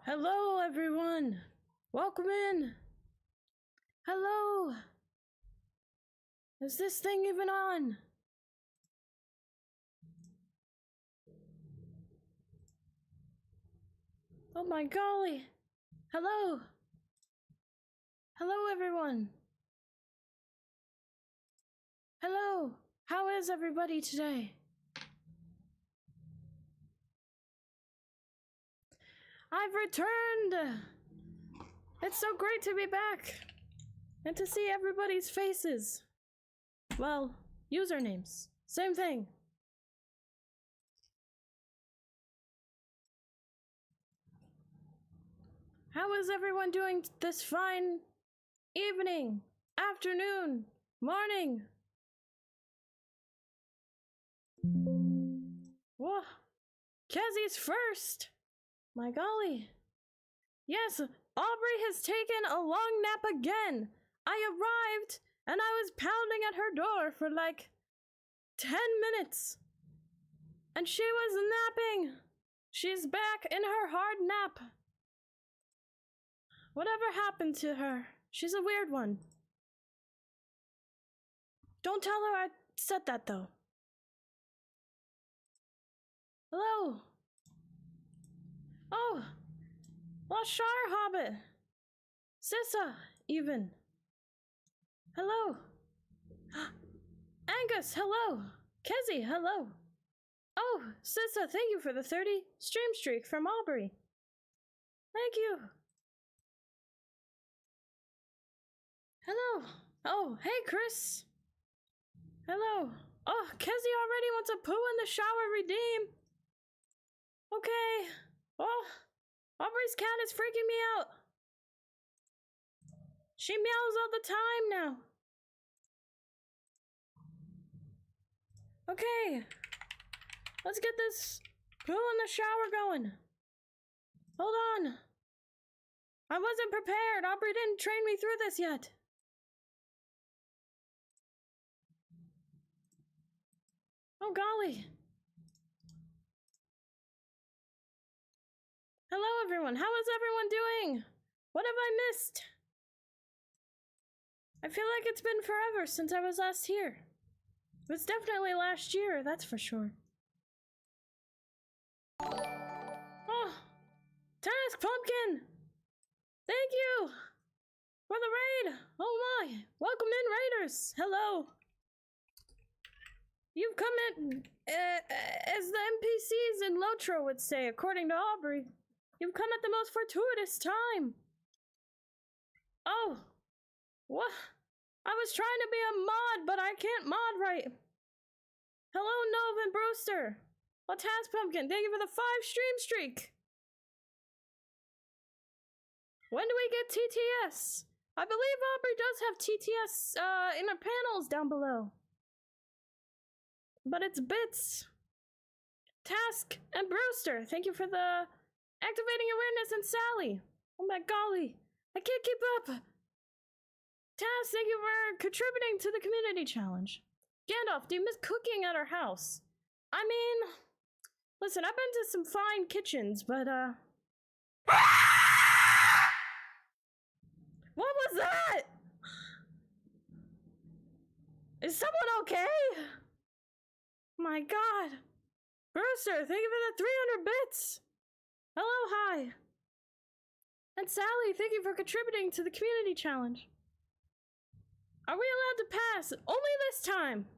Hello, everyone. Welcome in. Hello. Is this thing even on? Oh my golly. Hello. Hello, everyone. Hello. How is everybody today? I've returned! It's so great to be back and to see everybody's faces. Well, usernames. Same thing. How is everyone doing this fine evening, afternoon, morning? Whoa, Kezi's first! My golly. Yes, Aubrey has taken a long nap again. I arrived and I was pounding at her door for like 10 minutes. And she was napping. She's back in her hard nap. Whatever happened to her? She's a weird one. Don't tell her I said that though. Hello. Oh, Lost Shire Hobbit. Sissa, even. Hello. Angus, hello. Kezi, hello. Oh, Sissa, thank you for the 30 stream streak from Aubrey. Thank you. Hello. Oh, hey, Chris. Hello. Oh, Kezi already wants a poo in the shower redeem. Okay. Oh, Aubrey's cat is freaking me out. She meows all the time now. Okay. Let's get this poo in the shower going. Hold on. I wasn't prepared. Aubrey didn't train me through this yet. Oh, golly. Hello, everyone. How is everyone doing? What have I missed? I feel like it's been forever since I was last here. It was definitely last year, that's for sure. Oh, Task Pumpkin! Thank you for the raid! Oh my! Welcome in, raiders! Hello! You've come in, as the NPCs in LOTRO would say, according to Aubrey. You've come at the most fortuitous time. Oh, what? I was trying to be a mod, but I can't mod right. Hello, Nov and Brewster. Well, Task Pumpkin, thank you for the 5 stream streak. When do we get TTS? I believe Aubrey does have TTS in her panels down below. But it's bits. Task and Brewster, thank you for the activating awareness, and Sally. Oh my golly, I can't keep up. Task, thank you for contributing to the community challenge. Gandalf, do you miss cooking at our house? I mean, listen, I've been to some fine kitchens, but what was that? Is someone okay? My god. Brewster, thank you for the 300 bits. Hello, hi. And Sally, thank you for contributing to the community challenge. Are we allowed to pass? Only this time.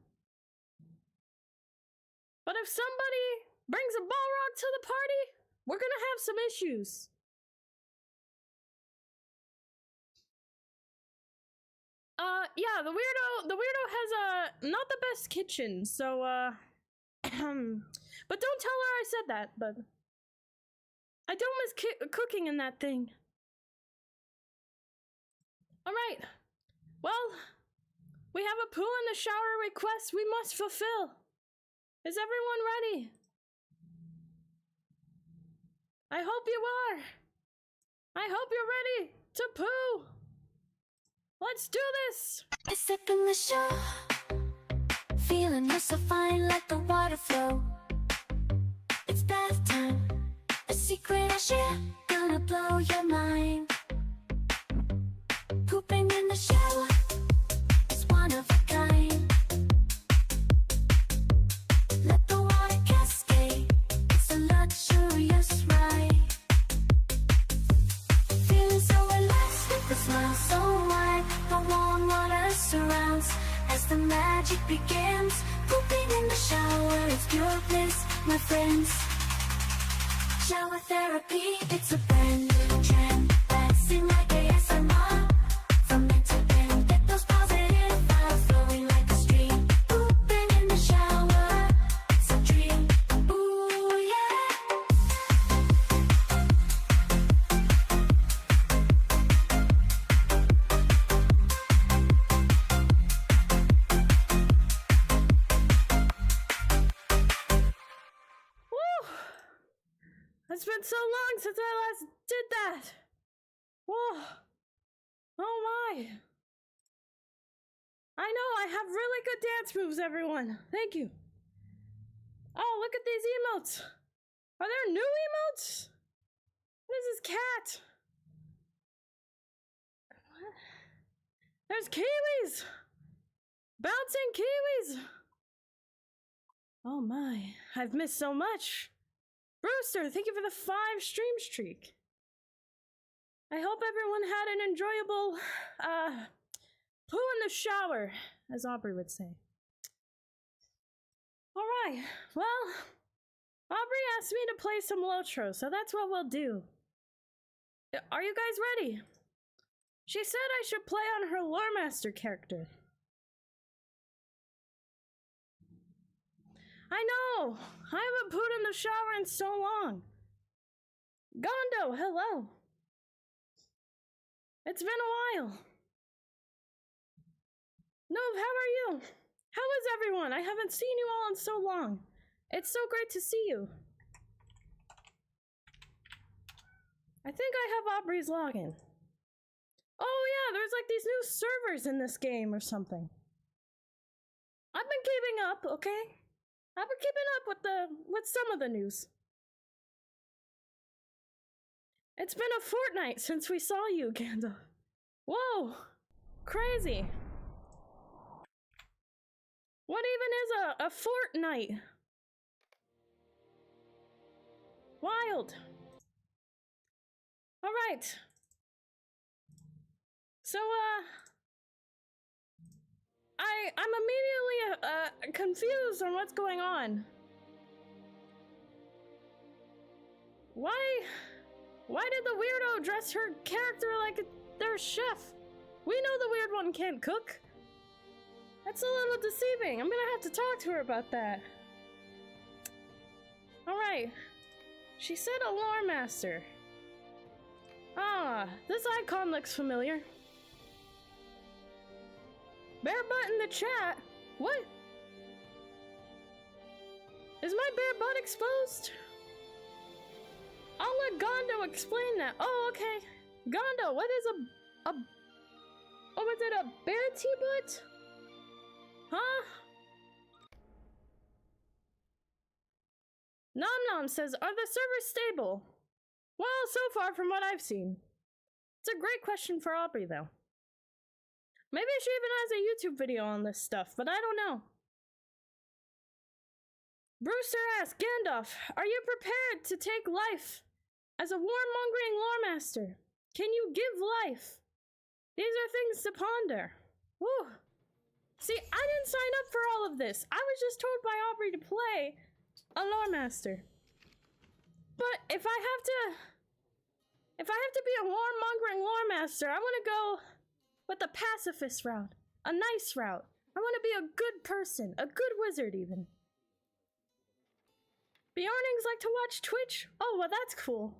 But if somebody brings a Balrog to the party, we're gonna have some issues. Yeah, the weirdo has not the best kitchen, so but don't tell her I said that, but I don't miss cooking in that thing. Alright, well, we have a poo in the shower request we must fulfill. Is everyone ready? I hope you are. I hope you're ready to poo. Let's do this. I step in the show, feeling so fine like the water flow. It's bath time, a secret I share. Gonna gonna blow your mind. Pooping in the shower is one of a kind. Let the water cascade, it's a luxurious ride. Feeling so relaxed with a smile so wide. The warm water surrounds as the magic begins. Pooping in the shower, it's pure bliss, my friends. Shower therapy, it's a brand new trend. Dancing like ASMR, from end to end. Get those positive vibes flowing like a stream. Pooping in the shower, it's a dream. Ooh, yeah. Woo! It's been so long since I last did that. Whoa. Oh my. I know, I have really good dance moves, everyone. Thank you. Oh, look at these emotes. Are there new emotes? What is this cat? What? There's kiwis. Bouncing kiwis. Oh my, I've missed so much. Brewster, thank you for the 5 stream streak. I hope everyone had an enjoyable, poo in the shower, as Aubrey would say. Alright, well, Aubrey asked me to play some LOTRO, so that's what we'll do. Are you guys ready? She said I should play on her Lore Master character. I know! I haven't pooed in the shower in so long. Gondo, hello. It's been a while. Nov, how are you? How is everyone? I haven't seen you all in so long. It's so great to see you. I think I have Aubrey's login. Oh yeah, there's like these new servers in this game or something. I've been keeping up, okay? I've been keeping up with some of the news. It's been a fortnight since we saw you, Gandalf. Whoa, crazy. What even is a fortnight? Wild. All right. So, I'm immediately confused on what's going on. Why did the weirdo dress her character like their chef? We know the weird one can't cook. That's a little deceiving. I'm gonna have to talk to her about that. Alright. She said a lore master. Ah, this icon looks familiar. Bare butt in the chat? What? Is my bare butt exposed? I'll let Gondo explain that. Oh, okay. Gondo, what is oh, was it a bare T-butt? Huh? Nom Nom says, are the servers stable? Well, so far from what I've seen. It's a great question for Aubrey, though. Maybe she even has a YouTube video on this stuff, but I don't know. Brewster asks, Gandalf, are you prepared to take life as a warmongering lore master? Can you give life? These are things to ponder. Whew. See, I didn't sign up for all of this. I was just told by Aubrey to play a lore master. But if I have to be a warmongering lore master, I want to go with the pacifist route, a nice route. I want to be a good person, a good wizard even. Bjornings like to watch Twitch? Oh, well that's cool.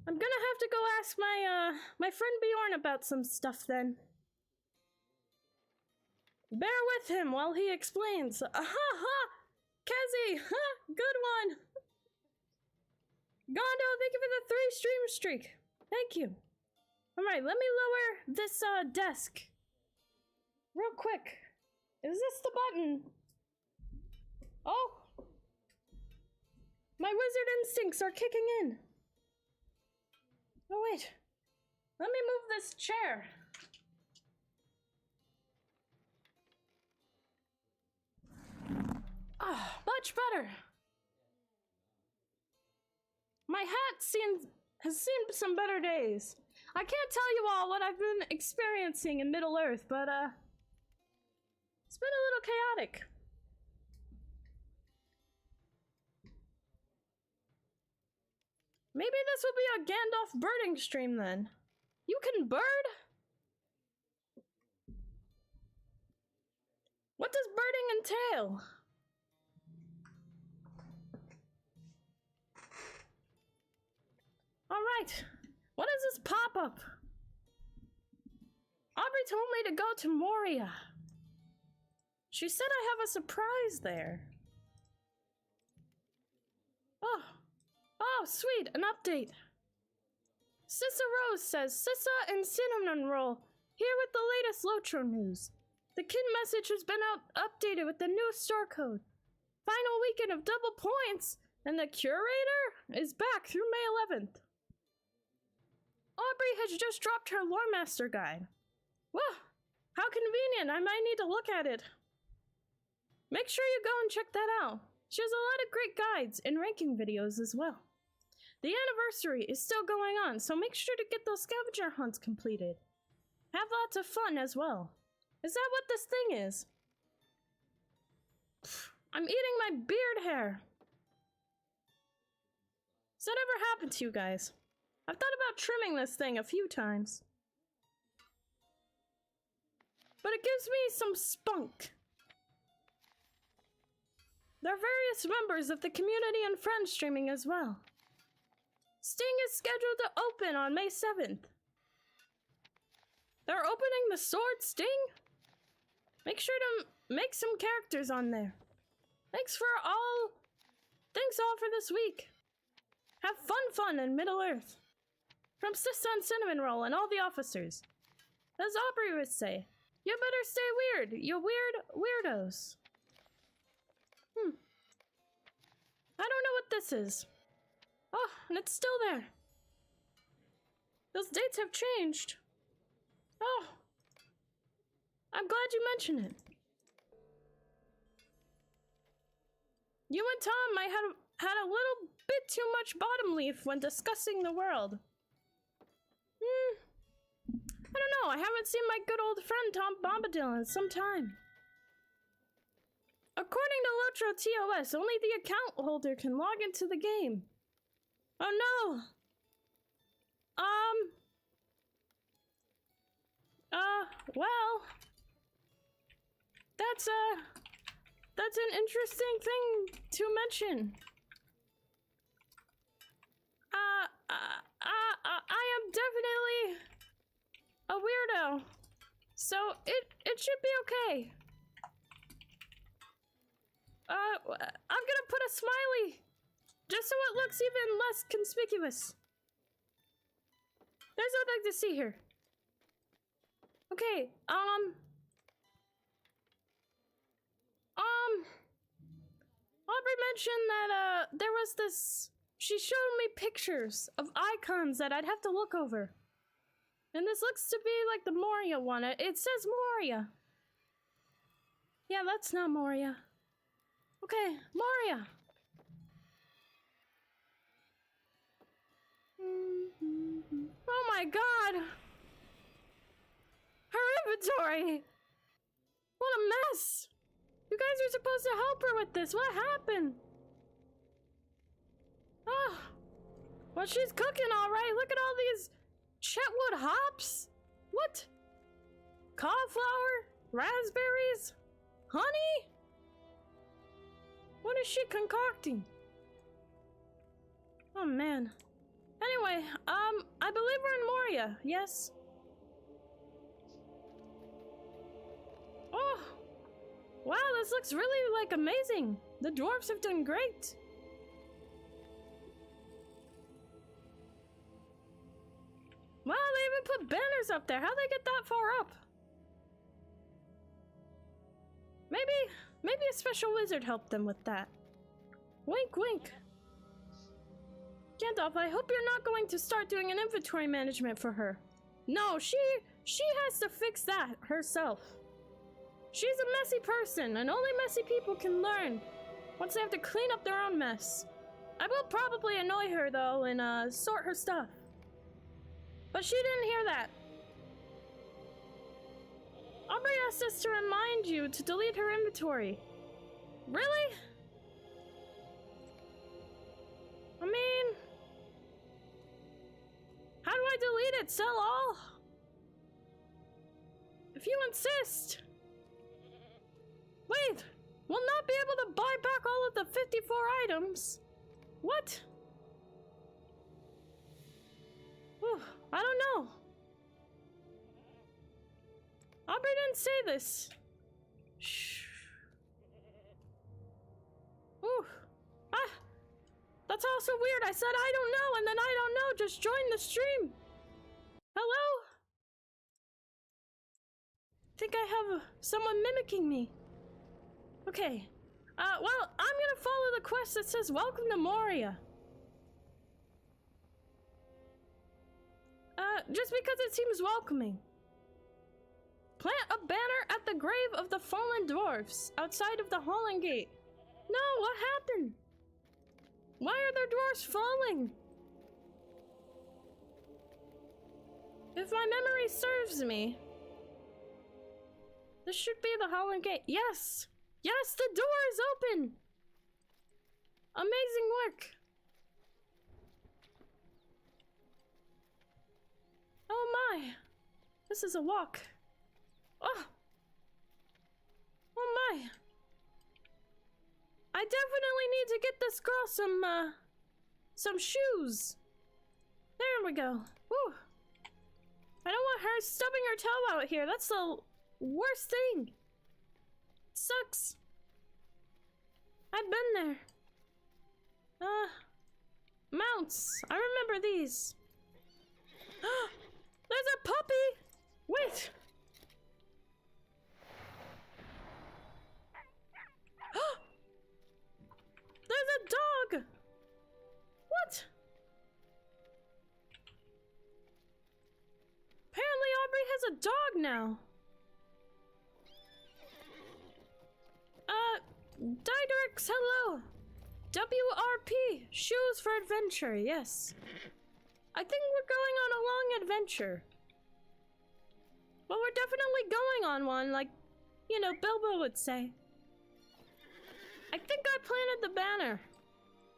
I'm gonna have to go ask my friend Bjorn about some stuff then. Bear with him while he explains. Ha! Kezi! Ha! Good one! Gondo, thank you for the 3 stream streak. Thank you. Alright, let me lower this desk. Real quick. Is this the button? Oh! My wizard instincts are kicking in. Oh wait, let me move this chair. Ah, much better. My hat has seen some better days. I can't tell you all what I've been experiencing in Middle Earth, but it's been a little chaotic. Maybe this will be a Gandalf birding stream then. You can bird? What does birding entail? Alright, what is this pop-up? Aubrey told me to go to Moria. She said I have a surprise there. Oh, sweet, an update. Sissa Rose says, Sissa and Cinnamon Roll, here with the latest LOTRO news. The kid message has been updated with the new store code. Final weekend of double points, and the curator is back through May 11th. Aubrey has just dropped her Lore Master guide. Whoa, how convenient, I might need to look at it. Make sure you go and check that out. She has a lot of great guides and ranking videos as well. The anniversary is still going on, so make sure to get those scavenger hunts completed. Have lots of fun as well. Is that what this thing is? I'm eating my beard hair. Has that ever happened to you guys? I've thought about trimming this thing a few times. But it gives me some spunk. There are various members of the community and friends streaming as well. Sting is scheduled to open on May 7th. They're opening the sword Sting? Make sure to make some characters on there. Thanks all for this week. Have fun in Middle Earth. From Sissa and Cinnamon Roll and all the officers. As Aubrey would say, you better stay weird, you weirdos. I don't know what this is. Oh, and it's still there. Those dates have changed. Oh, I'm glad you mentioned it. You and Tom might have had a little bit too much bottom leaf when discussing the world. I don't know, I haven't seen my good old friend Tom Bombadil in some time. According to LOTRO TOS, only the account holder can log into the game. Oh no! Well, that's an interesting thing to mention. I am definitely a weirdo, so it should be okay. I'm gonna put a smiley, just so it looks even less conspicuous. There's nothing to see here. Okay, Aubrey mentioned that, there was this, she showed me pictures of icons that I'd have to look over. And this looks to be like the Moria one. It says Moria. Yeah, that's not Moria. Okay, Moria. Oh my god! Her inventory! What a mess! You guys are supposed to help her with this. What happened? Oh, well, she's cooking all right. Look at all these Chetwood hops. What? Cauliflower? Raspberries? Honey? What is she concocting? Oh man. Anyway, I believe we're in Moria, yes? Oh, wow, this looks really, like, amazing. The dwarves have done great. Wow, they even put banners up there. How'd they get that far up? Maybe a special wizard helped them with that. Wink, wink. Gandalf, I hope you're not going to start doing an inventory management for her. No, she has to fix that herself. She's a messy person, and only messy people can learn once they have to clean up their own mess. I will probably annoy her, though, and sort her stuff. But she didn't hear that. Aubrey asked us to remind you to delete her inventory. Really? I mean, how do I delete it? Sell all? If you insist. Wait, we'll not be able to buy back all of the 54 items. What? Whew, I don't know. Aubrey didn't say this. Shh. Ooh. Ah. That's also weird. I said I don't know, and then I don't know. Just join the stream. Hello? Think I have someone mimicking me. Okay. Well, I'm gonna follow the quest that says welcome to Moria. Just because it seems welcoming. Plant a banner at the grave of the fallen dwarves outside of the Holland Gate. No, what happened? Why are there dwarves falling? If my memory serves me, this should be the Holland Gate. Yes! Yes, the door is open! Amazing work. Oh my. This is a walk. Oh. Oh my. I definitely need to get this girl some shoes. There we go. Woo. I don't want her stubbing her toe out here. That's the worst thing. It sucks. I've been there. Mounts. I remember these. There's a puppy! Wait! There's a dog! What? Apparently Aubrey has a dog now. Didrix, hello! WRP, shoes for adventure, yes. I think we're going on a long adventure. Well, we're definitely going on one, like, you know, Bilbo would say. I think I planted the banner.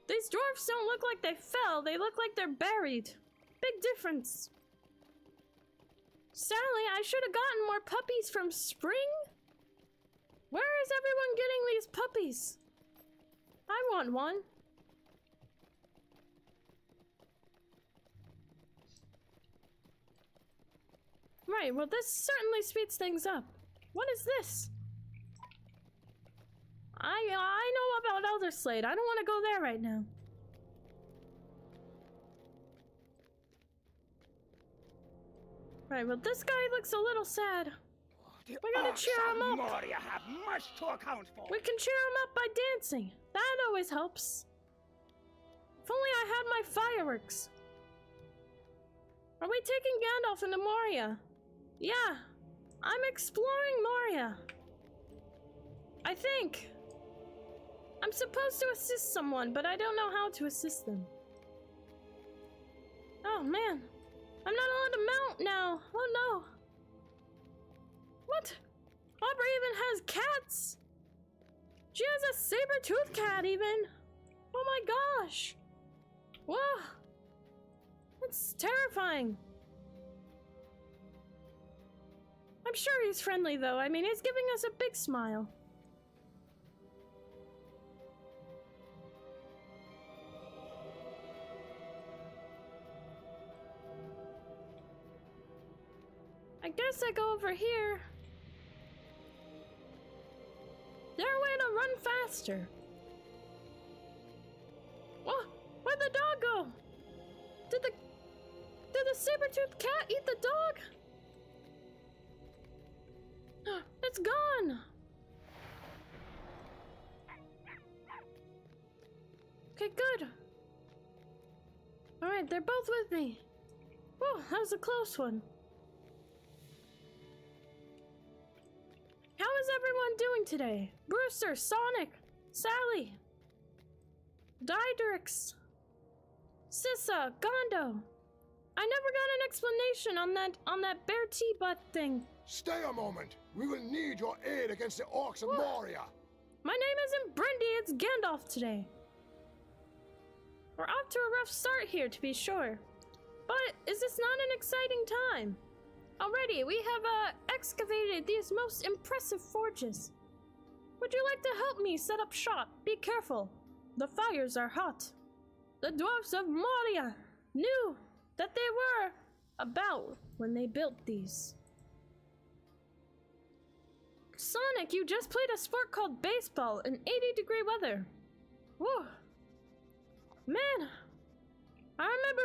These dwarfs don't look like they fell, they look like they're buried. Big difference. Sally, I should have gotten more puppies from Spring? Where is everyone getting these puppies? I want one. Right, well this certainly speeds things up. What is this? I know about Elder Slade. I don't want to go there right now. Right, well this guy looks a little sad. We gotta cheer him up. Moria have much to account for. We can cheer him up by dancing. That always helps. If only I had my fireworks. Are we taking Gandalf into Moria? Yeah, I'm exploring Moria. I think. I'm supposed to assist someone, but I don't know how to assist them. Oh man, I'm not allowed to mount now. Oh no. What? Aubrey even has cats. She has a saber-toothed cat even. Oh my gosh. Whoa. That's terrifying. I'm sure he's friendly though. I mean, he's giving us a big smile. I guess I go over here. There a way to run faster? Oh, where'd the dog go? Did the saber-toothed cat eat the dog? It's gone! Okay, good. Alright, they're both with me. Whew, that was a close one. How is everyone doing today? Brewster, Sonic, Sally, Didrix, Sissa, Gondo. I never got an explanation on that bear tea butt thing. Stay a moment. We will need your aid against the orcs of Moria. My name isn't Brindy, it's Gandalf today. We're off to a rough start here, to be sure. But is this not an exciting time? Already, we have excavated these most impressive forges. Would you like to help me set up shop? Be careful. The fires are hot. The dwarfs of Moria knew that they were about when they built these. Sonic, you just played a sport called baseball in 80-degree weather. Whoa. Man, I remember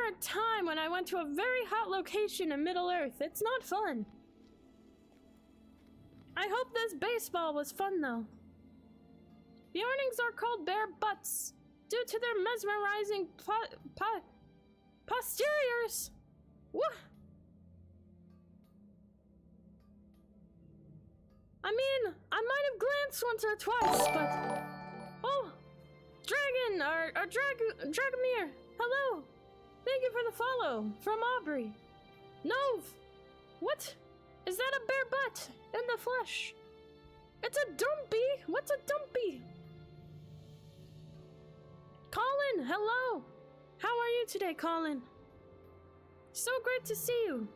a time when I went to a very hot location in Middle-earth. It's not fun. I hope this baseball was fun, though. The earnings are called bear butts due to their mesmerizing posteriors. Woo! I mean, I might have glanced once or twice, but... Oh! Dragon! Or Dragomir! Hello! Thank you for the follow, from Aubrey. Nove! What? Is that a bear butt in the flesh? It's a dumpy! What's a dumpy? Colin, hello! How are you today, Colin? So great to see you.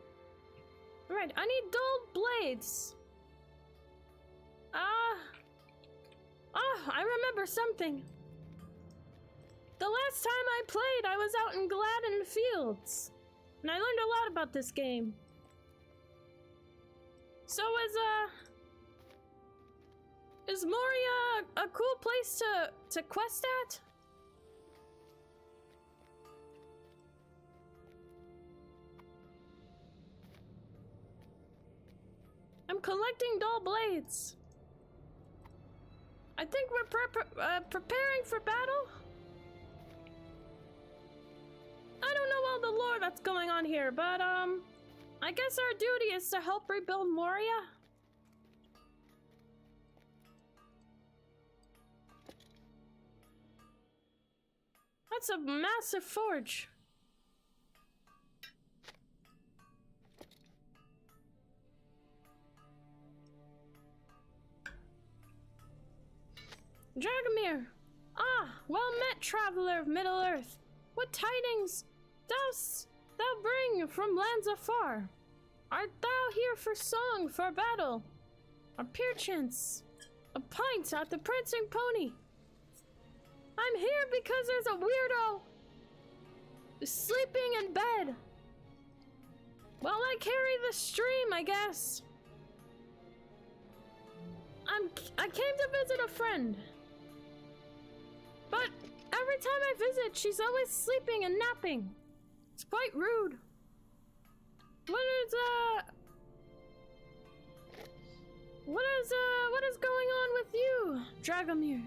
Alright, I need dull blades. I remember something. The last time I played, I was out in Gladden Fields, and I learned a lot about this game. So is Moria a cool place to quest at? I'm collecting dull blades. I think we're preparing for battle. I don't know all the lore that's going on here, but I guess our duty is to help rebuild Moria. That's a massive forge. Dragomir! Ah, well met, traveler of Middle-earth. What tidings dost thou bring from lands afar? Art thou here for song, for battle, or perchance a pint at the prancing pony? I'm here because there's a weirdo sleeping in bed. Well, I carry the stream, I guess. I came to visit a friend. But every time I visit, she's always sleeping and napping. It's quite rude. What is going on with you, Dragomir?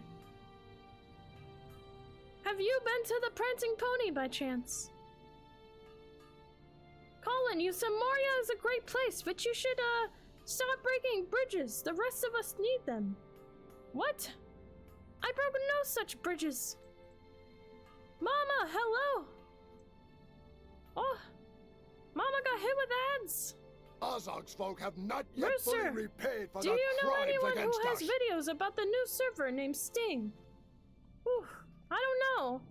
Have you been to the prancing pony by chance? Colin, you said Moria is a great place, but you should stop breaking bridges. The rest of us need them. What? I broke no such bridges. Mama, hello. Oh, Mama got hit with ads. Azog's folk have not yet Rooster, fully repaid for do their you know crimes anyone who against has us. videos about the new server named Sting? Whew, I don't know.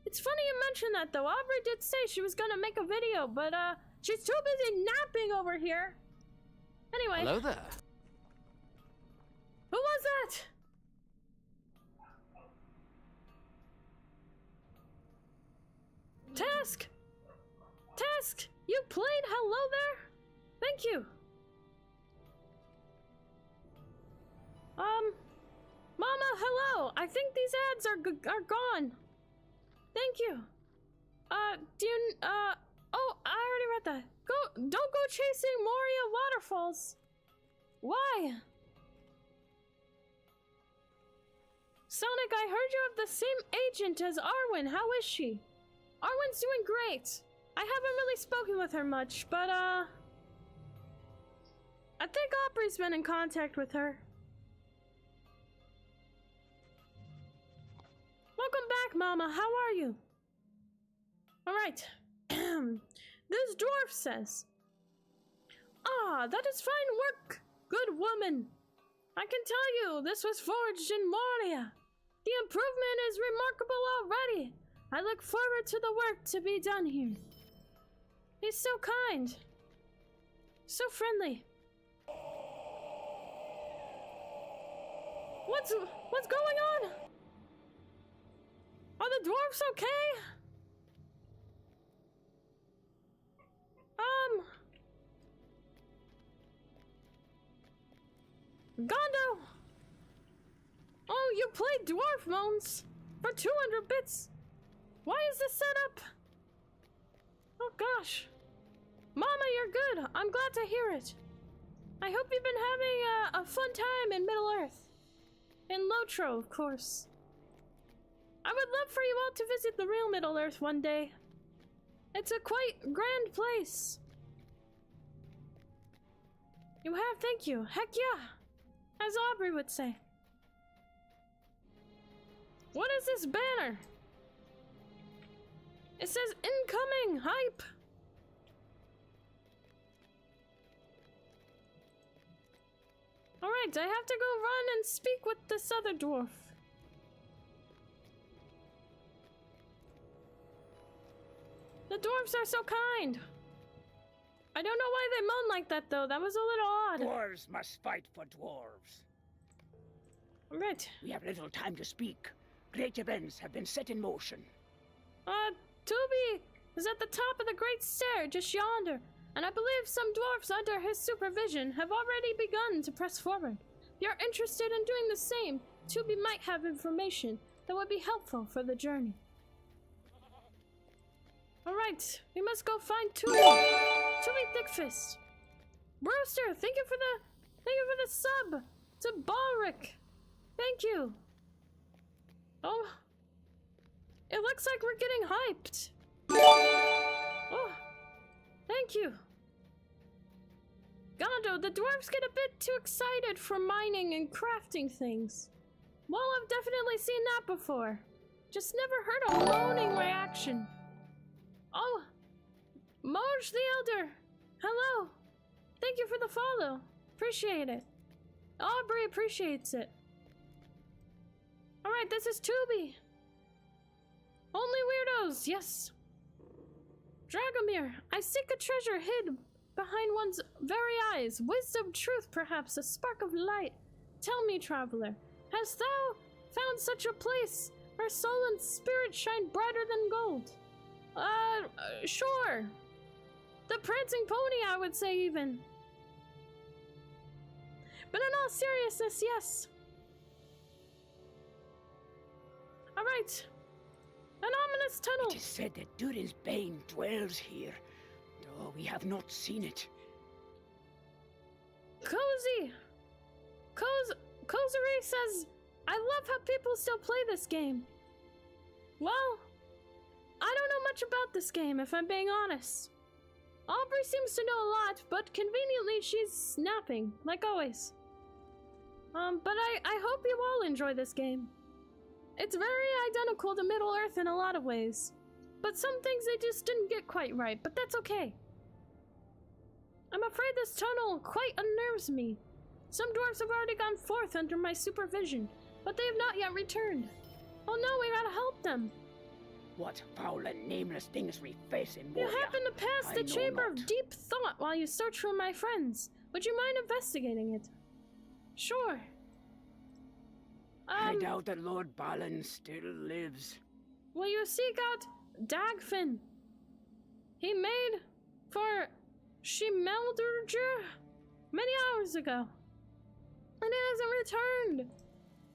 It's funny you mention that though. Aubrey did say she was gonna make a video, but she's too busy napping over here. Anyway. Hello there. Who was that? Task, you played? Hello there? Thank you. Mama, hello. I think these ads are gone. Thank you. Oh, I already read that. Don't go chasing Moria waterfalls. Why? Sonic, I heard you have the same agent as Arwen. How is she? Arwen's doing great. I haven't really spoken with her much, but, I think Aubrey's been in contact with her. Welcome back, Mama. How are you? Alright. This dwarf says, "Ah, that is fine work, good woman. I can tell you, this was forged in Moria. The improvement is remarkable already. I look forward to the work to be done here." He's so kind. So friendly. What's going on? Are the dwarves okay? Gondo! Oh, you played Dwarf Moans for 200 bits. Why is this set up? Oh gosh. Mama, you're good. I'm glad to hear it. I hope you've been having a fun time in Middle-earth. In LOTRO, of course. I would love for you all to visit the real Middle-earth one day. It's a quite grand place. You have, thank you. Heck yeah. As Aubrey would say. What is this banner? It says incoming hype. Alright, I have to go run and speak with this other dwarf. The dwarves are so kind. I don't know why they moan like that though. That was a little odd. Dwarves must fight for dwarves. Alright. We have little time to speak. Great events have been set in motion. Toby is at the top of the great stair just yonder, and I believe some dwarfs under his supervision have already begun to press forward. If you're interested in doing the same, Toby might have information that would be helpful for the journey. Alright, we must go find Toby. Toby Thickfist. Brewster, thank you for the sub to Balric. Thank you. Oh, it looks like we're getting hyped. Oh, thank you. Gondo, the dwarves get a bit too excited for mining and crafting things. Well, I've definitely seen that before. Just never heard a moaning reaction. Oh, Moj the Elder. Hello. Thank you for the follow. Appreciate it. Aubrey appreciates it. Alright, this is Tubi. Only weirdos, yes. Dragomir, I seek a treasure hid behind one's very eyes. Wisdom, truth, perhaps, a spark of light. Tell me, traveler, hast thou found such a place where soul and spirit shine brighter than gold? Sure. The prancing pony, I would say, even. But in all seriousness, yes. Alright. An ominous tunnel. It is said that Durin's Bane dwells here, though we have not seen it. Cozy. Cozery says, I love how people still play this game. Well, I don't know much about this game, if I'm being honest. Aubrey seems to know a lot, but conveniently she's snapping, like always. But I hope you all enjoy this game. It's very identical to Middle-earth in a lot of ways, but some things they just didn't get quite right, but that's okay. I'm afraid this tunnel quite unnerves me. Some dwarves have already gone forth under my supervision, but they have not yet returned. Oh no, we gotta help them. What foul and nameless things we face in Moria? You happen to pass the Chamber of Deep Thought while you search for my friends. Would you mind investigating it? Sure. I doubt that Lord Balin still lives. Will you seek out Dagfinn? He made for Shimeldurger many hours ago, and he hasn't returned.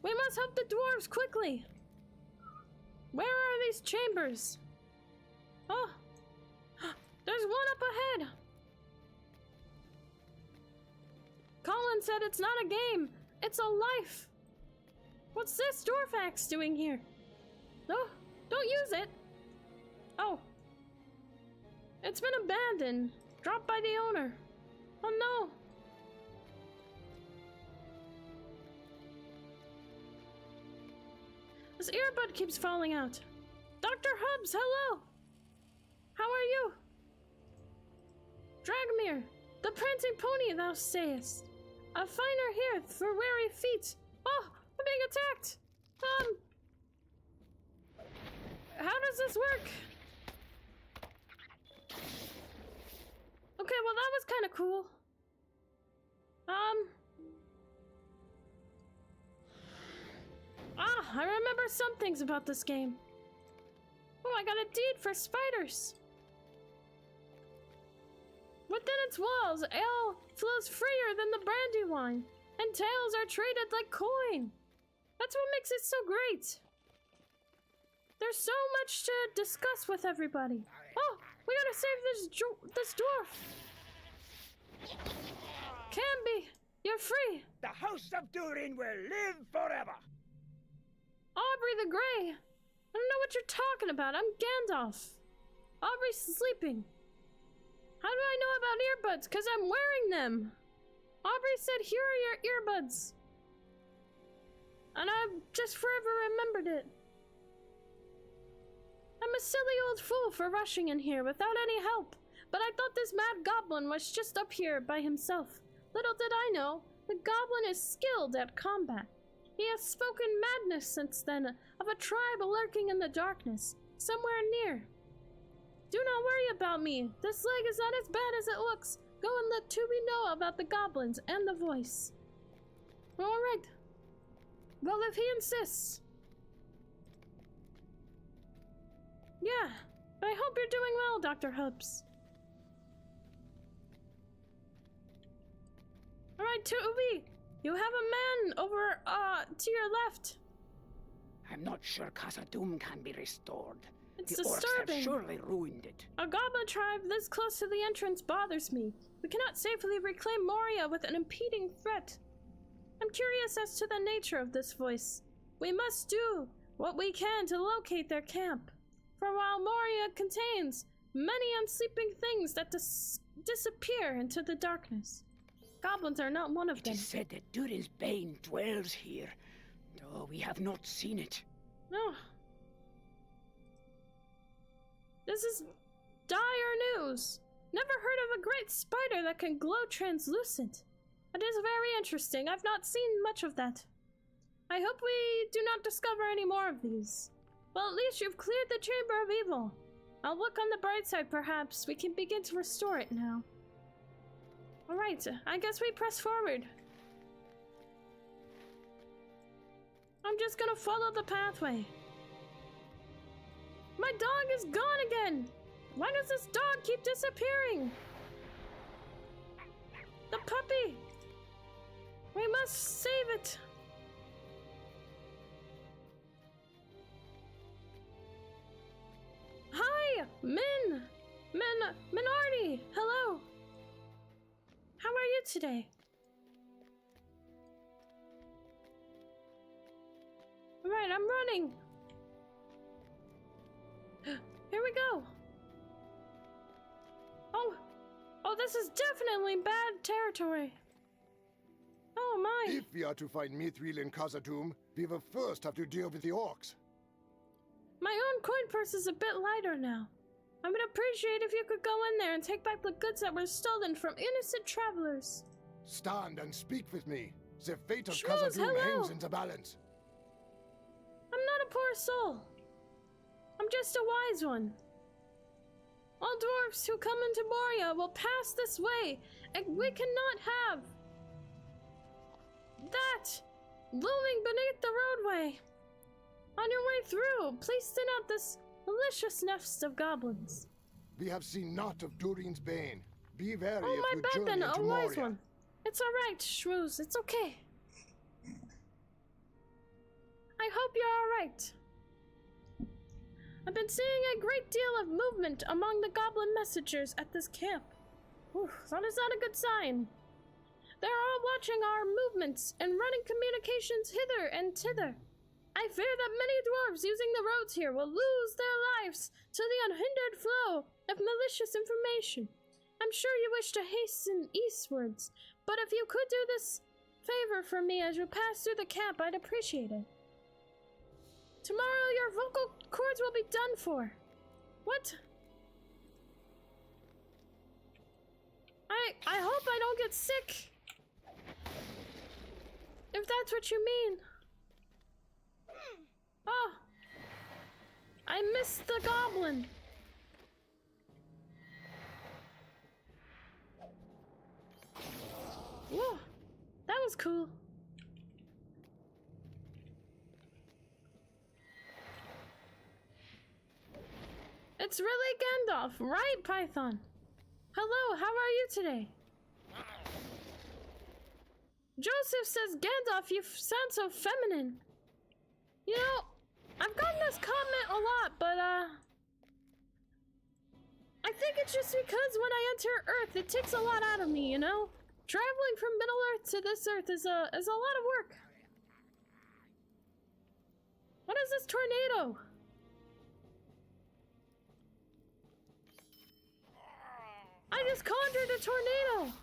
We must help the dwarves quickly. Where are these chambers? Oh, there's one up ahead. Colin said it's not a game, it's a life. What's this dwarf axe doing here? No, don't use it. Oh. It's been abandoned. Dropped by the owner. Oh no. This earbud keeps falling out. Dr. Hubs, hello! How are you? Dragomir, the prancing pony thou sayest. A finer here for weary feet. Oh, I'm being attacked! How does this work? Okay, well that was kind of cool. I remember some things about this game. Oh, I got a deed for spiders. Within its walls, ale flows freer than the brandy wine, and tales are traded like coin. That's what makes it so great. There's so much to discuss with everybody. Oh, we gotta save this dwarf. Canby, you're free. The House of Durin will live forever. Aubrey the Grey. I don't know what you're talking about. I'm Gandalf. Aubrey's sleeping. How do I know about earbuds? Because I'm wearing them. Aubrey said, here are your earbuds. And I've just forever remembered it. I'm a silly old fool for rushing in here without any help. But I thought this mad goblin was just up here by himself. Little did I know, the goblin is skilled at combat. He has spoken madness since then of a tribe lurking in the darkness, somewhere near. Do not worry about me. This leg is not as bad as it looks. Go and let Tubi know about the goblins and the voice. All right. Well, if he insists. Yeah, but I hope you're doing well, Dr. Hubs. All right, Tubi, you have a man over, to your left. I'm not sure Khazad-dûm can be restored. It's the disturbing. orcs have surely ruined it. A goblin tribe this close to the entrance bothers me. We cannot safely reclaim Moria with an impeding threat. I'm curious as to the nature of this voice. We must do what we can to locate their camp. For while Moria contains many unsleeping things that disappear into the darkness, goblins are not one of It them. is said that Durin's bane dwells here, though we have not seen it. No. This is dire news. Never heard of a great spider that can glow translucent. It is very interesting. I've not seen much of that. I hope we do not discover any more of these. Well, at least you've cleared the Chamber of Evil. I'll look on the bright side, perhaps. We can begin to restore it now. Alright, I guess we press forward. I'm just gonna follow the pathway. My dog is gone again! Why does this dog keep disappearing? The puppy! We must save it! Hi! Minardi! Hello! How are you today? Alright, I'm running! Here we go! Oh, this is definitely bad territory! Oh my! If we are to find Mithril and Khazad-dûm, we will first have to deal with the orcs. My own coin purse is a bit lighter now. I would appreciate if you could go in there and take back the goods that were stolen from innocent travelers. Stand and speak with me. The fate of Schmooze, Khazad-dûm hello. hangs in the balance. I'm not a poor soul. I'm just a wise one. All dwarfs who come into Moria will pass this way, and we cannot have that looming beneath the roadway. On your way through, please thin out this malicious nest of goblins. We have seen naught of Durin's bane. Be wary Oh, if my you bad journey then, into a wise Moria. one. It's alright, Shrews, it's okay. I hope you're alright. I've been seeing a great deal of movement among the goblin messengers at this camp. Ooh, that is not a good sign. They're all watching our movements and running communications hither and thither. I fear that many dwarves using the roads here will lose their lives to the unhindered flow of malicious information. I'm sure you wish to hasten eastwards, but if you could do this favor for me as you pass through the camp, I'd appreciate it. Tomorrow your vocal cords will be done for. What? I hope I don't get sick. If that's what you mean. Oh. I missed the goblin. Whoa. That was cool. It's really Gandalf, right, Python? Hello, how are you today? Joseph says, Gandalf, you sound so feminine. You know, I've gotten this comment a lot, but, I think it's just because when I enter Earth, it takes a lot out of me, you know? Traveling from Middle Earth to this Earth is a lot of work. What is this tornado? I just conjured a tornado.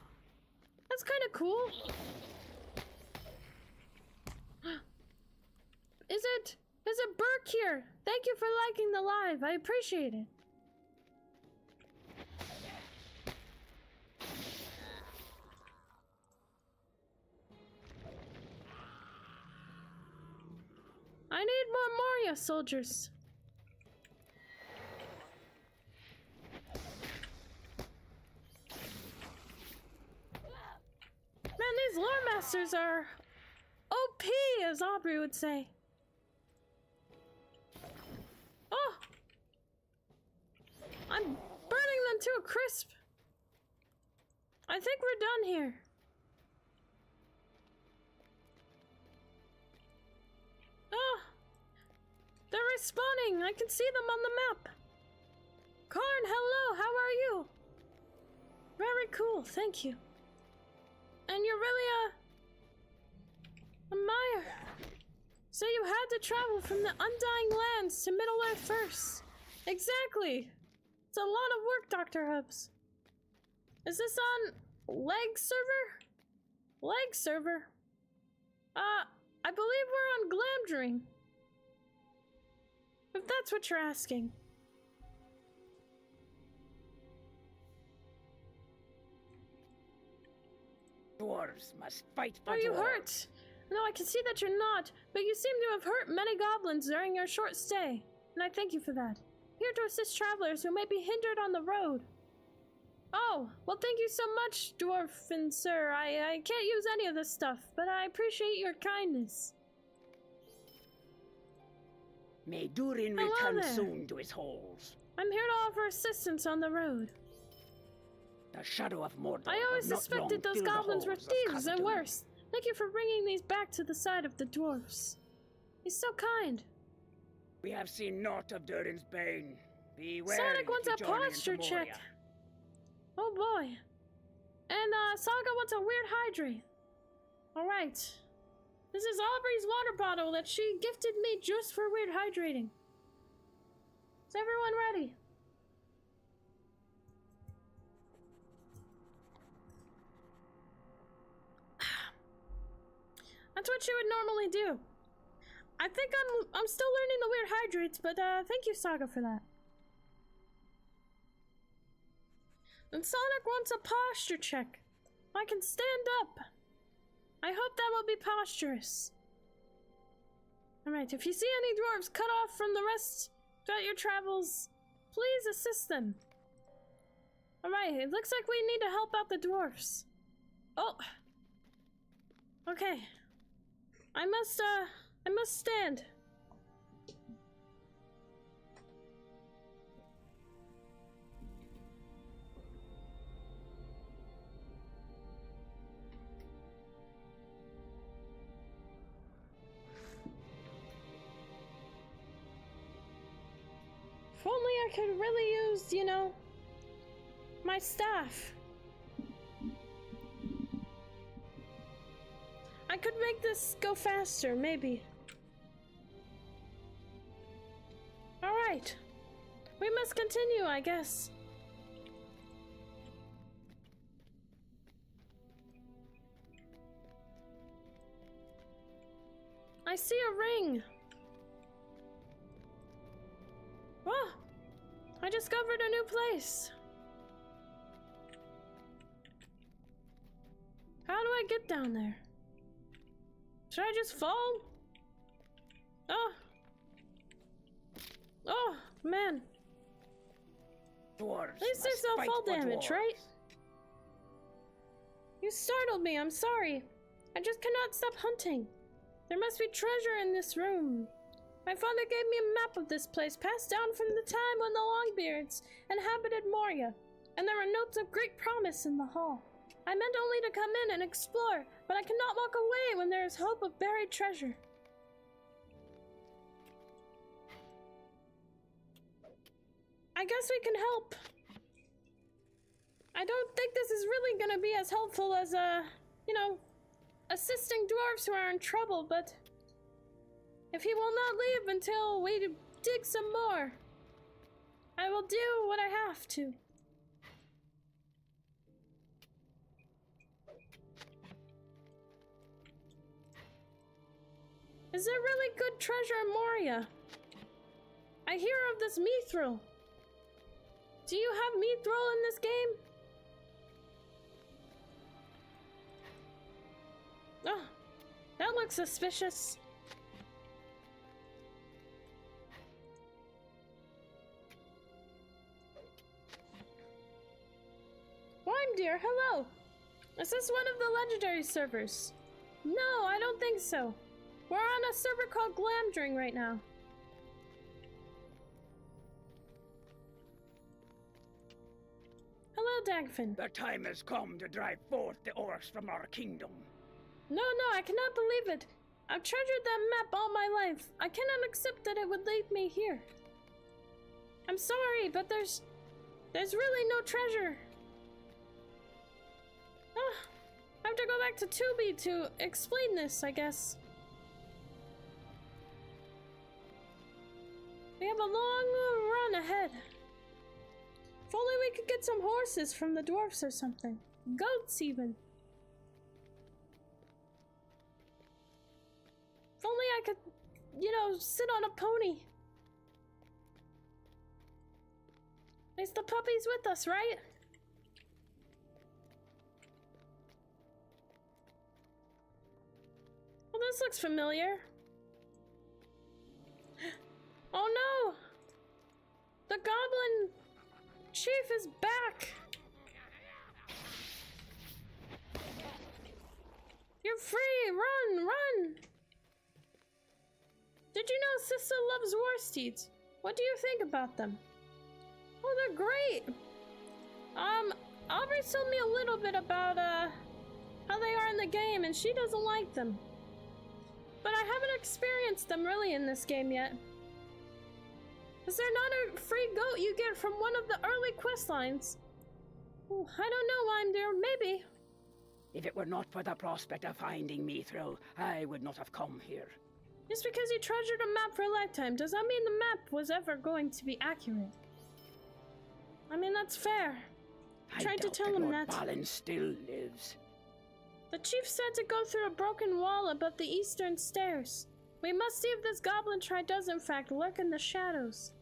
That's kind of cool. Is it Burke here? Thank you for liking the live. I appreciate it. I need more Moria soldiers. Man, these lore masters are OP, as Aubrey would say. Oh! I'm burning them to a crisp. I think we're done here. Oh! They're respawning. I can see them on the map. Karn, hello. How are you? Very cool. Thank you. And you're really a Meyer. So you had to travel from the Undying Lands to Middle Earth first. Exactly. It's a lot of work, Dr. Hubs. Is this on Leg server? Leg server? I believe we're on Glamdring. If that's what you're asking. Dwarves must fight for Are you dwarves. hurt? No, I can see that you're not, but you seem to have hurt many goblins during your short stay, and I thank you for that. Here to assist travelers who may be hindered on the road. Oh, well thank you so much, Dwarfin sir. I can't use any of this stuff, but I appreciate your kindness. May Durin Hello return there. soon to his halls. I'm here to offer assistance on the road. The shadow of Mordor. I always will not suspected long those fill the goblins were halls of thieves and Khazad-dûm. worse. Thank you for bringing these back to the side of the dwarfs. He's so kind. We have seen naught of Durin's bane. Beware Sonic if wants you a journey into posture check. Moria. Oh boy. And Saga wants a weird hydrate. Alright. This is Aubrey's water bottle that she gifted me just for weird hydrating. Is everyone ready? That's what you would normally do. I think I'm still learning the weird hydrates, but thank you, Saga, for that. And Sonic wants a posture check. I can stand up. I hope that will be posturous. Alright, if you see any dwarves cut off from the rest throughout your travels, please assist them. Alright, it looks like we need to help out the dwarves. Oh. Okay. I must stand. If only I could really use, you know, my staff. make this go faster, maybe. Alright. We must continue, I guess. I see a ring. Oh, I discovered a new place. How do I get down there? Should I just fall? Oh. Oh, man. Dwarves At least there's must no fight fall for damage, dwarves. right? You startled me, I'm sorry. I just cannot stop hunting. There must be treasure in this room. My father gave me a map of this place, passed down from the time when the Longbeards inhabited Moria, and there are notes of great promise in the hall. I meant only to come in and explore, but I cannot walk away when there is hope of buried treasure. I guess we can help. I don't think this is really gonna be as helpful as, you know, assisting dwarves who are in trouble, but if he will not leave until we dig some more, I will do what I have to. Is there really good treasure in Moria? I hear of this mithril. Do you have mithril in this game? Oh, that looks suspicious. Wime dear, hello. Is this one of the legendary servers? No, I don't think so. We're on a server called Glamdring right now. Hello, Dagfin. The time has come to drive forth the orcs from our kingdom. No, I cannot believe it. I've treasured that map all my life. I cannot accept that it would lead me here. I'm sorry, but there's really no treasure. Ah, I have to go back to Tubi to explain this, I guess. We have a long run ahead. If only we could get some horses from the dwarfs or something. Goats, even. If only I could, you know, sit on a pony. At least the puppy's with us, right? Well, this looks familiar. Oh no! The goblin chief is back! You're free! Run! Run! Did you know Sister loves war steeds? What do you think about them? Oh, they're great! Aubrey told me a little bit about, how they are in the game, and she doesn't like them. But I haven't experienced them really in this game yet. Is there not a free goat you get from one of the early quest lines? Ooh, I don't know, Lime dear, maybe. If it were not for the prospect of finding mithril, I would not have come here. Just because you treasured a map for a lifetime, does that mean the map was ever going to be accurate? I mean, that's fair. I tried to tell him that. Balin still lives. The chief said to go through a broken wall above the eastern stairs. We must see if this goblin tribe does in fact lurk in the shadows.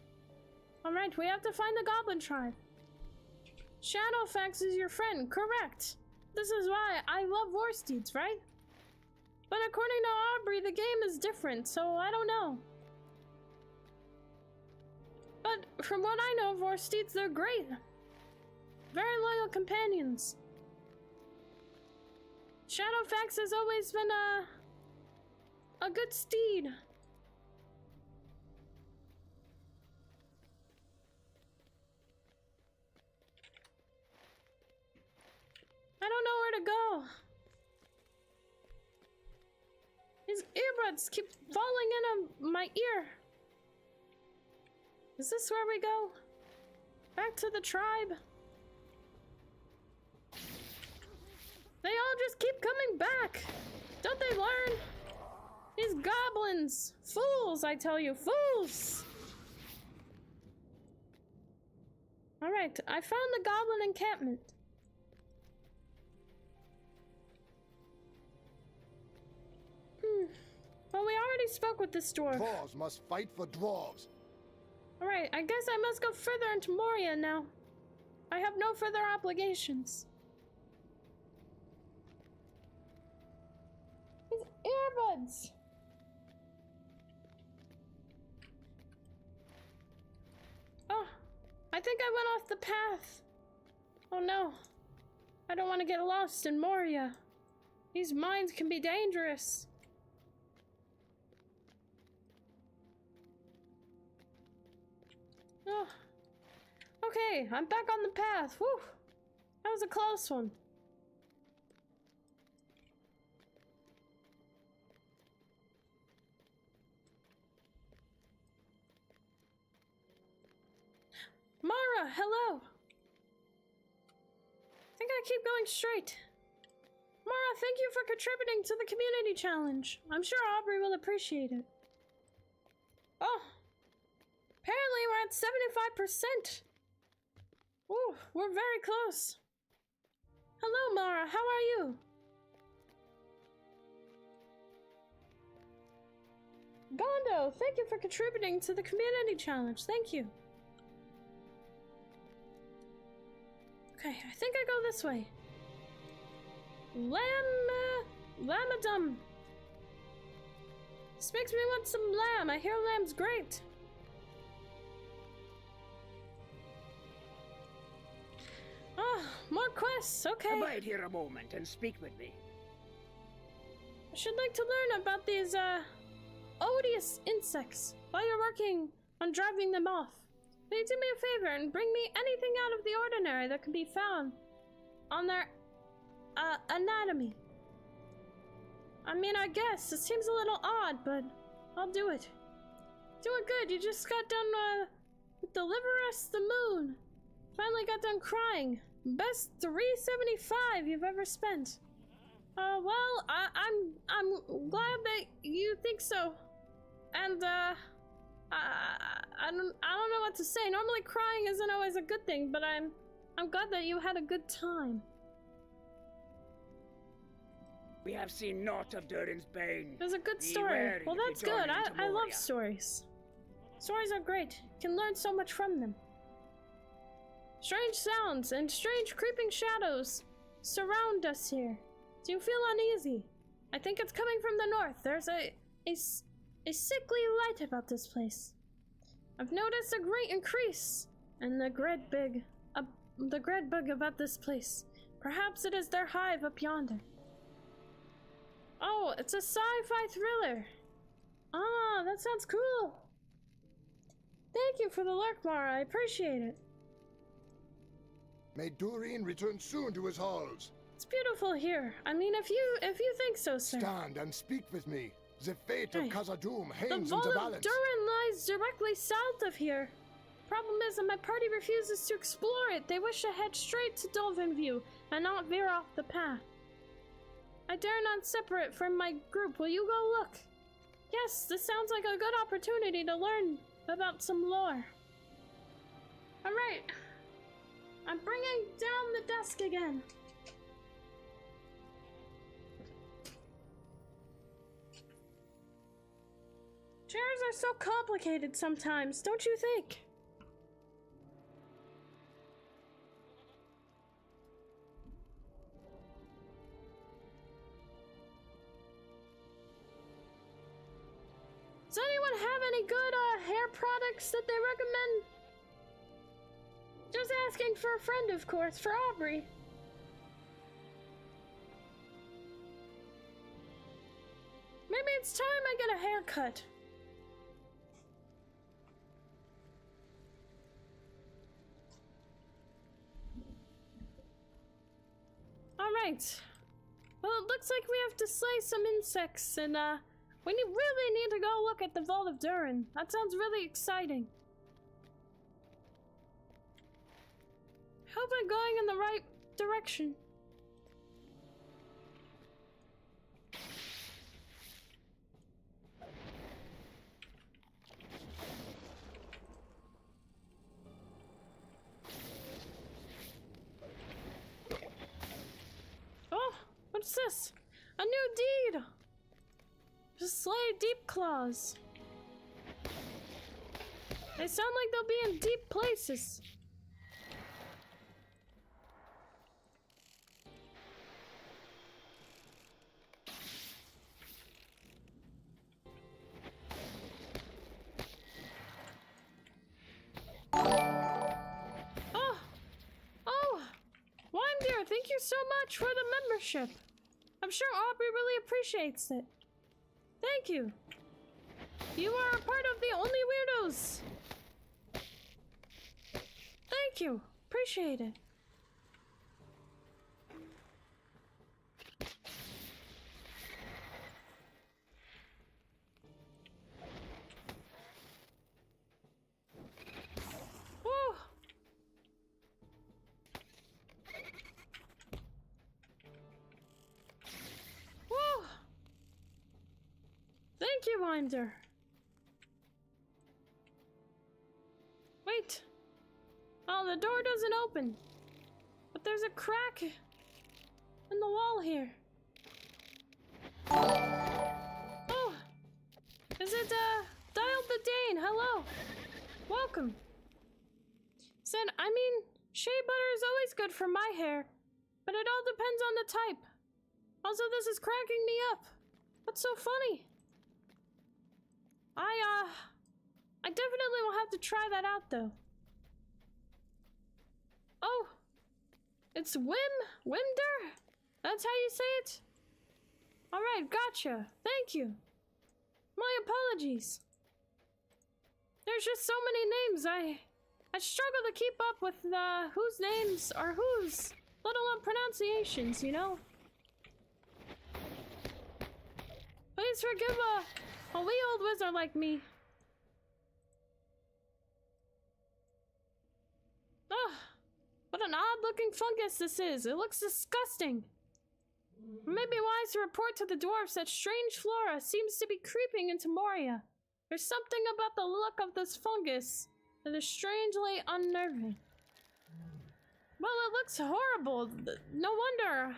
Alright, we have to find the goblin tribe. Shadowfax is your friend, correct. This is why I love war steeds, right? But according to Aubrey, the game is different, so I don't know. But from what I know of war steeds, they're great. Very loyal companions. Shadowfax has always been a good steed. I don't know where to go. His earbuds keep falling in my ear. Is this where we go? Back to the tribe? They all just keep coming back. Don't they learn? These goblins! Fools, I tell you, fools! Alright, I found the goblin encampment. Well, we already spoke with this dwarf. Dwarves must fight for dwarves. Alright, I guess I must go further into Moria now. I have no further obligations. His earbuds! Oh, I think I went off the path. Oh no. I don't want to get lost in Moria. These mines can be dangerous. Oh. Okay, I'm back on the path. Whew. That was a close one. Mara, hello. I think I keep going straight. Mara, thank you for contributing to the community challenge. I'm sure Aubrey will appreciate it. Oh. Apparently we're at 75%. Ooh, we're very close. Hello, Mara. How are you? Gondo, thank you for contributing to the community challenge. Thank you. Okay, I think I go this way. Lamadum. This makes me want some lamb. I hear lamb's great. Oh, more quests. Okay. Abide here a moment and speak with me. I should like to learn about these, odious insects while you're working on driving them off. Will you do me a favor and bring me anything out of the ordinary that can be found on their, anatomy? I mean, I guess it seems a little odd, but I'll do it. Doing good. You just got done, with Deliver Us the Moon. Finally got done crying. Best 375 you've ever spent. Well, I'm glad that you think so. And, I don't know what to say. Normally crying isn't always a good thing, but I'm glad that you had a good time. We have seen naught of Durin's bane. It was a good Be story. wary Well, if you that's journey good. into I love Moria. stories. Stories are great. You can learn so much from them. Strange sounds and strange creeping shadows surround us here. Do you feel uneasy? I think it's coming from the north. There's a sickly light about this place. I've noticed a great increase in the dread bug about this place. Perhaps it is their hive up yonder. Oh, it's a sci-fi thriller. Ah, that sounds cool. Thank you for the lurk, Mara. I appreciate it. May Durin return soon to his halls. It's beautiful here. I mean, if you think so, sir. Stand and speak with me. The fate of Hey. Khazad-dûm The hangs vault in the of balance. Durin lies directly south of here. Problem is that my party refuses to explore it. They wish to head straight to Dolven-view and not veer off the path. I dare not separate from my group. Will you go look? Yes, this sounds like a good opportunity to learn about some lore. Alright. I'm bringing down the desk again. Chairs are so complicated sometimes, don't you think? Does anyone have any good hair products that they recommend? Just asking for a friend, of course, for Aubrey. Maybe it's time I get a haircut. Alright. Well, it looks like we have to slay some insects, and really need to go look at the Vault of Durin. That sounds really exciting. Hope I'm going in the right direction. this? A new deed! To slay deep claws. They sound like they'll be in deep places. Dear, thank you so much for the membership. I'm sure Aubrey really appreciates it. Thank you. You are a part of the Only Weirdos. Thank you. Appreciate it. Whoa. Whoa. Thank you, Winder. Wait. Oh, the door doesn't open. But there's a crack in the wall here. Oh. Is it, Dial the Dane? Hello. Welcome. Said, I mean, shea butter is always good for my hair, but it all depends on the type. Also, this is cracking me up. What's so funny? I definitely will have to try that out, though. Oh, it's Wimder? That's how you say it? Alright, gotcha. Thank you. My apologies. There's just so many names, I struggle to keep up with whose names are whose, let alone pronunciations, you know? Please forgive a wee old wizard like me. Ugh, what an odd-looking fungus this is. It looks disgusting. It may be wise to report to the dwarves that strange flora seems to be creeping into Moria. There's something about the look of this fungus that is strangely unnerving. Well, it looks horrible. No wonder.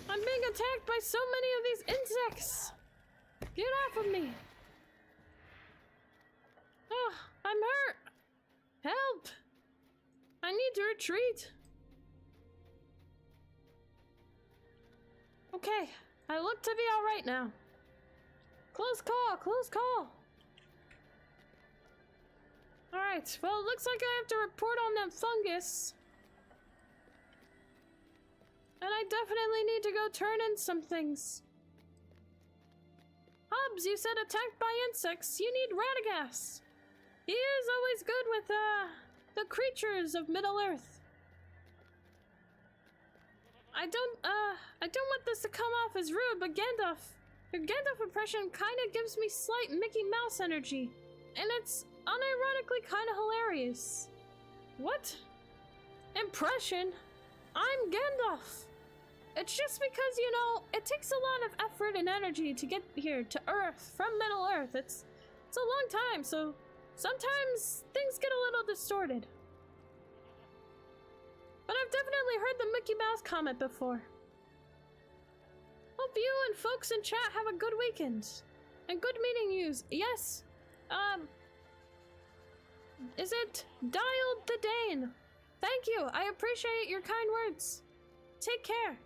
I'm being attacked by so many of these insects! Get off of me! Oh, I'm hurt! Help! I need to retreat! Okay, I look to be alright now. Close call, close call! Alright, well, it looks like I have to report on that fungus. And I definitely need to go turn in some things. Hobbs, you said attacked by insects. You need Radagast. He is always good with, the creatures of Middle-earth. I don't want this to come off as rude, but Gandalf, your Gandalf impression kinda gives me slight Mickey Mouse energy. And it's unironically kinda hilarious. What? Impression? I'm Gandalf. It's just because, you know, it takes a lot of effort and energy to get here to Earth, from Middle-earth. It's a long time, so sometimes things get a little distorted. But I've definitely heard the Mickey Mouse comment before. Hope you and folks in chat have a good weekend. And good meeting yous. Yes, is it Dialed the Dane? Thank you, I appreciate your kind words. Take care.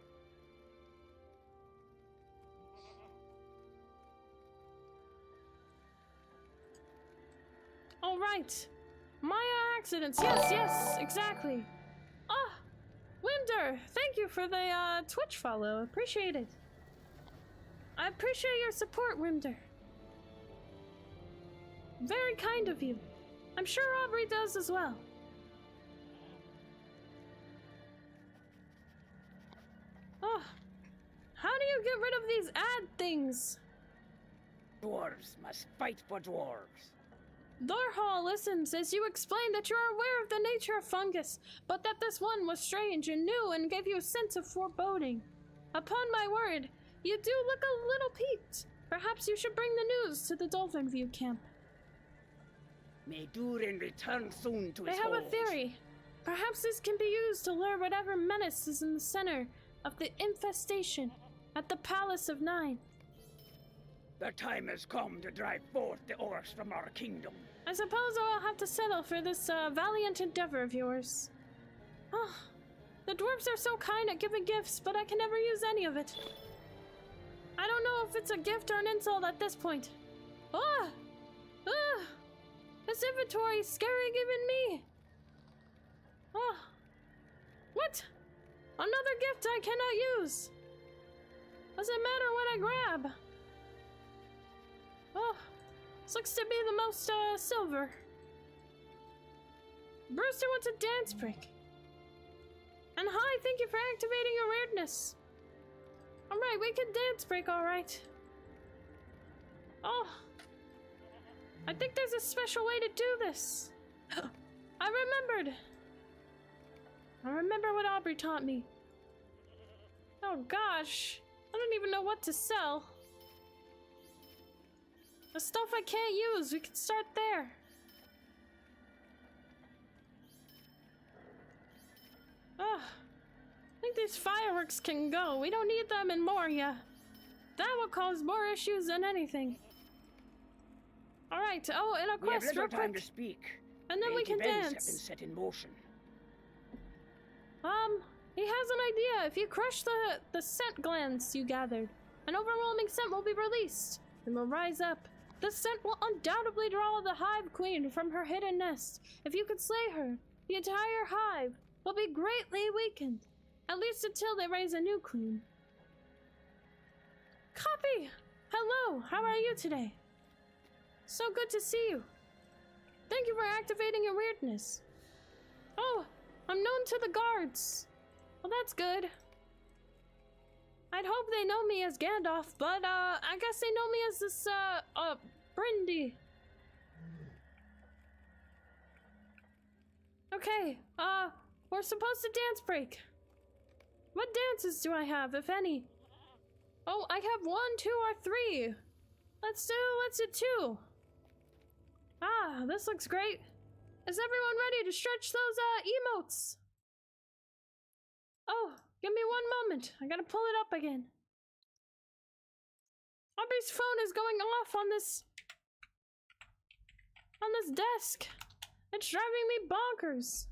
All right. Maya accidents. Yes, exactly. Ah, Wimder, thank you for the Twitch follow. Appreciate it. I appreciate your support, Wimder. Very kind of you. I'm sure Aubrey does as well. Oh, how do you get rid of these ad things? Dwarves must fight for dwarves. Dorhall listens as you explain that you are aware of the nature of fungus, but that this one was strange and new and gave you a sense of foreboding. Upon my word, you do look a little peaked. Perhaps you should bring the news to the Dolven-view camp. May Durin return soon to I his have a halls. theory. Perhaps this can be used to lure whatever menace is in the center of the infestation at the Palace of Nine. The time has come to drive forth the orcs from our kingdom. I suppose I'll have to settle for this valiant endeavor of yours. Oh, the dwarves are so kind at giving gifts, but I can never use any of it. I don't know if it's a gift or an insult at this point. Ah! Ah! This inventory is scaring even me. Oh. What? Another gift I cannot use. Doesn't matter what I grab. Oh, this looks to be the most, silver. Brewster wants a dance break. And hi, thank you for activating your weirdness. Alright, we can dance break, alright. Oh. I think there's a special way to do this. I remember what Aubrey taught me. Oh gosh. I don't even know what to sell. The stuff I can't use, we can start there. Ugh. I think these fireworks can go. We don't need them in Moria. That will cause more issues than anything. Alright, oh, and a We have quest little real time quick. to speak. And then we Great can events dance. have been set in motion. He has an idea. If you crush the scent glands you gathered, an overwhelming scent will be released and will rise up. This scent will undoubtedly draw the hive queen from her hidden nest. If you could slay her, the entire hive will be greatly weakened, at least until they raise a new queen. Copy! Hello, how are you today? So good to see you. Thank you for activating your weirdness. Oh, I'm known to the guards. Well, that's good. I'd hope they know me as Gandalf, but, I guess they know me as this, Brindy. Okay, we're supposed to dance break. What dances do I have, if any? Oh, I have 1, 2, or 3. Let's do 2. Ah, this looks great. Is everyone ready to stretch those, emotes? Oh, give me 1 moment. I gotta pull it up again. Aubrey's phone is going off on this desk. It's driving me bonkers.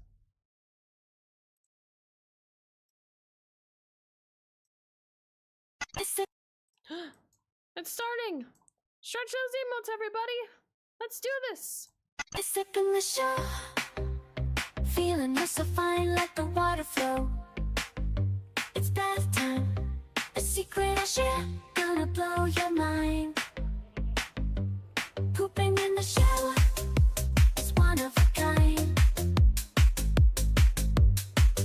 It's starting. Stretch those emotes, everybody. Let's do this. I step in the show, feeling you're so fine like the water flow. It's bath time, a secret I share, gonna blow your mind. Pooping in the shower is one of a kind.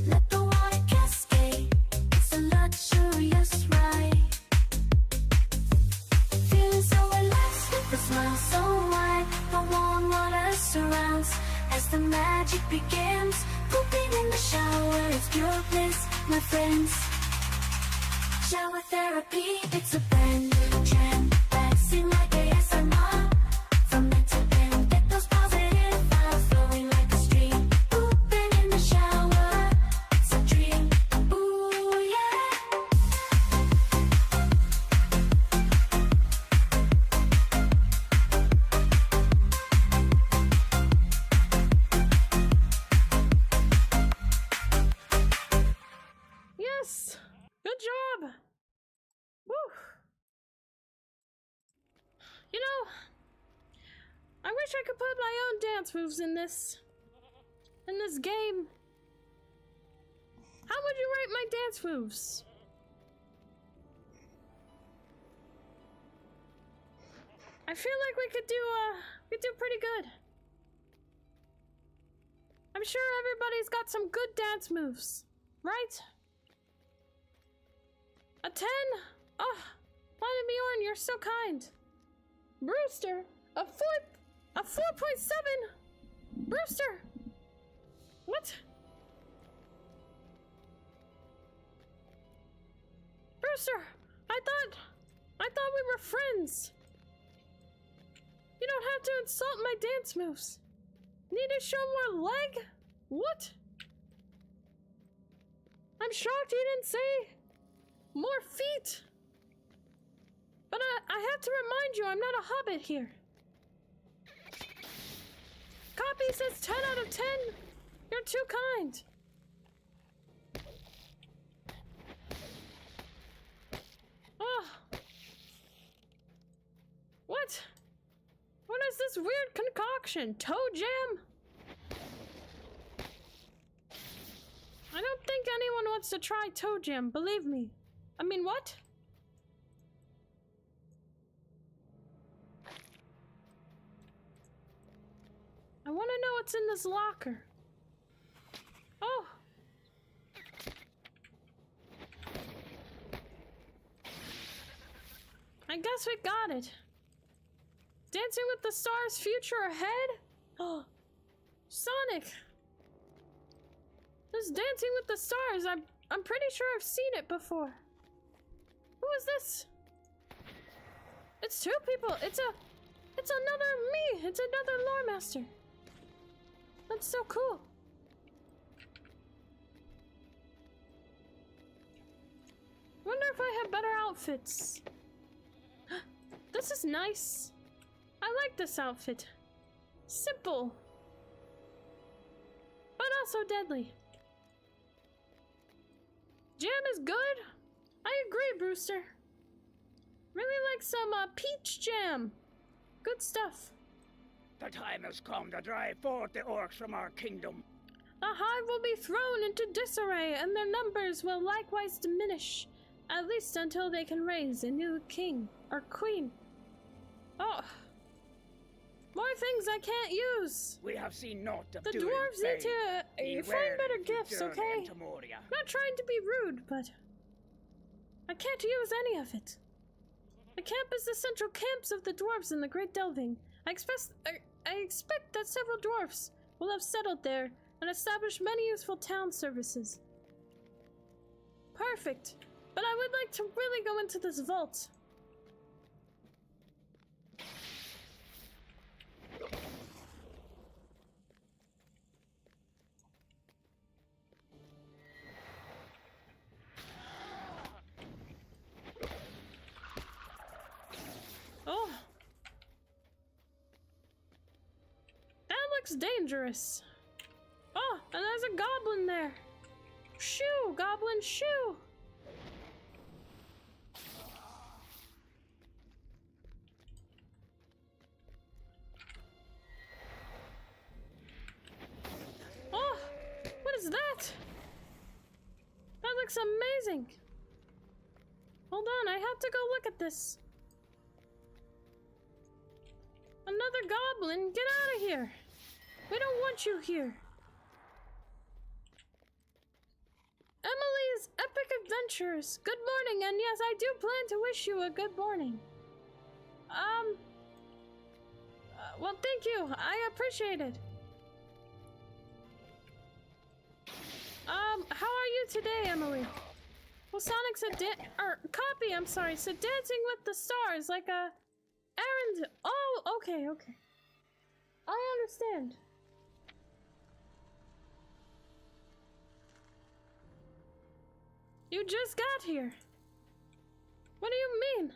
Let the water cascade, it's a luxurious ride. Feeling so relaxed with a smile so wide, the warm water surrounds as the magic begins. Pooping in the shower, it's pure bliss, my friends. Shower therapy, it's a brand new trend. Waxing like ASMR, from end to end. Get those positive vibes flowing like a stream. Pooping in the shower, it's a dream. Ooh yeah. Yes! Good job! Woo! You know, I wish I could put my own dance moves in this game. How would you rate my dance moves? I feel like we could do pretty good. I'm sure everybody's got some good dance moves, right? A 10? Oh, Planet Bjorn, you're so kind. Brewster, a 4th? A 4.7! Brewster! What? Brewster, I thought we were friends. You don't have to insult my dance moves. Need to show more leg? What? I'm shocked you didn't say more feet. But I have to remind you, I'm not a hobbit here. Copy says 10 out of 10. You're too kind. Oh. What? What is this weird concoction? Toe jam? I don't think anyone wants to try toe jam, believe me. I mean, what? I want to know what's in this locker. Oh. I guess we got it. Dancing with the Stars future ahead? Oh. Sonic. This Dancing with the Stars, I'm pretty sure I've seen it before. Who is this? It's two people. It's another me. It's another lore master. That's so cool. Wonder if I have better outfits. This is nice. I like this outfit. Simple. But also deadly. Jam is good. I agree, Brewster. Really like some peach jam. Good stuff. The time has come to drive forth the orcs from our kingdom. The hive will be thrown into disarray, and their numbers will likewise diminish, at least until they can raise a new king or queen. Oh. More things I can't use. We have seen naught of The doing dwarves need to Beware find better if you gifts, journey okay? into Moria. Not trying to be rude, but I can't use any of it. The camp is the central camps of the dwarves in the Great Delving. I expect that several dwarves will have settled there and established many useful town services. Perfect. But I would like to really go into this vault. Oh. That looks dangerous. Oh, and there's a goblin there. Shoo, goblin, shoo. Oh, what is that? That looks amazing. Hold on, I have to go look at this. Another goblin, get out of here. We don't want you here. Emily's Epic Adventures. Good morning, and yes, I do plan to wish you a good morning. Well, thank you. I appreciate it. How are you today, Emily? Well, Sonic said Copy, I'm sorry, said Dancing with the Stars, like a errand. Oh, okay. I understand. You just got here. What do you mean?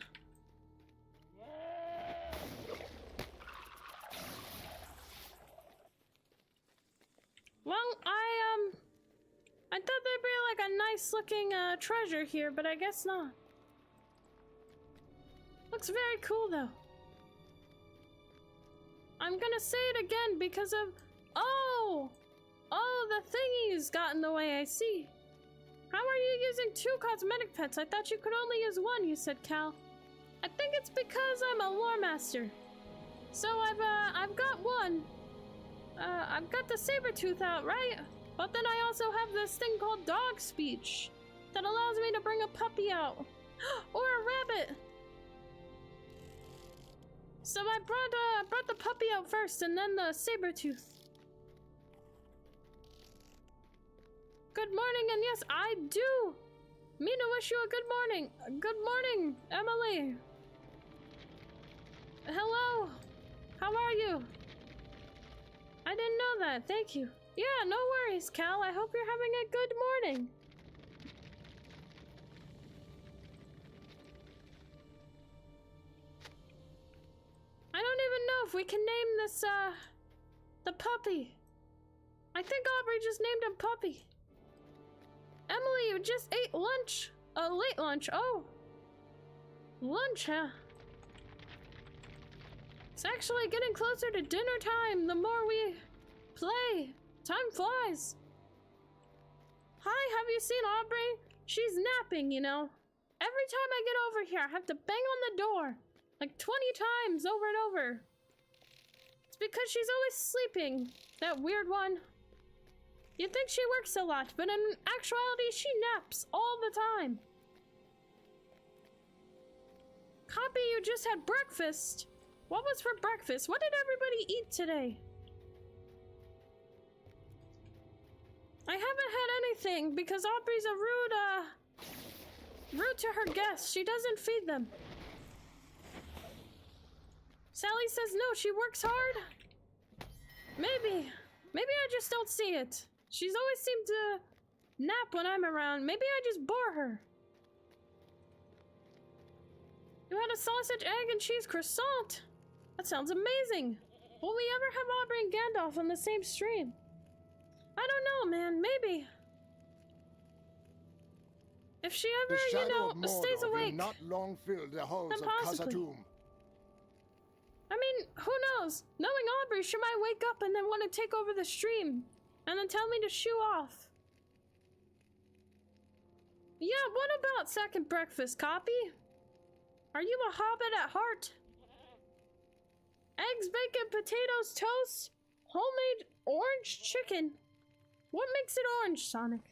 Well, I thought there'd be like a nice looking treasure here, but I guess not. Looks very cool though. I'm gonna say it again because of oh, the thingies got in the way, I see. How are you using 2 cosmetic pets? I thought you could only use 1, you said, Cal. I think it's because I'm a lore master. So I've got 1. I've got the saber tooth out, right? But then I also have this thing called dog speech that allows me to bring a puppy out. Or a rabbit. So I brought the puppy out first, and then the saber-tooth. Good morning, and yes, I do mean to wish you a good morning. Good morning, Emily. Hello. How are you? I didn't know that. Thank you. Yeah, no worries, Cal. I hope you're having a good morning. I don't even know if we can name this, the puppy. I think Aubrey just named him Puppy. Emily, you just ate lunch. Late lunch. Oh. Lunch, huh? It's actually getting closer to dinner time. The more we play, time flies. Hi, have you seen Aubrey? She's napping, you know. Every time I get over here, I have to bang on the door. Like 20 times over and over. It's because she's always sleeping. That weird one. You'd think she works a lot, but in actuality, she naps all the time. Copy, you just had breakfast. What was for breakfast? What did everybody eat today? I haven't had anything because Aubrey's a rude to her guests. She doesn't feed them. Sally says no, she works hard. Maybe I just don't see it. She's always seemed to nap when I'm around. Maybe I just bore her. You had a sausage, egg, and cheese croissant. That sounds amazing. Will we ever have Aubrey and Gandalf on the same stream? I don't know, man. Maybe. If she ever, you know, stays awake. Not long fill the halls then of possibly. Khazad-dûm. I mean, who knows? Knowing Aubrey, she might wake up and then want to take over the stream. And then tell me to shoo off. Yeah, what about second breakfast, Copy? Are you a hobbit at heart? Eggs, bacon, potatoes, toast, homemade orange chicken. What makes it orange, Sonic?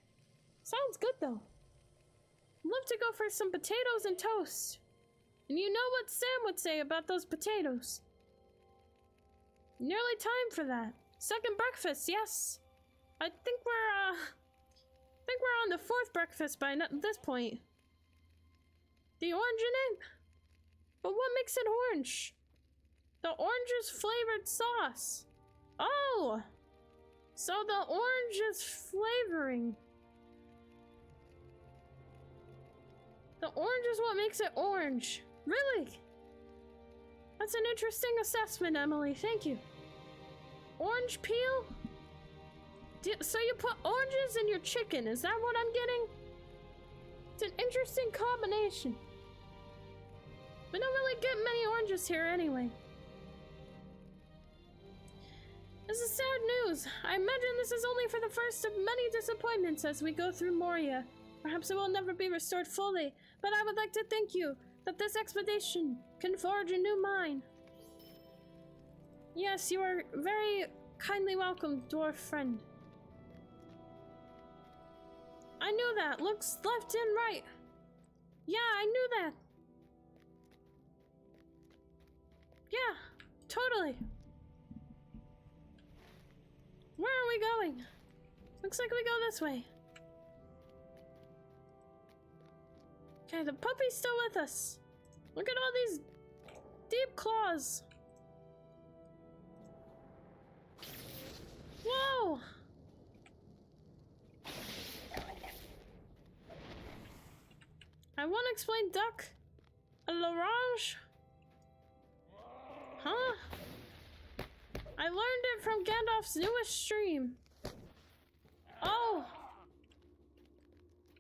Sounds good, though. Love to go for some potatoes and toast. And you know what Sam would say about those potatoes. Nearly time for that. Second breakfast, yes. I think we're on the fourth breakfast by this point. The orange in it? But what makes it orange? The orange is flavored sauce. Oh! So the orange is flavoring. The orange is what makes it orange. Really? That's an interesting assessment, Emily. Thank you. Orange peel? So you put oranges in your chicken, is that what I'm getting? It's an interesting combination. We don't really get many oranges here anyway. This is sad news. I imagine this is only for the first of many disappointments as we go through Moria. Perhaps it will never be restored fully, but I would like to thank you that this expedition can forge a new mine. Yes, you are very kindly welcome, dwarf friend. I knew that. Looks left and right. Yeah, I knew that. Yeah, totally. Where are we going? Looks like we go this way. Okay, the puppy's still with us. Look at all these deep claws. Whoa! I want to explain duck. A l'orange? Huh? I learned it from Gandalf's newest stream. Oh!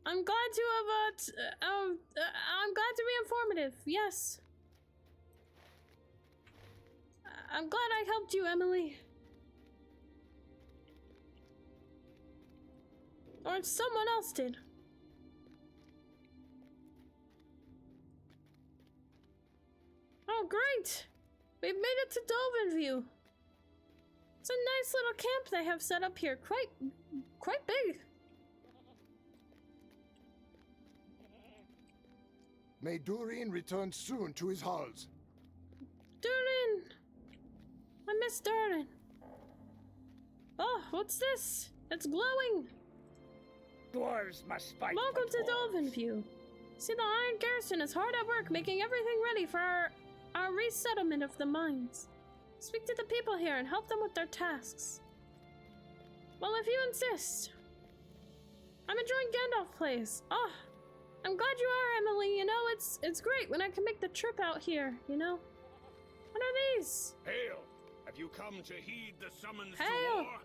I'm glad to have, I'm glad to be informative, yes. I'm glad I helped you, Emily. Or someone else did. Oh, great! We've made it to Dolven-view. It's a nice little camp they have set up here. Quite big. May Durin return soon to his halls. Durin, I miss Darden. Oh, what's this? It's glowing. Dwarves must fight. Welcome for to dwarves. Dolven-view. See, the Iron Garrison is hard at work making everything ready for our resettlement of the mines. Speak to the people here and help them with their tasks. Well, if you insist. I'm enjoying Gandalf plays. Oh, I'm glad you are, Emily. You know, it's great when I can make the trip out here, you know? What are these? Hail! Have you come to heed the summons Hail! to war?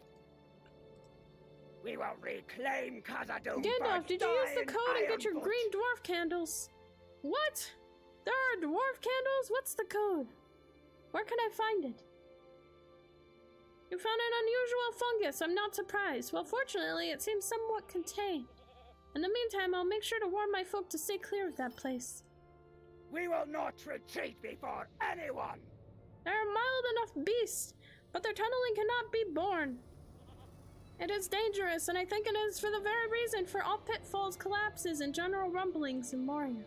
We will reclaim Khazad-dûm. Gandalf, by did you use the dying code and get your Ironfoot. green dwarf candles? What? There are dwarf candles? What's the code? Where can I find it? You found an unusual fungus. I'm not surprised. Well, fortunately, it seems somewhat contained. In the meantime, I'll make sure to warn my folk to stay clear of that place. We will not retreat before anyone. They're a mild enough beast, but their tunneling cannot be borne. It is dangerous, and I think it is for the very reason for all pitfalls, collapses, and general rumblings in Moria.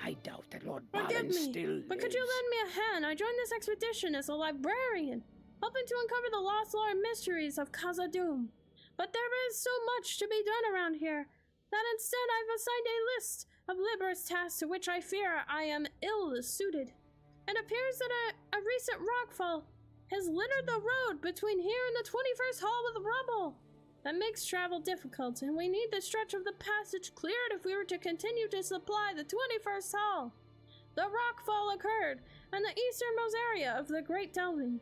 I doubt that Lord Forgive Balin me, still but could you lives. lend me a hand? I joined this expedition as a librarian, helping to uncover the lost lore and mysteries of Khazad-dûm. But there is so much to be done around here that instead I've assigned a list of laborious tasks to which I fear I am ill-suited. It appears that a recent rockfall has littered the road between here and the 21st Hall with rubble. That makes travel difficult, and we need the stretch of the passage cleared if we were to continue to supply the 21st Hall. The rockfall occurred in the easternmost area of the Great Delving.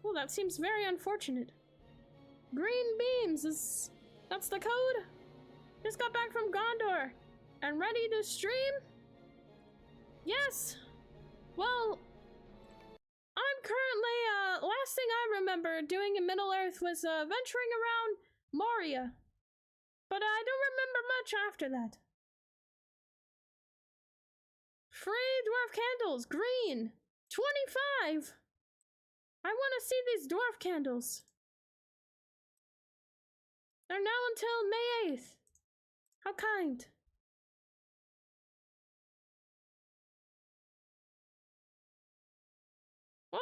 Oh, that seems very unfortunate. Green beams that's the code? Just got back from Gondor and ready to stream? Yes. Well, I'm currently, last thing I remember doing in Middle-earth was, venturing around Moria. But I don't remember much after that. Free dwarf candles, green, 25. I want to see these dwarf candles. They're now until May 8th. How kind. Well,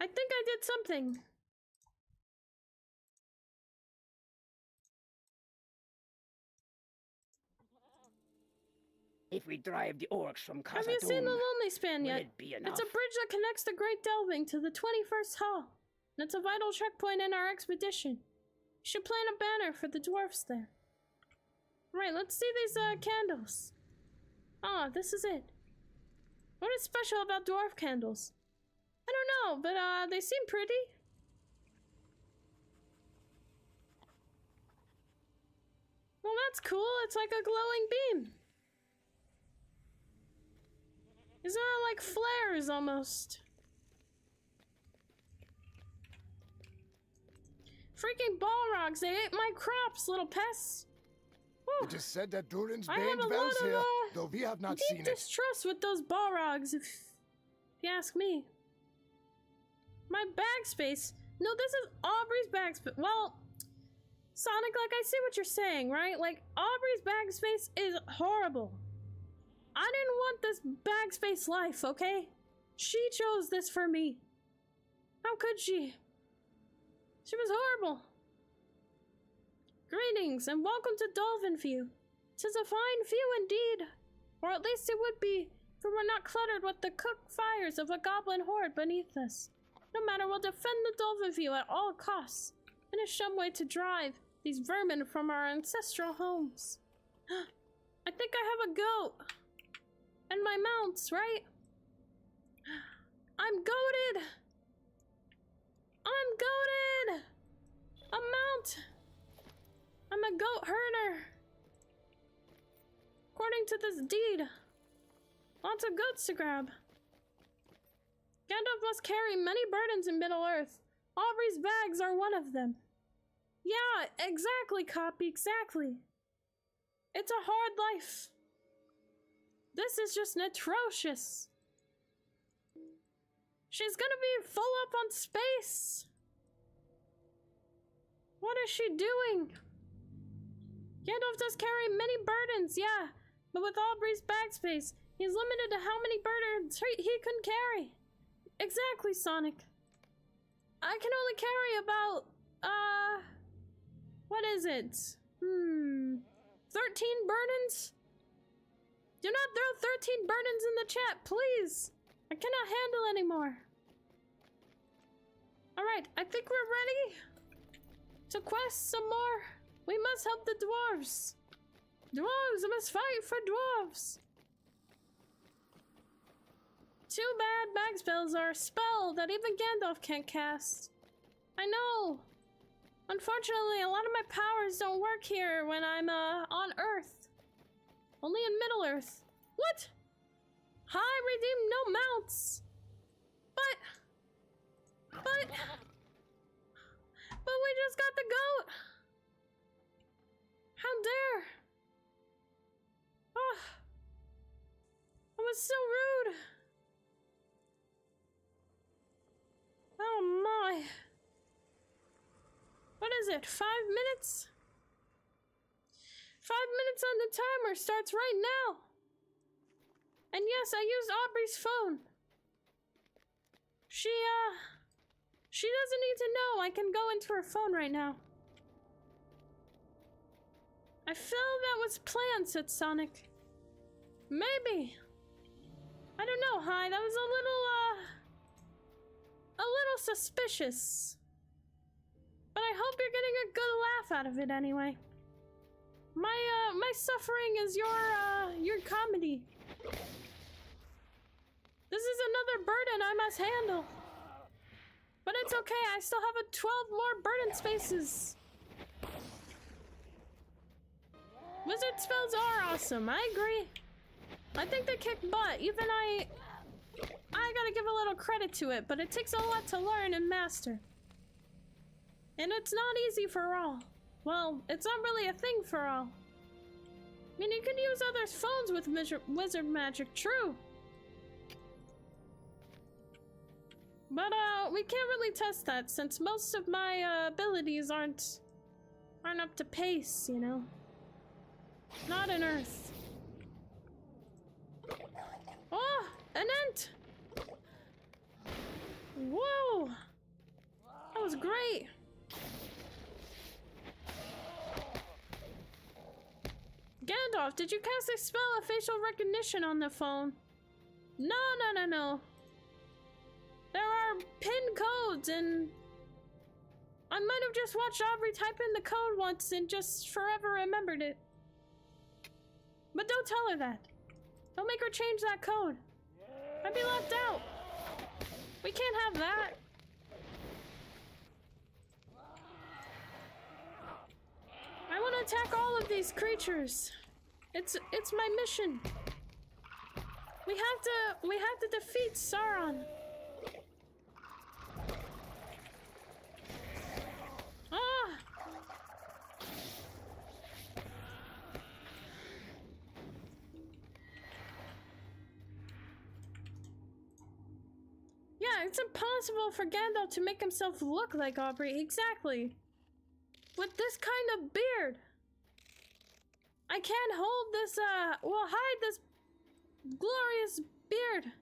I think I did something. If we drive the orcs from Khazad-dûm, Have you seen the Lonely Span will yet? it be enough? It's a bridge that connects the Great Delving to the 21st Hall, and it's a vital checkpoint in our expedition. You should plant a banner for the dwarfs there. Right, let's see these candles. Ah, this is it. What is special about dwarf candles? I don't know, but they seem pretty. Well, that's cool. It's like a glowing beam. These are like flares almost. Freaking Balrogs, they ate my crops, little pests. Whew. It is said that Durin's I bane have a dwells lot of, here, though we have not deep seen it. distrust with those Balrogs, if you ask me. My bag space? No, this is Aubrey's bag space. Well, Sonic, like, I see what you're saying, right? Like, Aubrey's bag space is horrible. I didn't want this bag space life, okay? She chose this for me. How could she? She was horrible. Greetings and welcome to Dolven-view. 'Tis a fine view indeed, or at least it would be if we were not cluttered with the cooked fires of a goblin horde beneath us. No matter, we'll defend the Dolven-view at all costs. Finish some way to drive these vermin from our ancestral homes. I think I have a goat. And my mounts, right? I'm goated! I'm goated! A mount! I'm a goat herder. According to this deed, lots of goats to grab. Gandalf must carry many burdens in Middle-earth. Aubrey's bags are one of them. Yeah, exactly, Copy, exactly. It's a hard life. This is just atrocious. She's gonna be full up on space. What is she doing? Gandalf does carry many burdens, yeah, but with Aubrey's bag space, He's limited to how many birds he can carry. Exactly, Sonic. I can only carry about, what is it? 13 burdens? Do not throw 13 burdens in the chat, please. I cannot handle anymore. Alright, I think we're ready to quest some more. We must help the dwarves. Dwarves, I must fight for dwarves. Too bad bag spells are a spell that even Gandalf can't cast. I know. Unfortunately, a lot of my powers don't work here when I'm on Earth. Only in Middle-earth. What? Hi, redeem no mounts. But we just got the goat. How dare. Oh, that was so rude. Oh my. What is it, 5 minutes? 5 minutes on the timer starts right now. And yes, I used Aubrey's phone. She doesn't need to know I can go into her phone right now. I feel that was planned, said Sonic. Maybe. I don't know, Hi, that was a little suspicious. But I hope you're getting a good laugh out of it anyway. My suffering is your comedy. This is another burden I must handle. But it's okay, I still have 12 more burden spaces. Wizard spells are awesome, I agree. I think they kick butt, even I gotta give a little credit to it, but it takes a lot to learn and master. And it's not easy for all. Well, it's not really a thing for all. I mean, you can use others' phones with wizard magic, true. But, we can't really test that since most of my, abilities aren't up to pace, you know? Not in Earth. Oh, an ant! Whoa! That was great! Gandalf, did you cast a spell of facial recognition on the phone? No. There are pin codes and I might have just watched Aubrey type in the code once and just forever remembered it. But don't tell her that. Don't make her change that code. I'd be left out. We can't have that. I want to attack all of these creatures. It's my mission. We have to defeat Sauron. Ah! Yeah, it's impossible for Gandalf to make himself look like Aubrey. Exactly. With this kind of beard. I can't hold this, hide this glorious beard.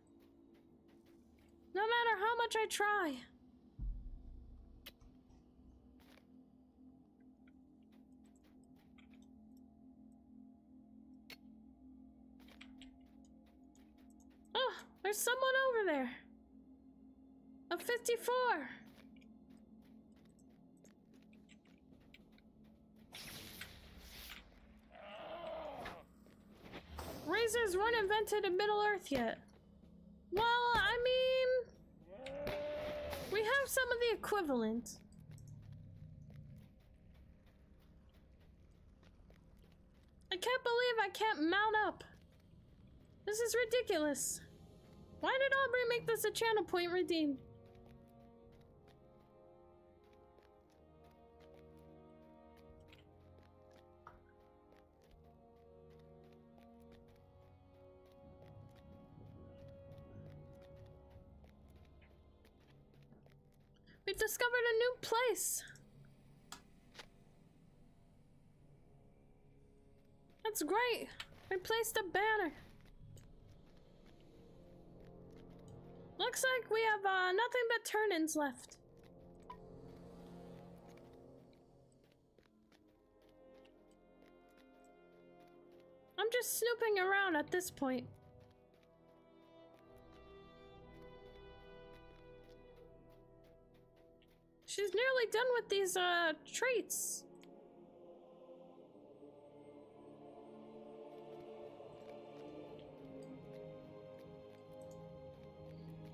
No matter how much I try. Oh, there's someone over there. A 54. Razors weren't invented in Middle-earth yet. Well, I mean, we have some of the equivalent. I can't believe I can't mount up. This is ridiculous. Why did Aubrey make this a channel point redeem? We've discovered a new place. That's great. We placed a banner. Looks like we have nothing but turn-ins left. I'm just snooping around at this point. She's nearly done with these traits.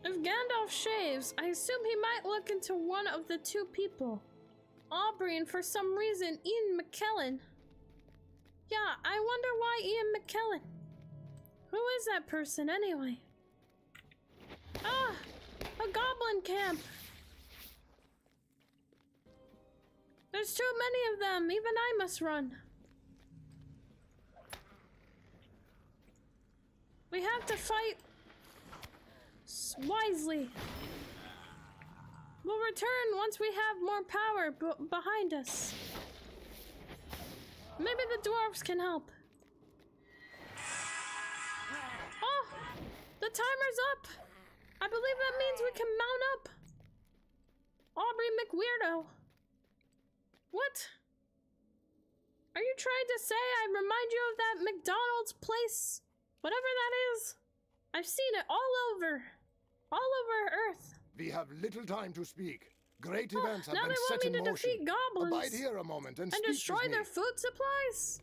If Gandalf shaves, I assume he might look into one of the two people. Aubrey and for some reason Ian McKellen. Yeah, I wonder why Ian McKellen. Who is that person anyway? Ah, a goblin camp. There's too many of them, even I must run. We have to fight wisely. We'll return once we have more power behind us. Maybe the dwarves can help. Oh, the timer's up. I believe that means we can mount up. Aubrey McWeirdo. What? Are you trying to say I remind you of that McDonald's place? Whatever that is. I've seen it all over Earth. We have little time to speak. Great events have now been they set want in me to motion. defeat goblins Abide here a moment and speak destroy with me. their food supplies?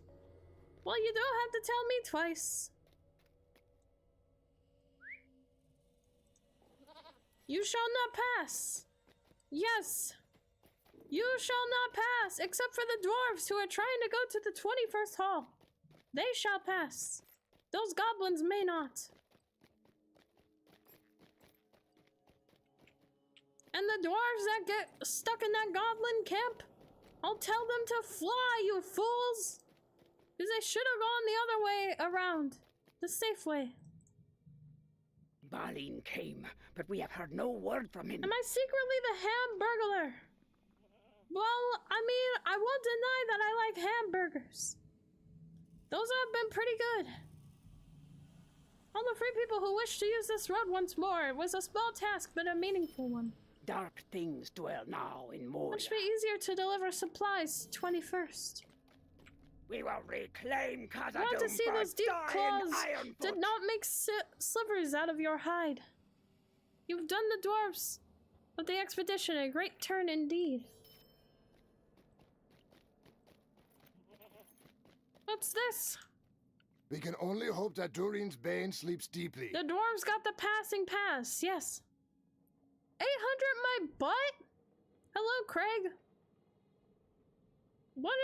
Well, you don't have to tell me twice. You shall not pass. Yes. You shall not pass, except for the dwarves who are trying to go to the 21st hall. They shall pass. Those goblins may not. And the dwarves that get stuck in that goblin camp, I'll tell them to fly, you fools! Because they should have gone the other way around. The safe way. Balin came, but we have heard no word from him. Am I secretly the Hamburglar? Well, I mean, I won't deny that I like hamburgers. Those have been pretty good. All the free people who wish to use this road once more. It was a small task, but a meaningful one. Dark things dwell now in Moria. Much be easier to deliver supplies 21st. We will reclaim Khazad-dûm I want to see for those deep dying claws Ironfoot. did not make slivers out of your hide. You've done the dwarves of the expedition a great turn indeed. What's this? We can only hope that Durin's Bane sleeps deeply. The dwarves got the passing pass, yes. 800 my butt? Hello, Craig. What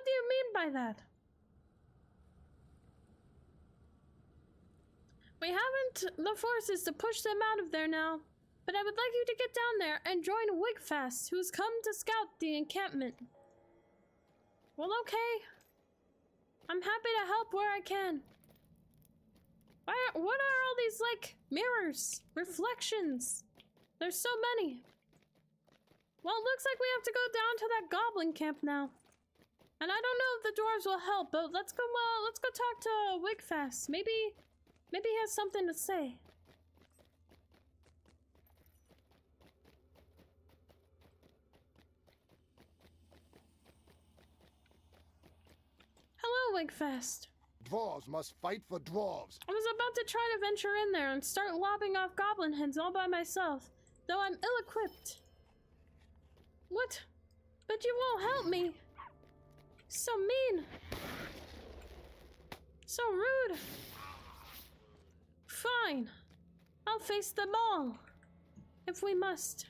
do you mean by that? We haven't the forces to push them out of there now, but I would like you to get down there and join Wigfast, who's come to scout the encampment. Well, okay. I'm happy to help where I can. What are all these, like, mirrors? Reflections? There's so many. Well, it looks like we have to go down to that goblin camp now. And I don't know if the dwarves will help, but let's go talk to Wigfast. Maybe he has something to say. Hello, Wigfast. Dwarves must fight for dwarves. I was about to try to venture in there and start lobbing off goblin heads all by myself, though I'm ill-equipped. What? But you won't help me. So mean. So rude. Fine. I'll face them all. If we must.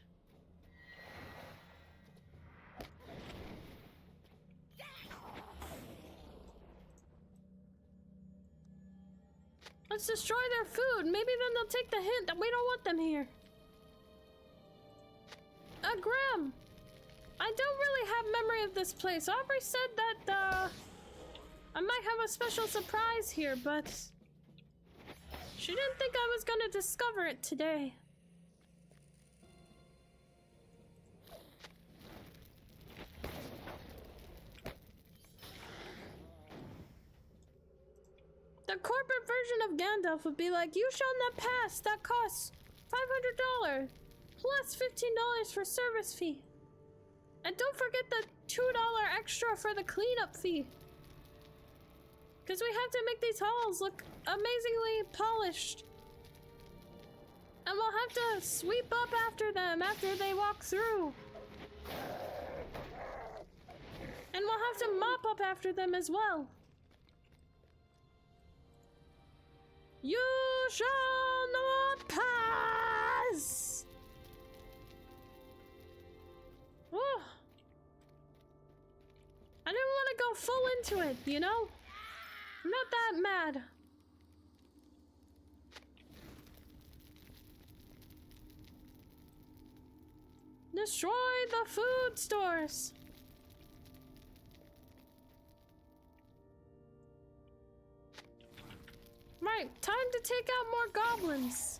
Let's destroy their food. Maybe then they'll take the hint that we don't want them here. Graham. I don't really have memory of this place. Aubrey said that, I might have a special surprise here, but she didn't think I was gonna discover it today. The corporate version of Gandalf would be like, you shall not pass, that costs $500 plus $15 for service fee. And don't forget the $2 extra for the cleanup fee. Because we have to make these halls look amazingly polished. And we'll have to sweep up after them after they walk through. And we'll have to mop up after them as well. You shall not pass! Oh. I didn't want to go full into it, you know? I'm not that mad. Destroy the food stores. Right, time to take out more goblins.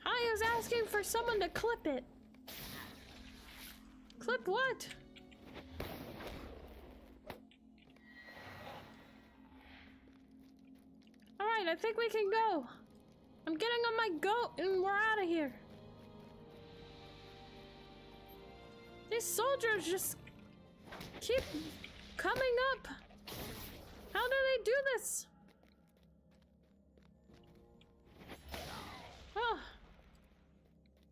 I was asking for someone to clip it. Clip what? Alright, I think we can go. I'm getting on my goat and we're out of here. These soldiers just keep coming up. How do they do this? Oh.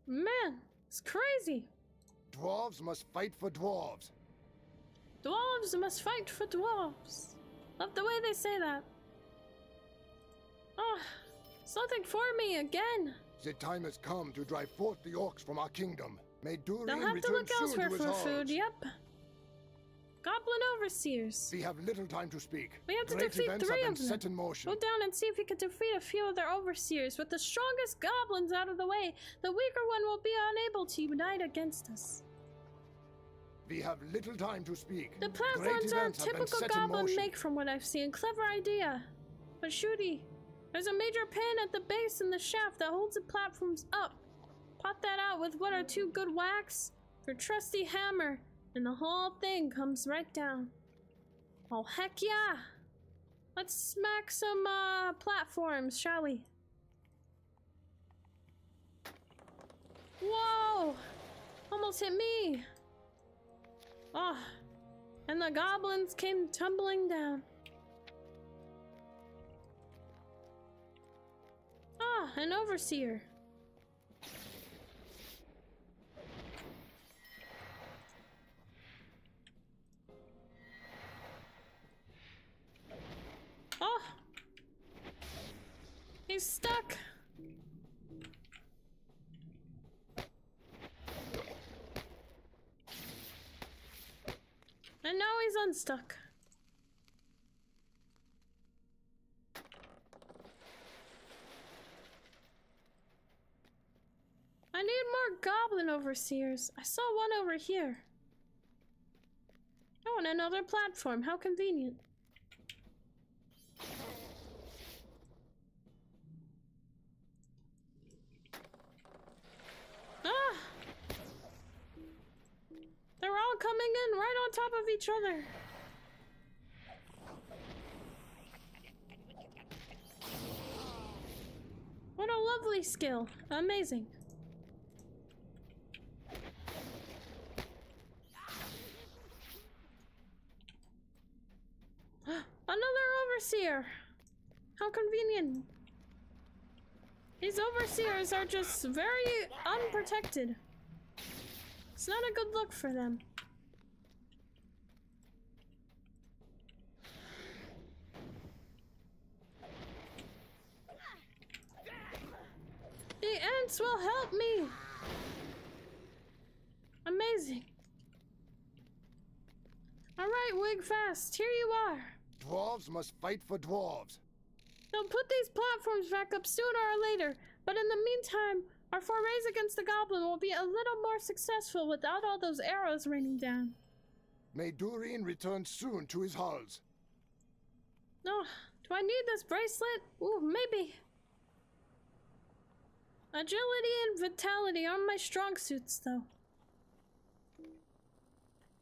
Man, it's crazy. Dwarves must fight for dwarves. Dwarves must fight for dwarves. Love the way they say that. Oh, something for me again. The time has come to drive forth the orcs from our kingdom. May Durian They'll have to return look soon elsewhere to his for halls. food, yep. Goblin overseers. We have little time to speak. We have to Great defeat events 3 have been of them. set in motion. Go down and see if we can defeat a few of their overseers. With the strongest goblins out of the way, the weaker one will be unable to unite against us. We have little time to speak. The Great platforms are a events have been typical set in goblin motion. make from what I've seen. Clever idea. But Shooty, there's a major pin at the base in the shaft that holds the platforms up. Pop that out with 1 or 2 good whacks, your trusty hammer, and the whole thing comes right down. Oh, heck yeah! Let's smack some platforms, shall we? Whoa! Almost hit me! Oh, and the goblins came tumbling down. Ah, an overseer. Oh! He's stuck! And now he's unstuck. I need more goblin overseers. I saw one over here. Oh, and another platform. How convenient. Ah! They're all coming in right on top of each other. What a lovely skill. Amazing. Another overseer. How convenient. These overseers are just very unprotected. It's not a good look for them. The ants will help me. Amazing. Alright, Wigfast, here you are. Dwarves must fight for dwarves. They'll put these platforms back up sooner or later, but in the meantime, our forays against the goblin will be a little more successful without all those arrows raining down. May Durian return soon to his halls. Oh, do I need this bracelet? Ooh, maybe. Agility and vitality aren't my strong suits, though.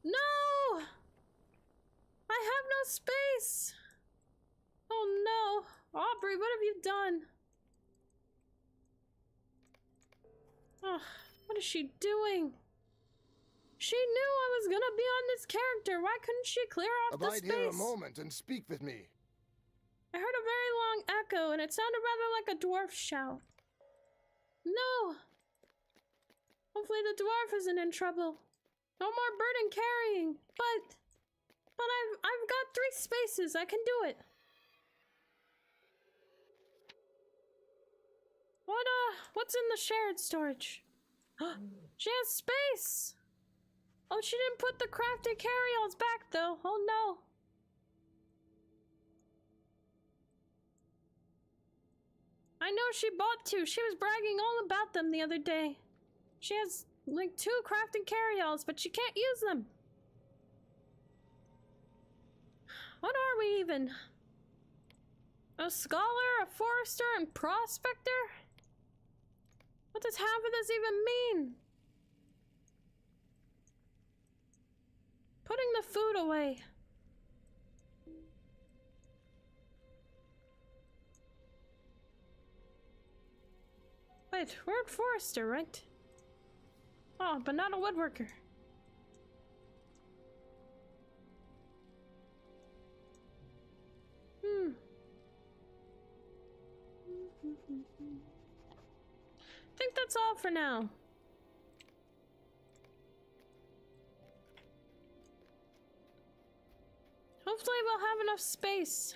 No! I have no space! Oh no! Aubrey, what have you done? Oh, what is she doing? She knew I was gonna be on this character. Why couldn't she clear off the Abide space? here a moment and speak with me. I heard a very long echo, and it sounded rather like a dwarf shout. No! Hopefully the dwarf isn't in trouble. No more burden carrying. But I've got 3 spaces. I can do it. What's in the shared storage? She has space! Oh, she didn't put the crafted carry-alls back, though. Oh, no. I know she bought 2. She was bragging all about them the other day. She has, like, 2 crafted carry-alls, but she can't use them. What are we, even? A scholar, a forester, and prospector? What does half of this even mean? Putting the food away. Wait, we're a forester, right? Oh, but not a woodworker. I think that's all for now. Hopefully we'll have enough space.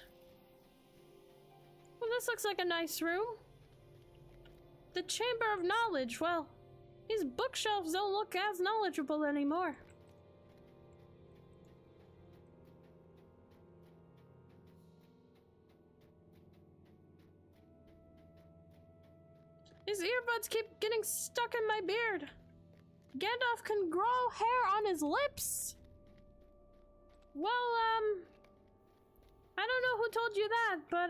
Well, this looks like a nice room. The Chamber of Knowledge. Well, these bookshelves don't look as knowledgeable anymore. These earbuds keep getting stuck in my beard. Gandalf can grow hair on his lips. Well, I don't know who told you that, but,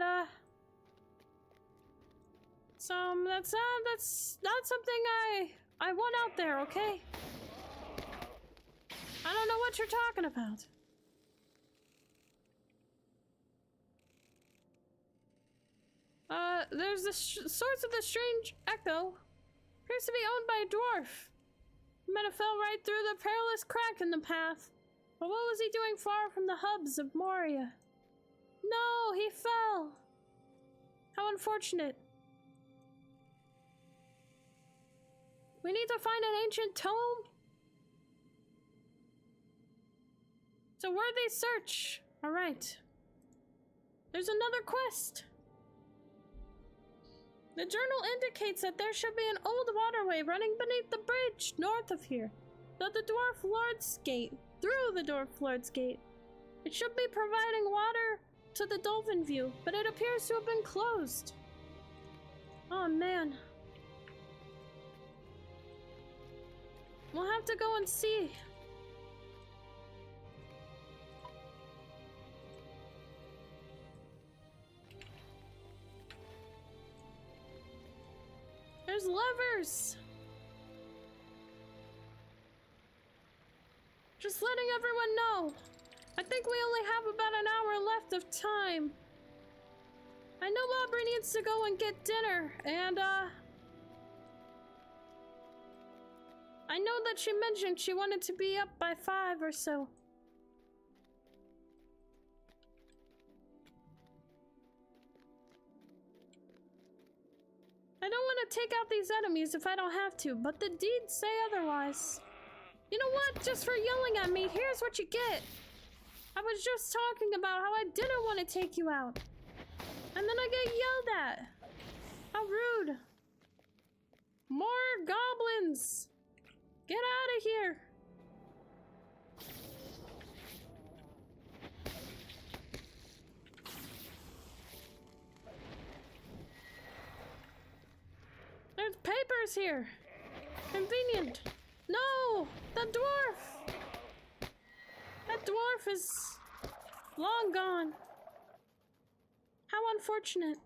that's not something I want out there, okay? I don't know what you're talking about. There's the source of the strange echo. Appears to be owned by a dwarf. He might have fell right through the perilous crack in the path. But what was he doing far from the hubs of Moria? No, he fell. How unfortunate. We need to find an ancient tome. It's a worthy search. Alright. There's another quest. The journal indicates that there should be an old waterway running beneath the bridge north of here. Through the Dwarf Lord's Gate. It should be providing water to the Dolven-view, but it appears to have been closed. Oh man. We'll have to go and see. There's levers! Just letting everyone know. I think we only have about an hour left of time. I know Aubrey needs to go and get dinner, and, I know that she mentioned she wanted to be up by 5 or so. I don't want to take out these enemies if I don't have to, but the deeds say otherwise. You know what? Just for yelling at me, here's what you get. I was just talking about how I didn't want to take you out. And then I get yelled at. How rude. More goblins. Get out of here. There's papers here. Convenient. No! The dwarf! That dwarf is long gone. How unfortunate.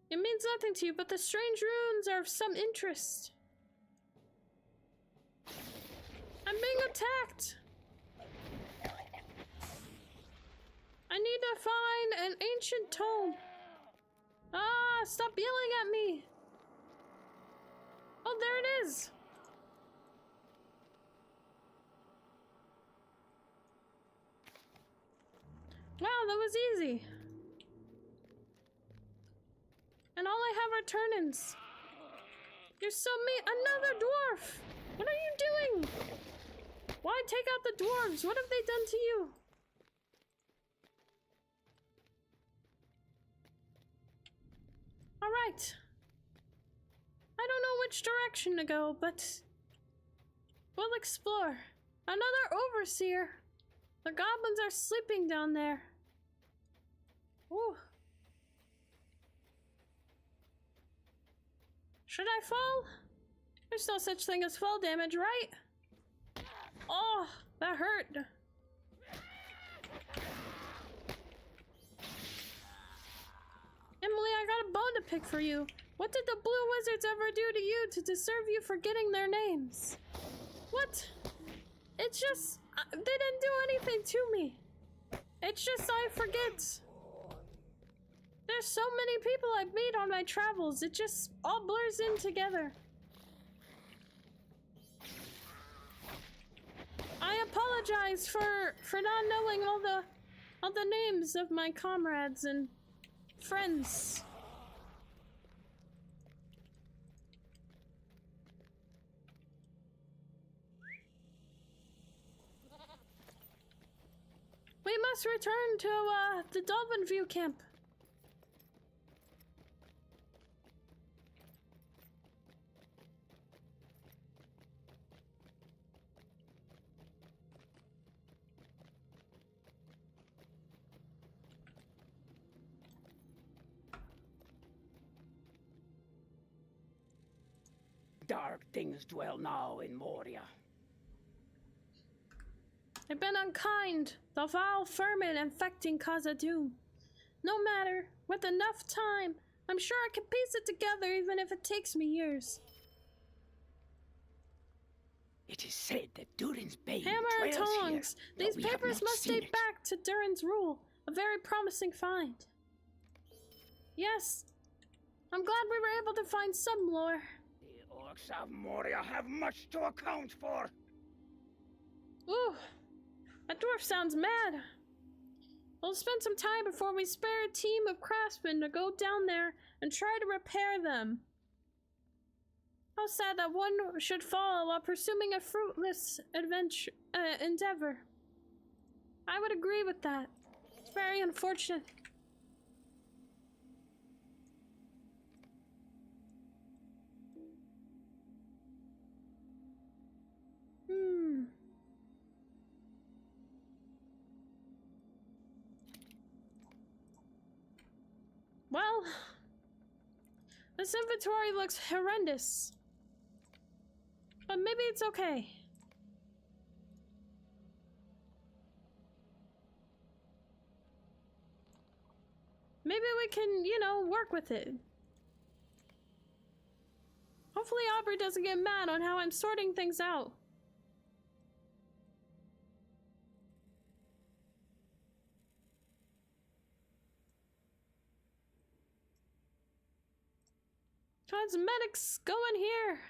It means nothing to you, but the strange runes are of some interest. I'm being attacked! I need to find an ancient tome. Ah, stop yelling at me. Oh, there it is. Wow, that was easy. And all I have are turn-ins. You're so mean. Another dwarf! What are you doing? Why take out the dwarves? What have they done to you? Alright. I don't know which direction to go, but we'll explore. Another overseer. The goblins are sleeping down there. Ooh. Should I fall? There's no such thing as fall damage, right? Oh, that hurt. Emily, I got a bone to pick for you. What did the blue wizards ever do to you to deserve you forgetting their names? What? It's just... they didn't do anything to me. It's just I forget. There's so many people I've met on my travels, it just all blurs in together. I apologize for not knowing all the names of my comrades and friends. We must return to the Dolven-view camp. Dark things dwell now in Moria. I've been unkind, the vile vermin infecting Khazad-dûm. No matter, with enough time, I'm sure I can piece it together even if it takes me years. It is said that Durin's bane Hammer and dwells tongs! here, These though we have papers not must seen date it. back to Durin's rule. A very promising find. Yes, I'm glad we were able to find some lore. The orcs of Moria have much to account for. Ooh, that dwarf sounds mad. We'll spend some time before we spare a team of craftsmen to go down there and try to repair them. How sad that one should fall while pursuing a fruitless endeavor. I would agree with that. It's very unfortunate. Well, this inventory looks horrendous. But maybe it's okay. Maybe we can, you know, work with it. Hopefully Aubrey doesn't get mad on how I'm sorting things out. Cosmetics, go in here.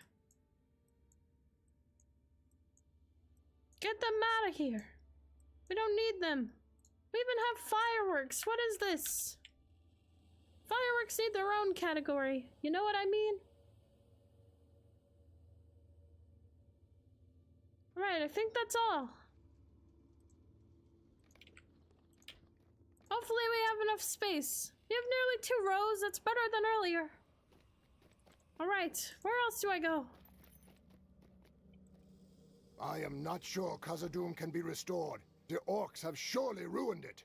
Get them out of here. We don't need them. We even have fireworks. What is this? Fireworks need their own category. You know what I mean? Alright, I think that's all. Hopefully we have enough space. We have nearly 2 rows. That's better than earlier. Alright, where else do I go? I am not sure Khazad-dûm can be restored. The orcs have surely ruined it.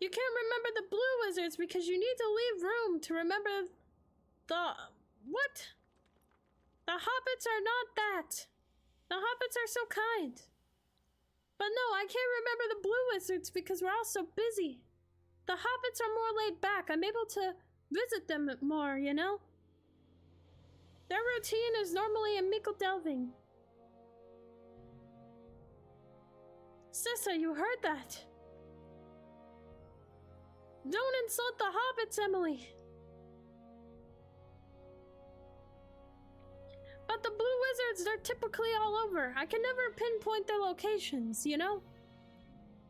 You can't remember the blue wizards because you need to leave room to remember the... What? The hobbits are not that. The hobbits are so kind. But no, I can't remember the blue wizards because we're all so busy. The hobbits are more laid back. I'm able to visit them more, you know? Their routine is normally a mickle delving. Sissa, you heard that? Don't insult the hobbits, Emily. But the blue wizards, they're typically all over. I can never pinpoint their locations, you know?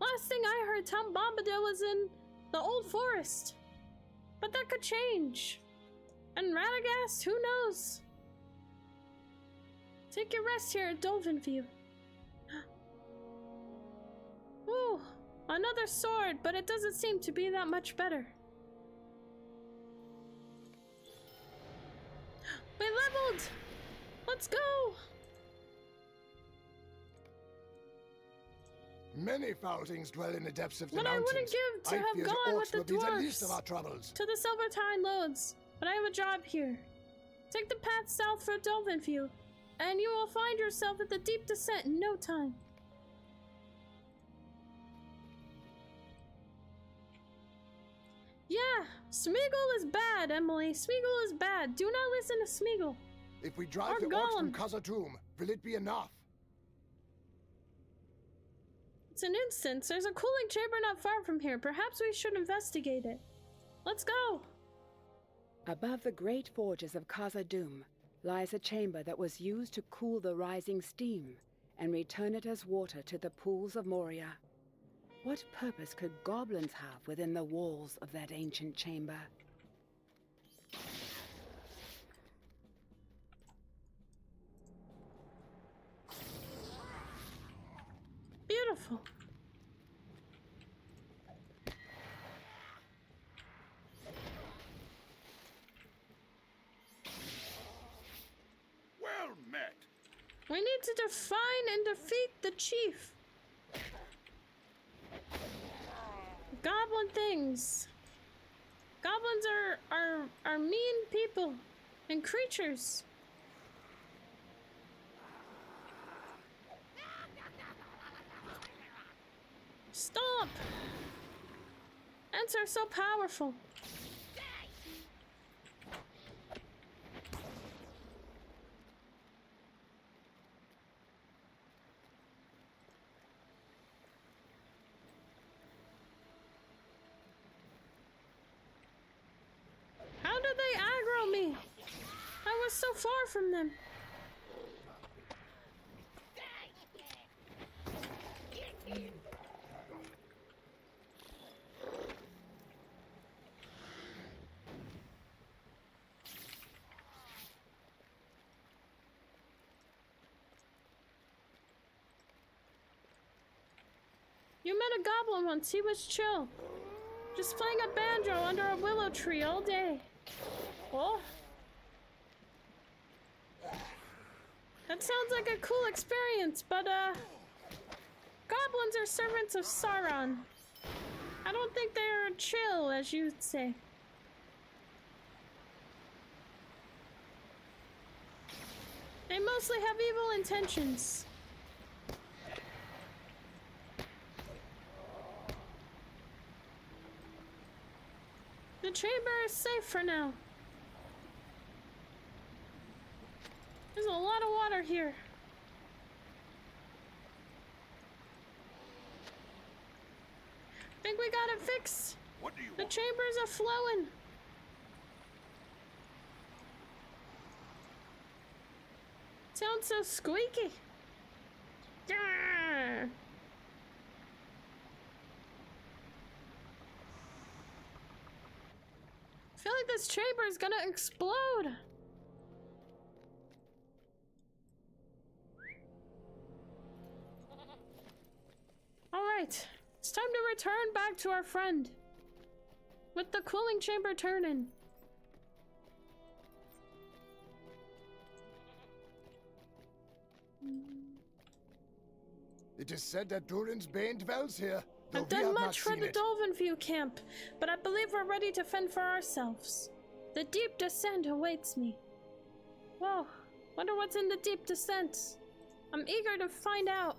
Last thing I heard, Tom Bombadil was in the Old Forest. But that could change. And Radagast, who knows? Take your rest here at Dolven-view. Ooh, another sword, but it doesn't seem to be that much better. We leveled! Let's go! Many foul things dwell in the depths of the What mountains. I wouldn't give to I have fear gone the with orcs the will be the least of dwarves our troubles. to the Silvertine Lodes, but I have a job here. Take the path south for Dolven-view, and you will find yourself at the deep descent in no time. Yeah, Smeagol is bad, Emily. Smeagol is bad. Do not listen to Smeagol. If we drive Or the orcs from Gollum. Khazad-dûm, will it be enough? It's an instance. There's a cooling chamber not far from here. Perhaps we should investigate it. Let's go. Above the great forges of Khazad-dûm lies a chamber that was used to cool the rising steam and return it as water to the pools of Moria. What purpose could goblins have within the walls of that ancient chamber? Beautiful. Well met. We need to define and defeat the chief. Goblin things. Goblins are mean people and creatures. Stop! Ants are so powerful. How did they aggro me? I was so far from them. You met a goblin once. He was chill. Just playing a banjo under a willow tree all day. Oh. That sounds like a cool experience, but, goblins are servants of Sauron. I don't think they're chill, as you'd say. They mostly have evil intentions. The chamber is safe for now. There's a lot of water here. Think we got it fixed. What do you The want? chambers are flowing. Sounds so squeaky. Yeah. I feel like this chamber is gonna explode. Alright, it's time to return back to our friend. With the cooling chamber turning. It is said that Durin's Bane dwells here, though I've we done have not much for seen the it. Dolven-view camp, but I believe we're ready to fend for ourselves. The deep descent awaits me. Whoa, wonder what's in the deep descent. I'm eager to find out.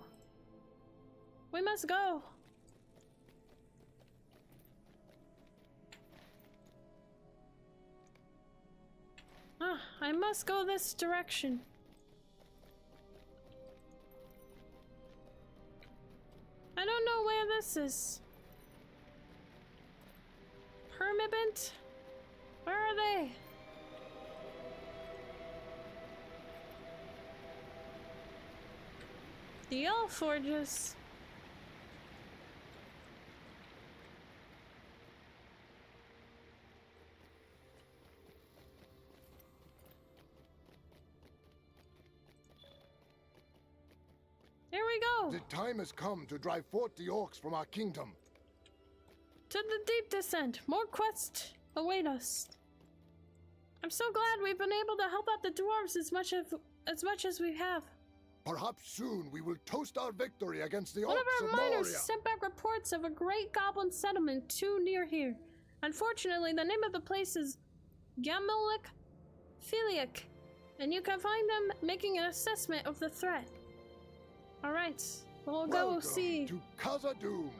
We must go. Ah, I must go this direction. I don't know where this is. Hermibant? Where are they? The elf forges. Here we go! The time has come to drive forth the orcs from our kingdom. To the deep descent. More quests await us. I'm so glad we've been able to help out the dwarves as much as we have. Perhaps soon we will toast our victory against the One of orcs our of miners Moria. sent back reports of a great goblin settlement too near here. Unfortunately, the name of the place is Gamalik Filiak, and you can find them making an assessment of the threat. Alright, we'll go Welcome see. to Khazad-dûm.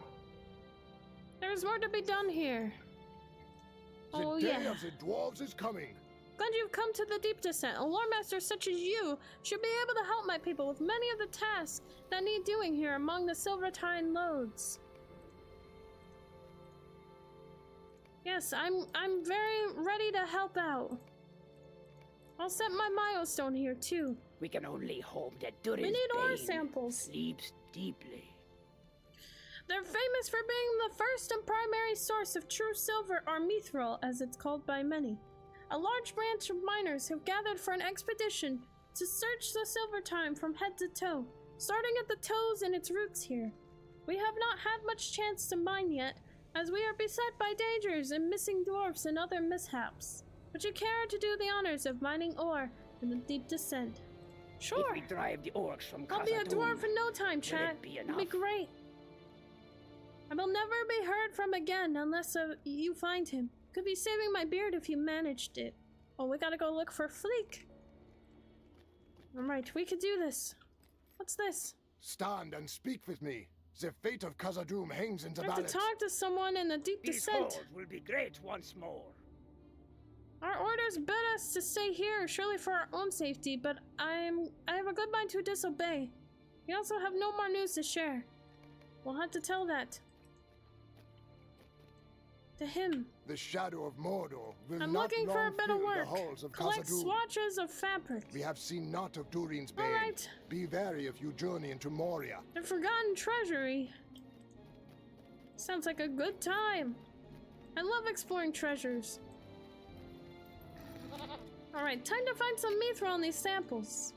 There's more to be done here. The Oh day yeah. of the dwarves is coming. Glad you've come to the deep descent. A lore master such as you should be able to help my people with many of the tasks that need doing here among the Silvertine loads. Yes, I'm very ready to help out. I'll set my milestone here too. We can only hope that Durin's We need ore bane samples. sleeps deeply. They're famous for being the first and primary source of true silver, or mithril, as it's called by many. A large branch of miners have gathered for an expedition to search the Silvertine from head to toe, starting at the toes and its roots here. We have not had much chance to mine yet, as we are beset by dangers and missing dwarfs and other mishaps. Would you care to do the honors of mining ore in the deep descent? Sure. If we drive the orcs from I'll be a Khazad-dûm, dwarf in no time, will chat. it be It'll be enough? great. I will never be heard from again unless you find him. Could be saving my beard if you managed it. Oh, we gotta go look for Fleek. Alright, we could do this. What's this? Stand and speak with me. The fate of Khazad-dûm hangs in the I have to balance. talk to someone in the deep These descent. halls will be great once more. Our orders bid us to stay here, surely for our own safety, but I have a good mind to disobey. We also have no more news to share. We'll have to tell that to him. The shadow of Mordor will I'm not looking for a long bit of fill work. the halls of Collect Khazad-dûm. swatches of fabric. We have seen naught of Durin's bane. Alright. Be wary if you journey into Moria. The forgotten treasury. Sounds like a good time. I love exploring treasures. Alright, time to find some mithril in these samples.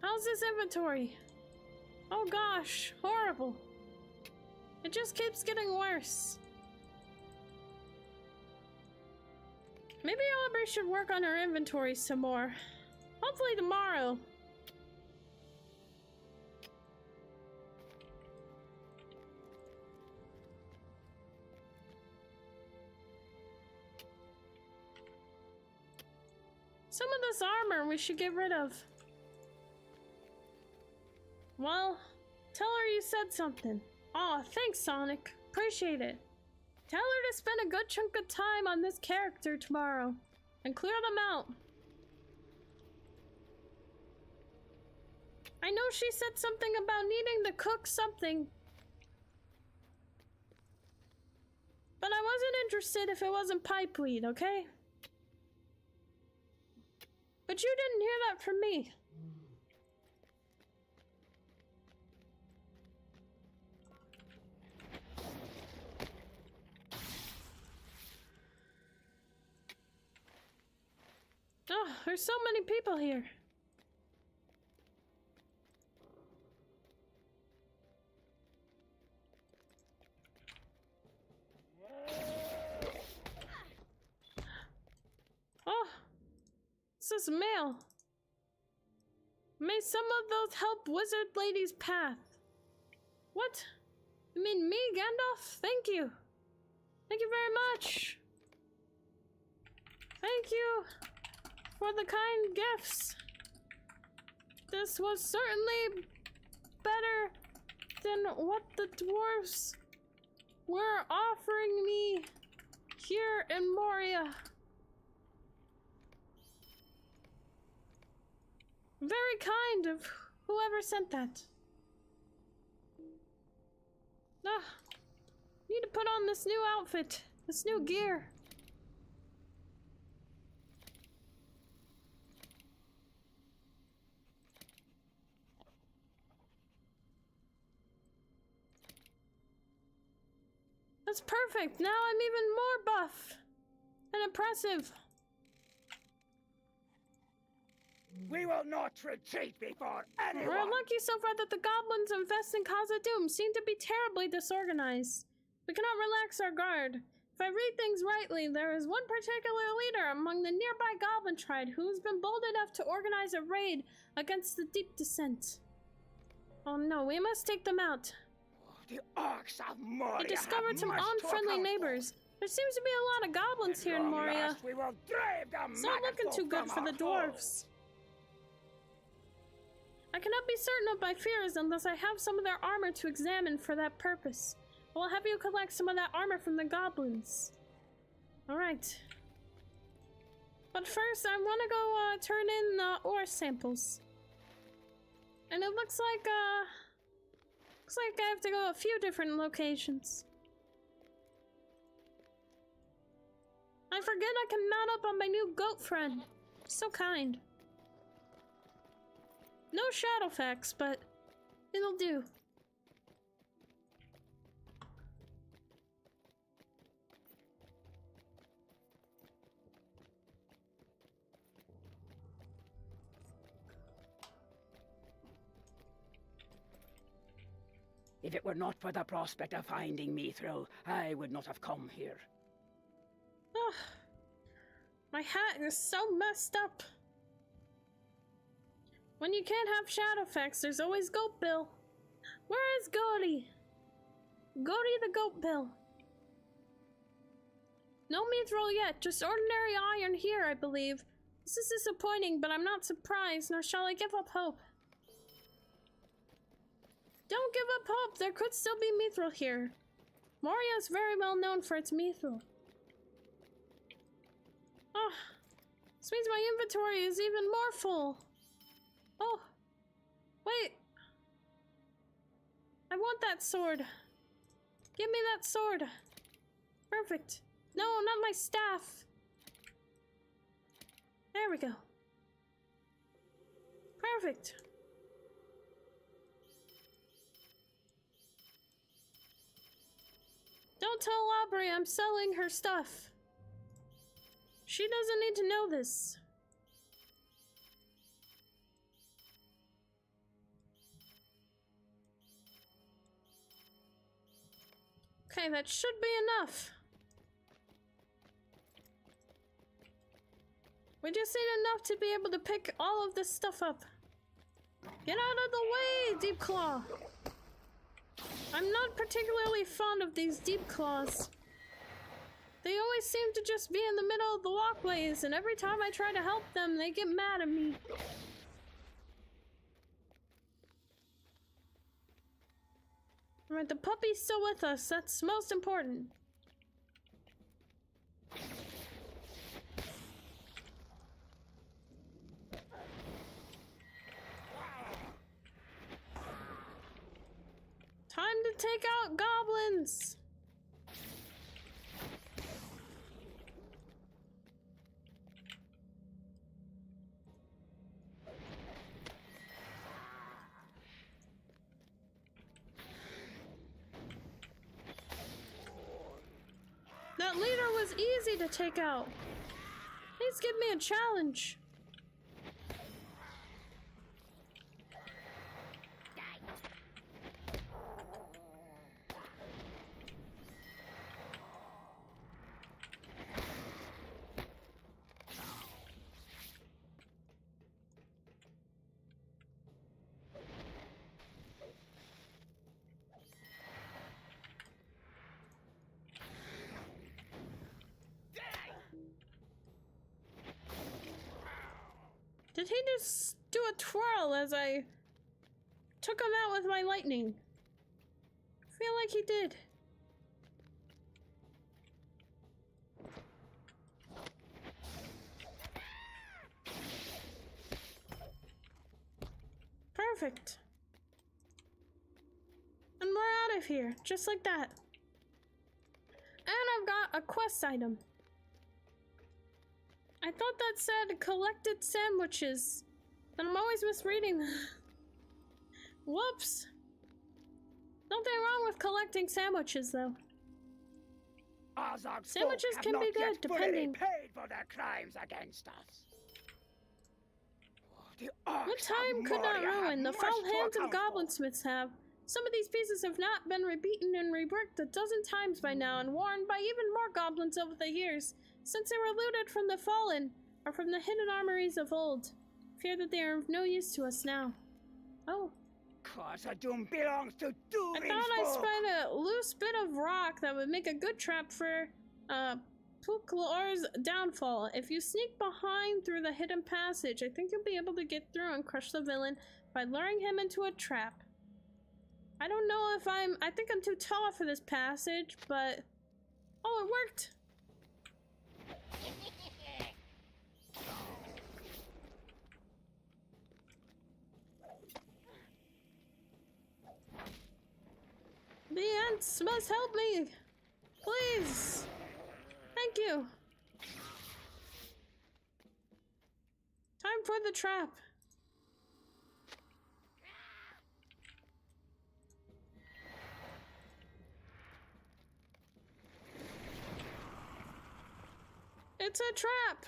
How's this inventory? Oh gosh, horrible. It just keeps getting worse. Maybe Aubrey should work on her inventory some more. Hopefully tomorrow. Some of this armor we should get rid of. Well, tell her you said something. Aw, thanks, Sonic. Appreciate it. Tell her to spend a good chunk of time on this character tomorrow and clear them out. I know she said something about needing to cook something, but I wasn't interested if it wasn't pipeweed, okay? But you didn't hear that from me. Oh, there's so many people here. Oh, this is mail. May some of those help wizard lady's path. What? You mean me, Gandalf? Thank you. Thank you very much. Thank you for the kind gifts. This was certainly better than what the dwarves were offering me here in Moria. Very kind of whoever sent that. Ah, need to put on this new outfit, this new gear. That's perfect. Now I'm even more buff and impressive. We will not retreat before anyone! We're lucky so far that the goblins infest in Khazad-dûm seem to be terribly disorganized. We cannot relax our guard. If I read things rightly, there is one particular leader among the nearby goblin tribe who has been bold enough to organize a raid against the deep descent. Oh no, we must take them out. The orcs of Moria We discovered have some much to unfriendly account for. neighbors. There seems to be a lot of goblins here in Long Moria. last, we will drive the It's not looking maggot too good folk for the from our dwarves. I cannot be certain of my fears unless I have some of their armor to examine for that purpose. I will have you collect some of that armor from the goblins. Alright. But first, I want to go turn in ore samples. And it looks like I have to go a few different locations. I forget I can mount up on my new goat friend. So kind. No shadow effects, but it'll do. If it were not for the prospect of finding Mithril, I would not have come here. Ugh. My hat is so messed up. When you can't have shadow effects, there's always Goat Bill. Where is Goaty? Goaty the Goat Bill. No mithril yet, just ordinary iron here, I believe. This is disappointing, but I'm not surprised, nor shall I give up hope. Don't give up hope, there could still be mithril here. Moria is very well known for its mithril. Oh, this means my inventory is even more full. Oh, wait. I want that sword. Give me that sword. Perfect. No, not my staff. There we go. Perfect. Don't tell Aubrey I'm selling her stuff. She doesn't need to know this. Okay, that should be enough. We just need enough to be able to pick all of this stuff up. Get out of the way, Deep Claw! I'm not particularly fond of these Deep Claws. They always seem to just be in the middle of the walkways, and every time I try to help them, they get mad at me. Alright, the puppy's still with us. That's most important. Time to take out goblins! That leader was easy to take out. Please give me a challenge. Did he just do a twirl as I took him out with my lightning? I feel like he did. Perfect. And we're out of here, just like that. And I've got a quest item. I thought that said collected sandwiches, and I'm always misreading. Whoops. Nothing wrong with collecting sandwiches, though. Ozark's Sandwiches folk can have be not good, yet fully depending. paid for their crimes against us. The What orcs time of could not Moria have ruin? The much foul to hands of account for. goblinsmiths have. Some of these pieces have not been rebeaten and reworked a dozen times by now and worn by even more goblins over the years, since they were looted from the fallen or from the hidden armories of old. Fear that they are of no use to us now. Oh. Khazad-dûm belongs to Durin's I thought I folk. spied a loose bit of rock that would make a good trap for Puklor's downfall. If you sneak behind through the hidden passage, I think you'll be able to get through and crush the villain by luring him into a trap. I don't know if I think I'm too tall for this passage, but... Oh, it worked! The ants must help me! Please! Thank you! Time for the trap! It's a trap!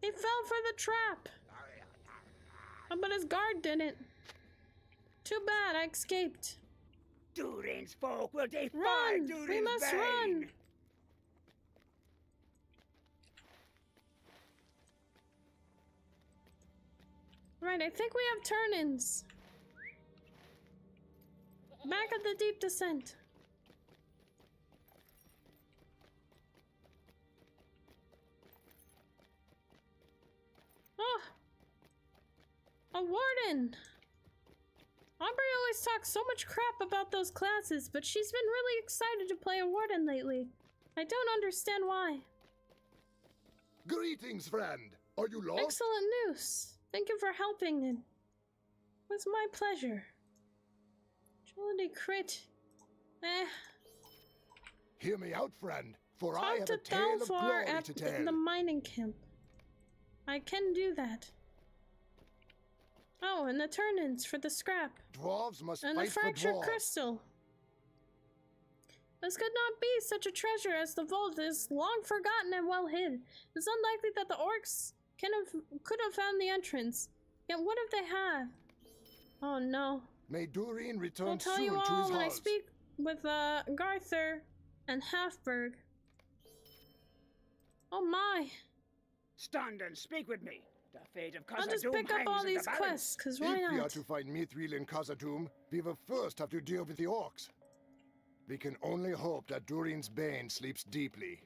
He fell for the trap! Oh, but his guard didn't. Too bad, I escaped. Durin's folk will defy Run! Durin's We must bane. run! Right, I think we have turn-ins. Back at the deep descent. Oh! A warden! Aubrey always talks so much crap about those classes, but she's been really excited to play a warden lately. I don't understand why. Greetings, friend. Are you lost? Excellent news. Thank you for helping. It was my pleasure. Agility crit. Hear me out, friend, for I Talk have a to tale of Dalfar glory at to tell. the mining camp. I can do that. Oh, and the turn-ins for the scrap. Dwarves must And the fight for fractured dwarves. crystal. This could not be such a treasure, as the vault is long forgotten and well hid. It's unlikely that the orcs could have found the entrance. Yet what if they have? Oh no. May Durin return I'll tell soon you to all his when I halls. speak with Garther and Halfberg. Oh my. Stand and speak with me. The fate of I'll just Khazad-dûm pick up hangs all in the these balance. quests, cause why If we are not? to find Mithril in Khazad-dûm, we will first have to deal with the orcs. We can only hope that Durin's bane sleeps deeply.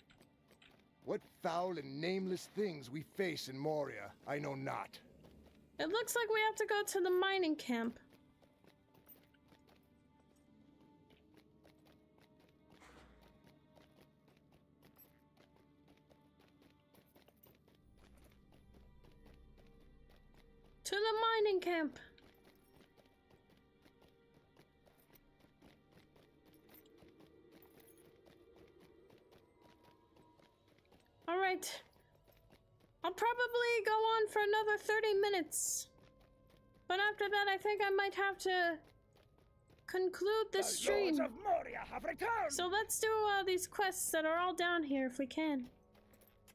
What foul and nameless things we face in Moria, I know not. It looks like we have to go to the mining camp. To the mining camp. All right. I'll probably go on for another 30 minutes. But after that, I think I might have to conclude The this stream. lords of Moria have returned. So let's do these quests that are all down here if we can.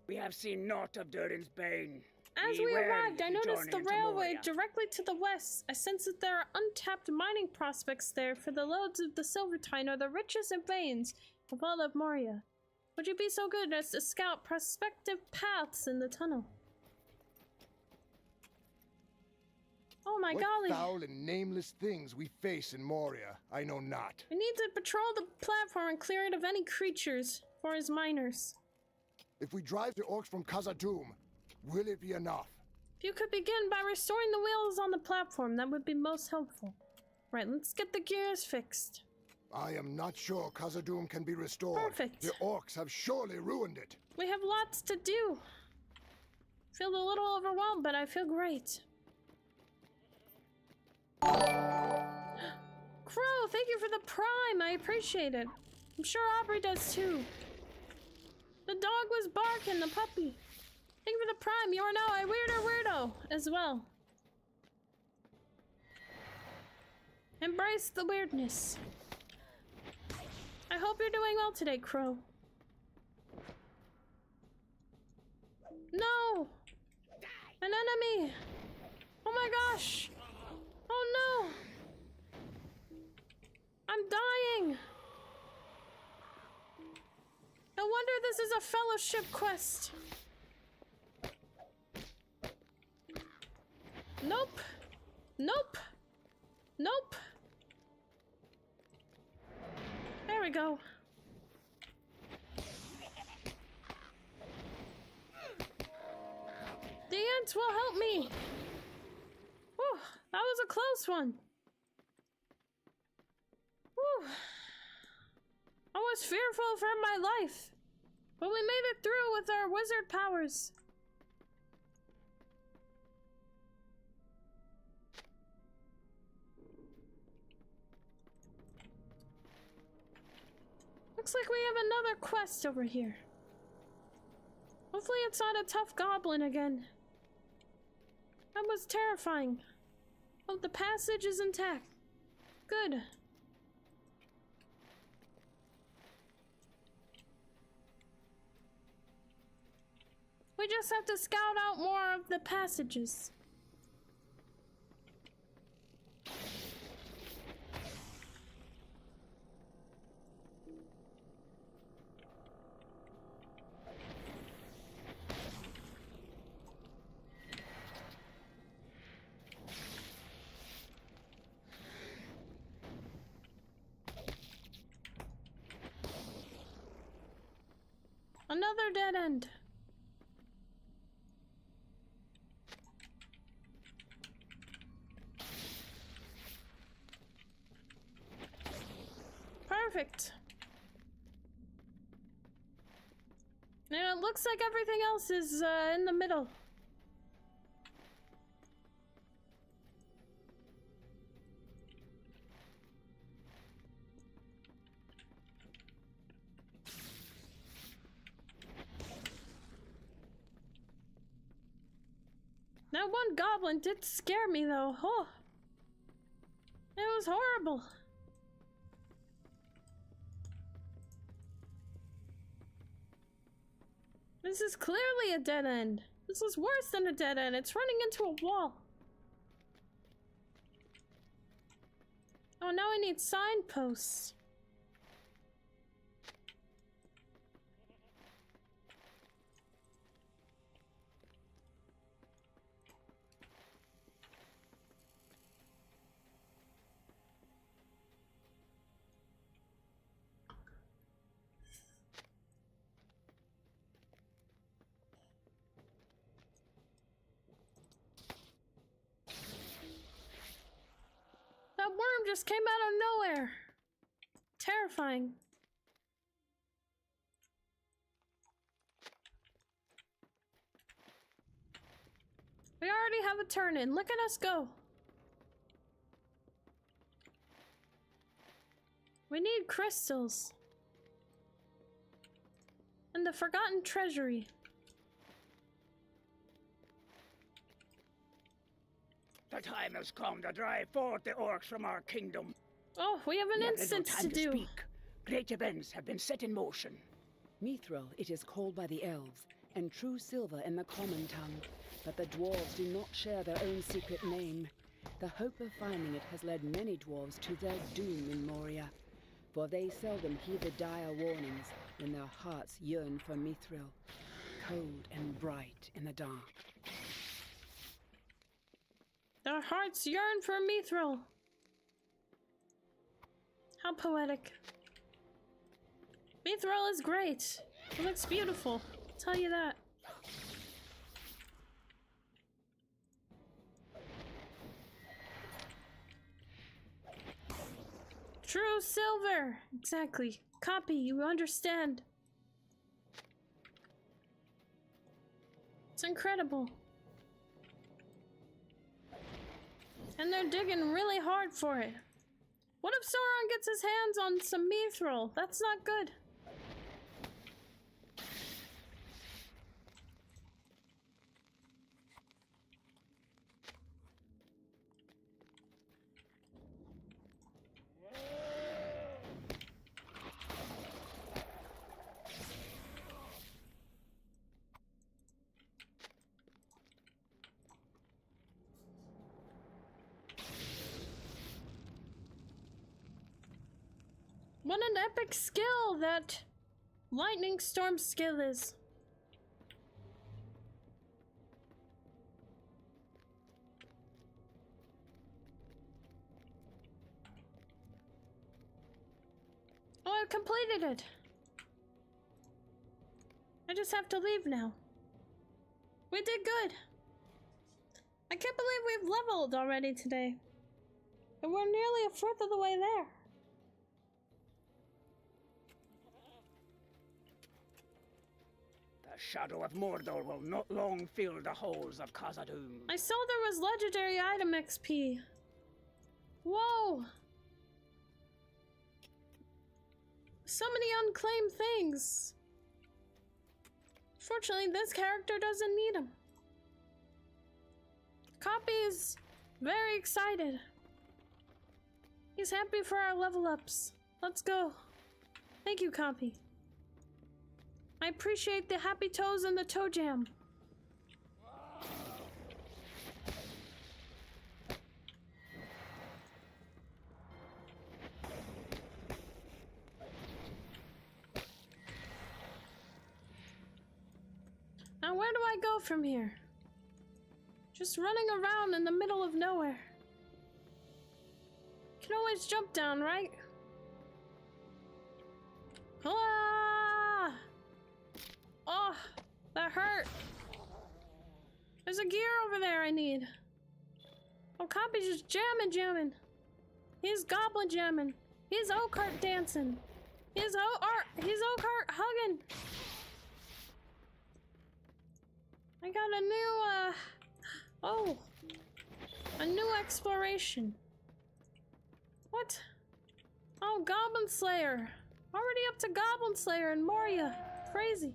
We have seen naught of Durin's bane. As Be we wary arrived, I if you noticed journey the into railway Moria. directly to the west. I sense that there are untapped mining prospects there for the lodes of the Silvertine are the richest and veins of all of Moria. Would you be so good as to scout prospective paths in the tunnel? Oh my What golly. foul and nameless things we face in Moria, I know not. We need to patrol the platform and clear it of any creatures for his miners. If we drive the orcs from Khazad-dûm, will it be enough? If you could begin by restoring the wheels on the platform, that would be most helpful. Right, let's get the gears fixed. I am not sure Khazad-dûm can be restored. Perfect. The orcs have surely ruined it. We have lots to do. Feel a little overwhelmed, but I feel great. Crow, thank you for the prime. I appreciate it. I'm sure Aubrey does too. The dog was barking, the puppy. Thank you for the prime. You are now a weirdo as well. Embrace the weirdness. I hope you're doing well today, Crow. No! An enemy! Oh my gosh! Oh no! I'm dying! No wonder this is a fellowship quest. Nope. Nope. Nope. There we go. The ants will help me. Whew, that was a close one. Whew. I was fearful for my life, but we made it through with our wizard powers. Looks like we have another quest over here. Hopefully it's not a tough goblin again. That was terrifying. Oh, the passage is intact. Good. We just have to scout out more of the passages. Another dead end. Perfect. And it looks like everything else is in the middle. That one goblin did scare me though. Oh, it was horrible. This is clearly a dead end. This is worse than a dead end. It's running into a wall. Oh, now I need signposts. That worm just came out of nowhere. Terrifying. We already have a turn in. Look at us go. We need crystals. And the forgotten treasury. The time has come to drive forth the orcs from our kingdom. Oh, we have an We have little instance time to do. speak. Great events have been set in motion. Mithril it is called by the elves, and true silver in the common tongue. But the dwarves do not share their own secret name. The hope of finding it has led many dwarves to their doom in Moria, for they seldom heed the dire warnings when their hearts yearn for Mithril, cold and bright in the dark. Their hearts yearn for Mithril. How poetic. Mithril is great. It looks beautiful. I'll tell you that. True silver. Exactly. Copy, you understand. It's incredible. And they're digging really hard for it. What if Sauron gets his hands on some mithril? That's not good. What an epic skill that lightning storm skill is. Oh, I've completed it. I just have to leave now. We did good. I can't believe we've leveled already today. And we're nearly a fourth of the way there. The shadow of Mordor will not long fill the halls of Khazad-dûm. I saw there was legendary item XP. Whoa! So many unclaimed things. Fortunately, this character doesn't need them. Copy is very excited. He's happy for our level ups. Let's go. Thank you, Copy. I appreciate the happy toes and the toe jam. Now where do I go from here? Just running around in the middle of nowhere. Can always jump down, right? Ah! Oh, that hurt. There's a gear over there I need. Oh, Copy's just jamming. He's goblin jamming. He's Oakheart dancing. He's Oakheart hugging. I got a new exploration. What? Oh, Goblin Slayer. Already up to Goblin Slayer in Moria. Crazy.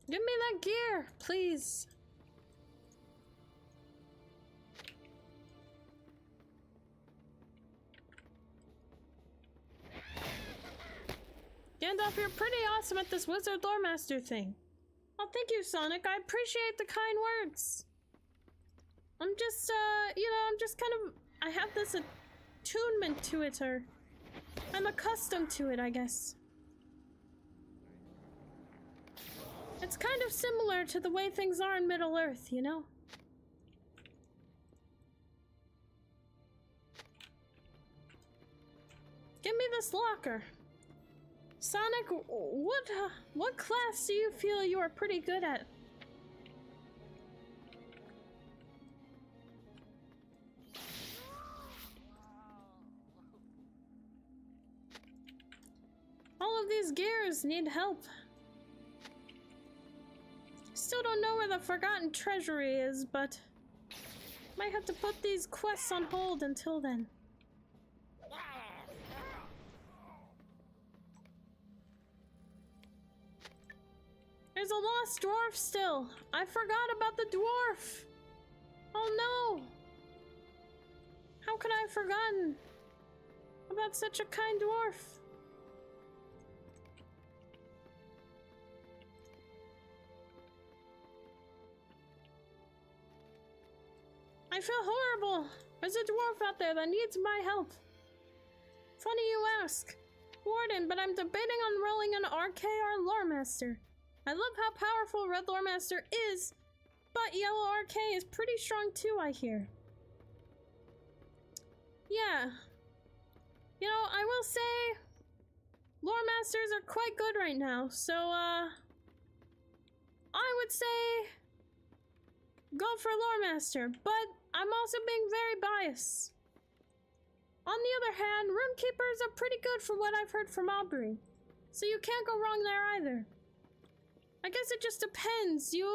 Give me that gear, please. Gandalf, you're pretty awesome at this Wizard Lore Master thing. Oh, thank you, Sonic. I appreciate the kind words. I'm just, I'm just kind of... I have this attunement to it, or... I'm accustomed to it, I guess. It's kind of similar to the way things are in Middle-earth, you know? Give me this locker. Sonic, what class do you feel you are pretty good at? All of these gears need help. Still don't know where the forgotten treasury is, but might have to put these quests on hold until then. There's a lost dwarf still. I forgot about the dwarf. Oh no. How could I have forgotten about such a kind dwarf? I feel horrible. There's a dwarf out there that needs my help. Funny you ask. Warden, but I'm debating on rolling an RKR Lore Master. I love how powerful Red Lore Master is, but Yellow RK is pretty strong too, I hear. Yeah. You know, I will say Lore Masters are quite good right now, so I would say go for Lore Master, but I'm also being very biased. On the other hand, Rune Keepers are pretty good from what I've heard from Aubrey, so you can't go wrong there either. I guess it just depends. Do you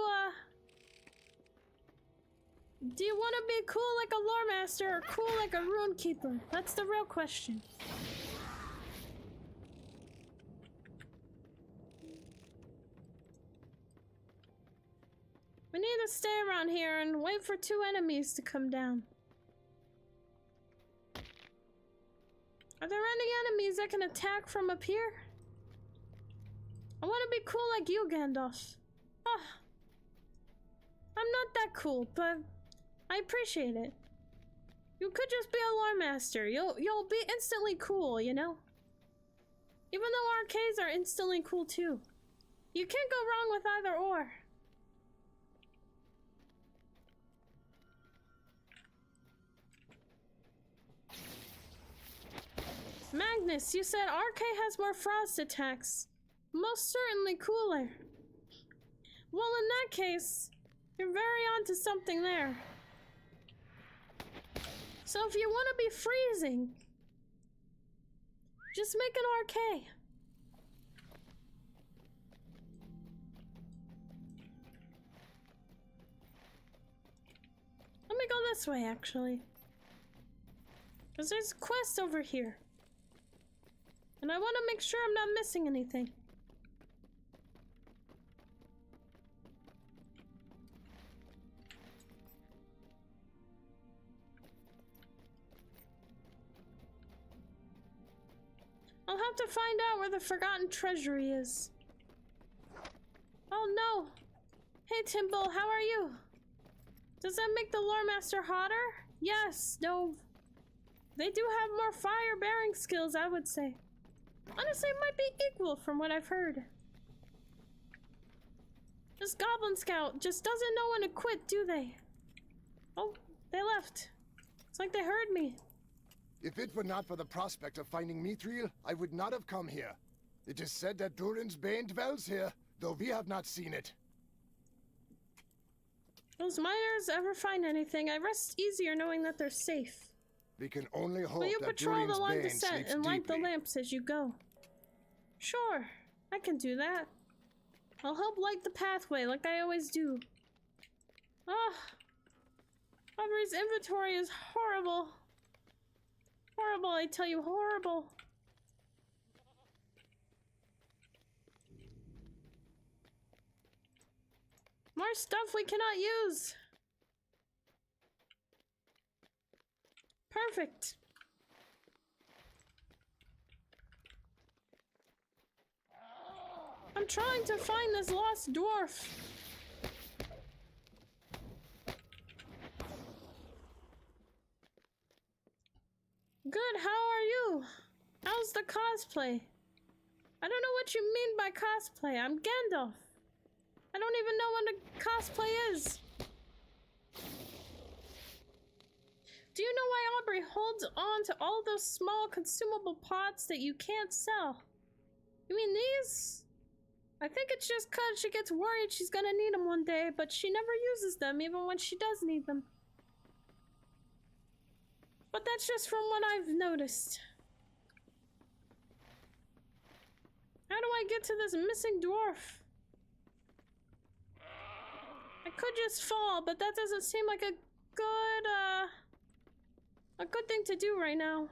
want to be cool like a lore master or cool like a rune keeper? That's the real question. We need to stay around here and wait for 2 enemies to come down. Are there any enemies that can attack from up here? I want to be cool like you, Gandalf. Ah, I'm not that cool, but I appreciate it. You could just be a lore master. You'll be instantly cool, you know? Even though arcades are instantly cool too. You can't go wrong with either or. Magnus, you said RK has more frost attacks. Most certainly cooler. Well, in that case, you're very onto something there. So if you want to be freezing, just make an RK. Let me go this way, actually. Because there's a quest over here. And I want to make sure I'm not missing anything. I'll have to find out where the forgotten treasury is. Oh no! Hey Timble, how are you? Does that make the lore master hotter? Yes, no. They do have more fire-bearing skills, I would say. Honestly, it might be equal from what I've heard. This goblin scout just doesn't know when to quit, do they? Oh, they left. It's like they heard me. If it were not for the prospect of finding Mithril, I would not have come here. It is said that Durin's Bane dwells here, though we have not seen it. Those miners ever find anything, I rest easier knowing that they're safe. We can only hope Will you that patrol Durin's the long Bane descent sleeps and light the deeply. lamps as you go? Sure, I can do that. I'll help light the pathway like I always do. Ah, Aubrey's inventory is horrible. Horrible, I tell you, horrible. More stuff we cannot use. Perfect. I'm trying to find this lost dwarf. Good, how are you? How's the cosplay? I don't know what you mean by cosplay. I'm Gandalf. I don't even know what a cosplay is. Do you know why Aubrey holds on to all those small consumable pots that you can't sell? You mean these? I think it's just cause she gets worried she's gonna need them one day, but she never uses them even when she does need them. But that's just from what I've noticed. How do I get to this missing dwarf? I could just fall, but that doesn't seem like a good thing to do right now.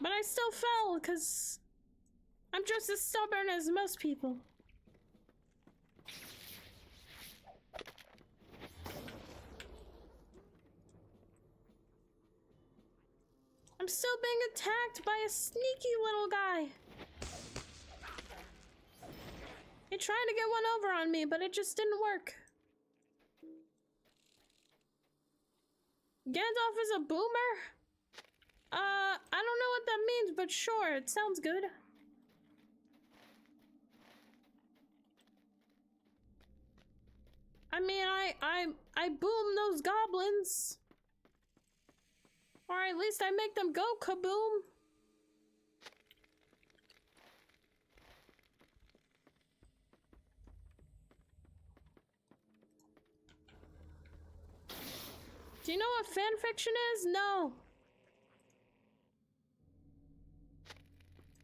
But I still fell, because I'm just as stubborn as most people. I'm still being attacked by a sneaky little guy. He tried to get one over on me, but it just didn't work. Gandalf is a boomer? I don't know what that means, but sure, it sounds good. I mean, I boom those goblins. Or at least I make them go kaboom. Do you know what fanfiction is? No.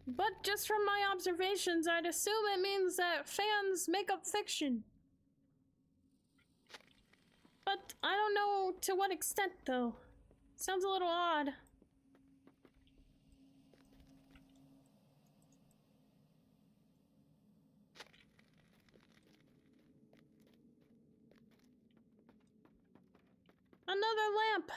But just from my observations, I'd assume it means that fans make up fiction. But I don't know to what extent, though. Sounds a little odd. Another lamp.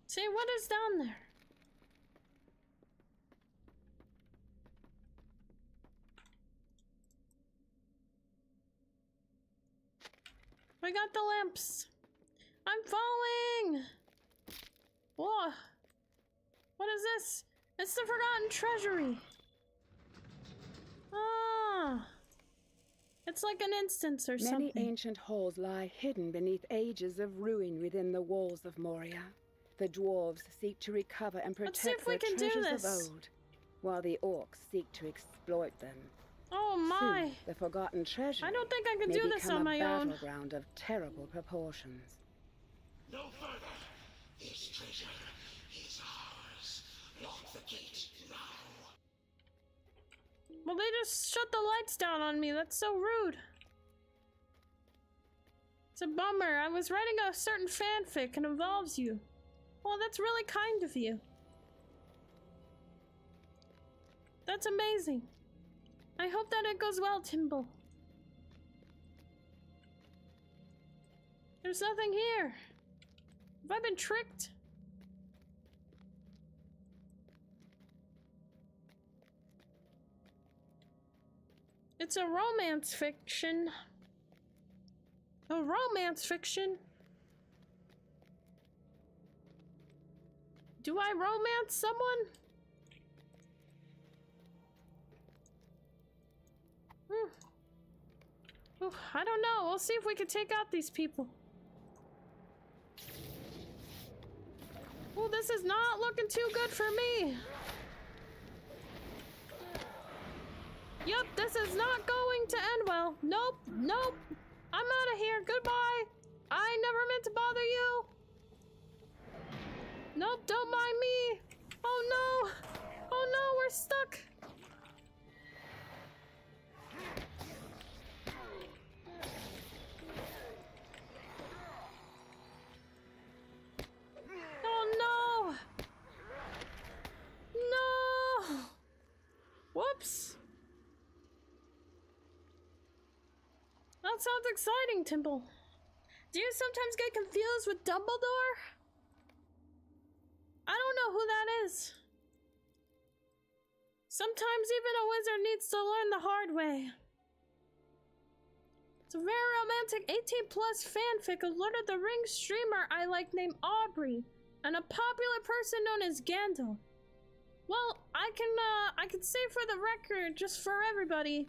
See, what is down there? We got the lamps. I'm falling! Whoa. What is this? It's the forgotten treasury. Ah. It's like an instance or something. Many ancient halls lie hidden beneath ages of ruin within the walls of Moria. The dwarves seek to recover and Let's see protect if we their can do treasures of this. old, while the orcs seek to exploit them. Oh my. Soon, the forgotten treasure I don't think I can may do this become on my a own. battleground of terrible proportions. No further! This treasure is ours. Lock the gate now. Well, they just shut the lights down on me. That's so rude. It's a bummer. I was writing a certain fanfic and involves you. Well, that's really kind of you. That's amazing. I hope that it goes well, Timble. There's nothing here. Have I been tricked? It's a romance fiction. A romance fiction? Do I romance someone? Ooh, I don't know. We'll see if we can take out these people. Oh, this is not looking too good for me. Yep, this is not going to end well. Nope, nope. I'm out of here. Goodbye. I never meant to bother you. Nope, don't mind me. Oh no. Oh no, we're stuck. Oh no. No. Whoops. That sounds exciting, Timble. Do you sometimes get confused with Dumbledore? I don't know who that is. Sometimes even a wizard needs to learn the hard way. It's a very romantic 18+ fanfic of Lord of the Rings streamer I like named Aubrey and a popular person known as Gandalf. Well, I can say for the record, just for everybody,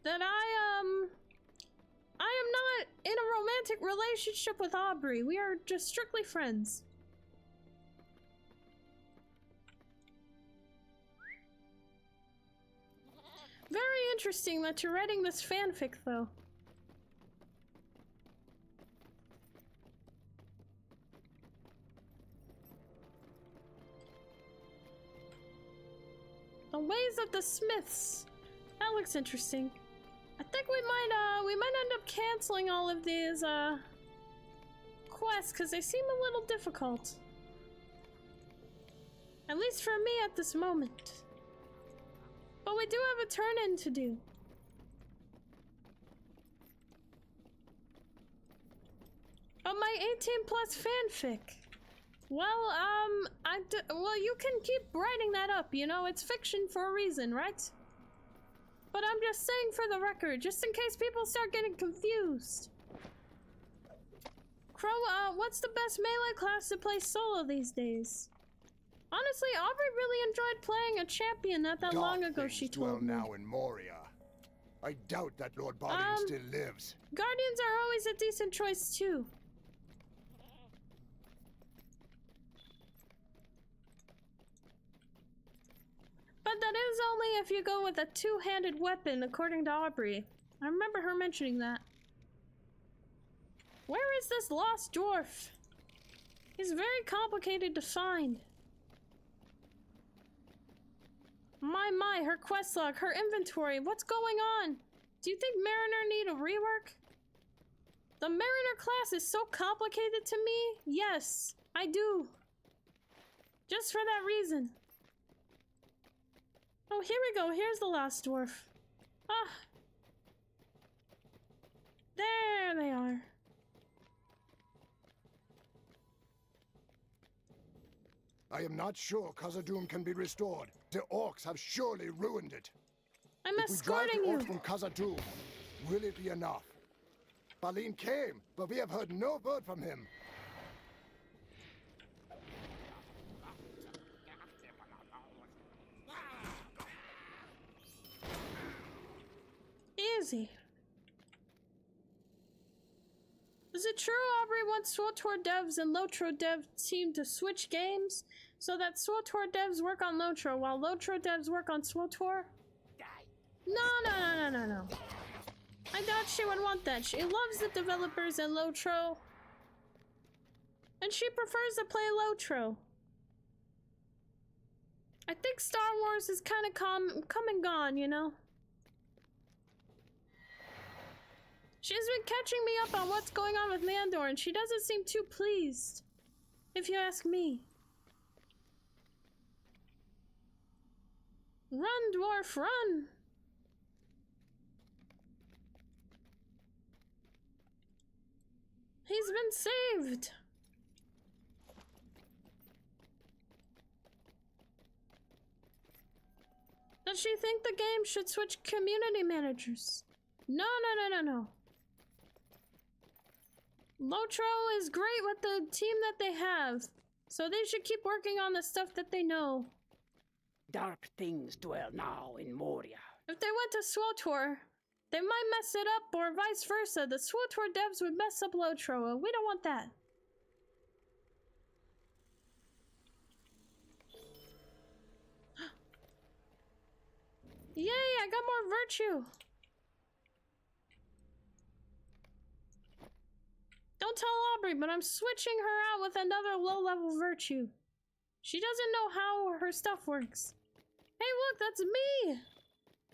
that I am not in a romantic relationship with Aubrey. We are just strictly friends. Very interesting that you're writing this fanfic, though. The Ways of the Smiths. That looks interesting. I think we might end up canceling all of these quests because they seem a little difficult. At least for me at this moment. But we do have a turn-in to do. But my 18+ fanfic. Well, well, you can keep writing that up, you know, it's fiction for a reason, right? But I'm just saying for the record, just in case people start getting confused. Crow, what's the best melee class to play solo these days? Honestly, Aubrey really enjoyed playing a champion not that long ago, she told me. Now in Moria. I doubt that Lord Bodian still lives. Guardians are always a decent choice, too. But But that is only if you go with a two-handed weapon, according to Aubrey. I remember her mentioning that. Where is this lost dwarf? He's very complicated to find. My, her quest log, her inventory, what's going on? Do you think Mariner need a rework? The Mariner class is so complicated to me. Yes, I do. Just for that reason. Oh, here we go. Here's the lost dwarf. Ah. There they are. I am not sure Khazad-dûm can be restored. The orcs have surely ruined it. I'm If we drive escorting the you. orcs from Khazad-dûm, will it be enough? Balin came, but we have heard no word from him. Easy. Is it true Aubrey wants SWTOR devs and LOTRO dev team to switch games so that SWTOR devs work on LOTRO while LOTRO devs work on SWTOR? No. I doubt she would want that. She loves the developers in LOTRO. And she prefers to play LOTRO. I think Star Wars is kind of come and gone, you know? She's been catching me up on what's going on with Mandor, and she doesn't seem too pleased, if you ask me. Run, dwarf, run! He's been saved! Does she think the game should switch community managers? No. LOTRO is great with the team that they have, so they should keep working on the stuff that they know. Dark things dwell now in Moria. If they went to SWTOR, they might mess it up, or vice versa. The SWTOR devs would mess up LOTRO. We don't want that. Yay, I got more virtue. Don't tell Aubrey, but I'm switching her out with another low-level virtue. She doesn't know how her stuff works. Hey, look, that's me!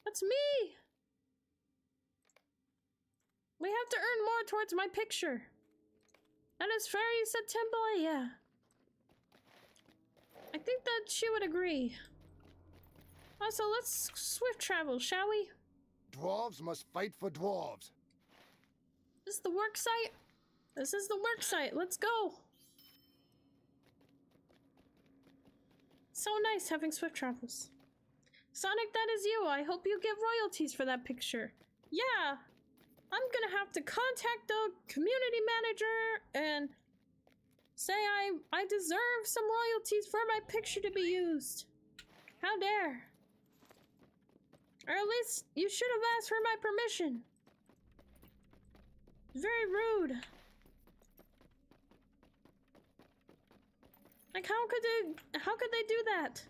That's me! We have to earn more towards my picture. That is fair, you said, Timbo? Yeah. I think that she would agree. Also, let's swift travel, shall we? Dwarves must fight for dwarves. This is the work site? This is the work site. Let's go. So nice having swift travels. Sonic, that is you. I hope you get royalties for that picture. Yeah. I'm gonna have to contact the community manager and say I deserve some royalties for my picture to be used. How dare. Or at least you should have asked for my permission. Very rude. Like, how could they do that?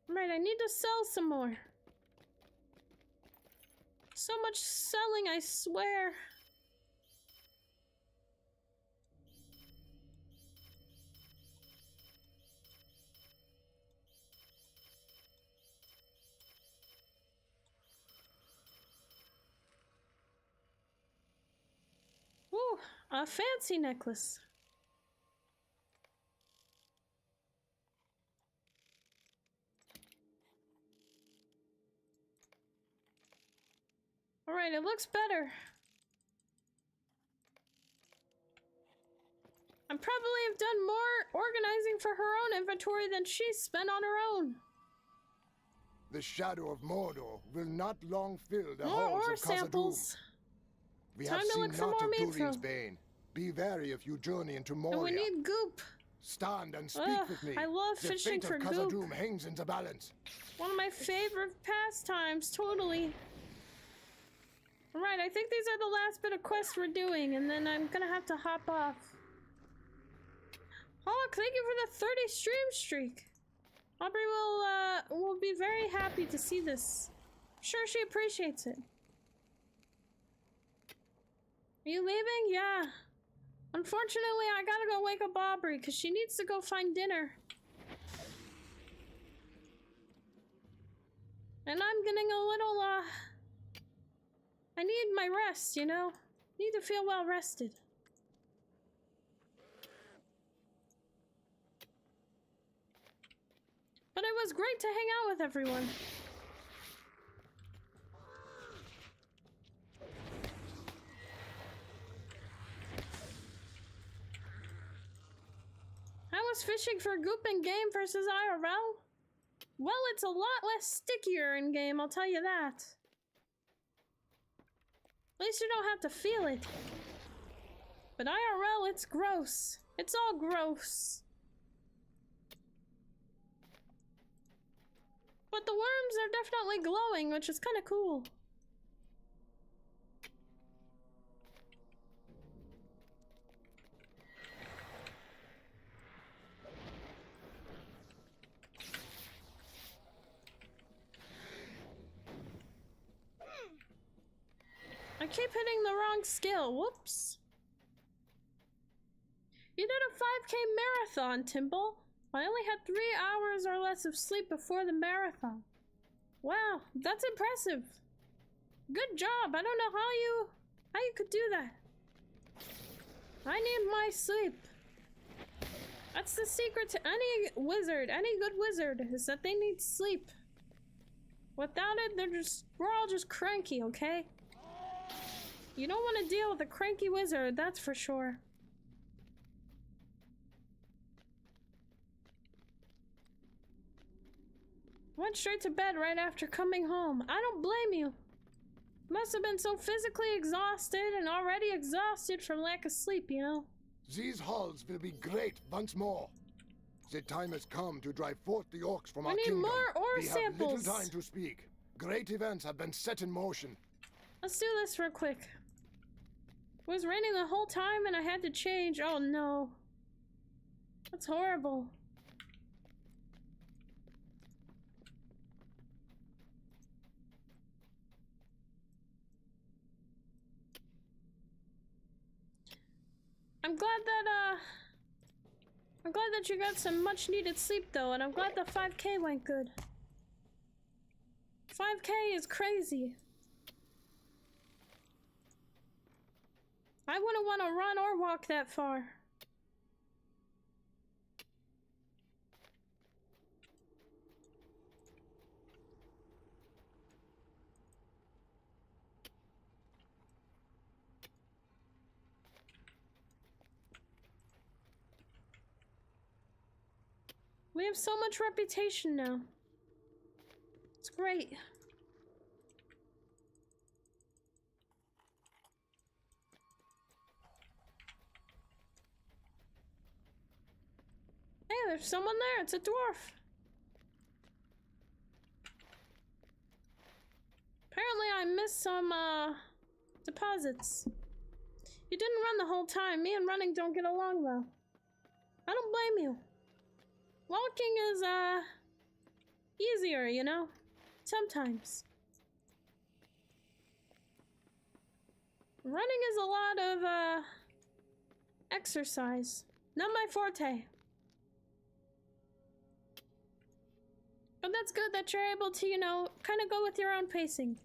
Right, I need to sell some more. So much selling, I swear. Ooh, a fancy necklace. Alright, it looks better. I probably have done more organizing for her own inventory than she's spent on her own. The shadow of Mordor will not long fill the More halls ore of Khazad-dûm. samples. We Time have to seen look for naught more of meat Durin's from. bane. Be wary if you journey into And Moria. we need goop. Stand and speak Ugh, with me. I love the fishing fate for of goop. Khazad-dûm hangs in the balance. One of my favorite pastimes, totally. Alright, I think these are the last bit of quests we're doing, and then I'm gonna have to hop off. Oh, thank you for the 30 stream streak. Aubrey will be very happy to see this. Sure, she appreciates it. Are you leaving? Yeah. Unfortunately, I gotta go wake up Aubrey because she needs to go find dinner. And I'm getting a little, I need my rest, you know? Need to feel well rested. But it was great to hang out with everyone. I was fishing for goop in game versus IRL. Well, it's a lot less stickier in game, I'll tell you that. At least you don't have to feel it. But IRL, it's gross. It's all gross. But the worms are definitely glowing, which is kind of cool. I keep hitting the wrong skill. Whoops. You did a 5K marathon, Timble. I only had 3 hours or less of sleep before the marathon. Wow, that's impressive. Good job. I don't know how you could do that. I need my sleep. That's the secret to any wizard, any good wizard, is that they need sleep. Without it, we're all just cranky, okay? You don't want to deal with a cranky wizard, that's for sure. Went straight to bed right after coming home. I don't blame you. Must have been so physically exhausted and already exhausted from lack of sleep, you know? These halls will be great once more. The time has come to drive forth the orcs from our need kingdom. more ore We samples. have little time to speak. Great events have been set in motion. Let's do this real quick. It was raining the whole time and I had to change. Oh no. That's horrible. I'm glad that you got some much needed sleep though, and I'm glad the 5K went good. 5K is crazy. I wouldn't want to run or walk that far. We have so much reputation now. It's great. Hey, there's someone there. It's a dwarf. Apparently I missed some, deposits. You didn't run the whole time. Me and running don't get along well. I don't blame you. Walking is, easier, you know? Sometimes. Running is a lot of, exercise. Not my forte. But that's good that you're able to, you know, kind of go with your own pacing.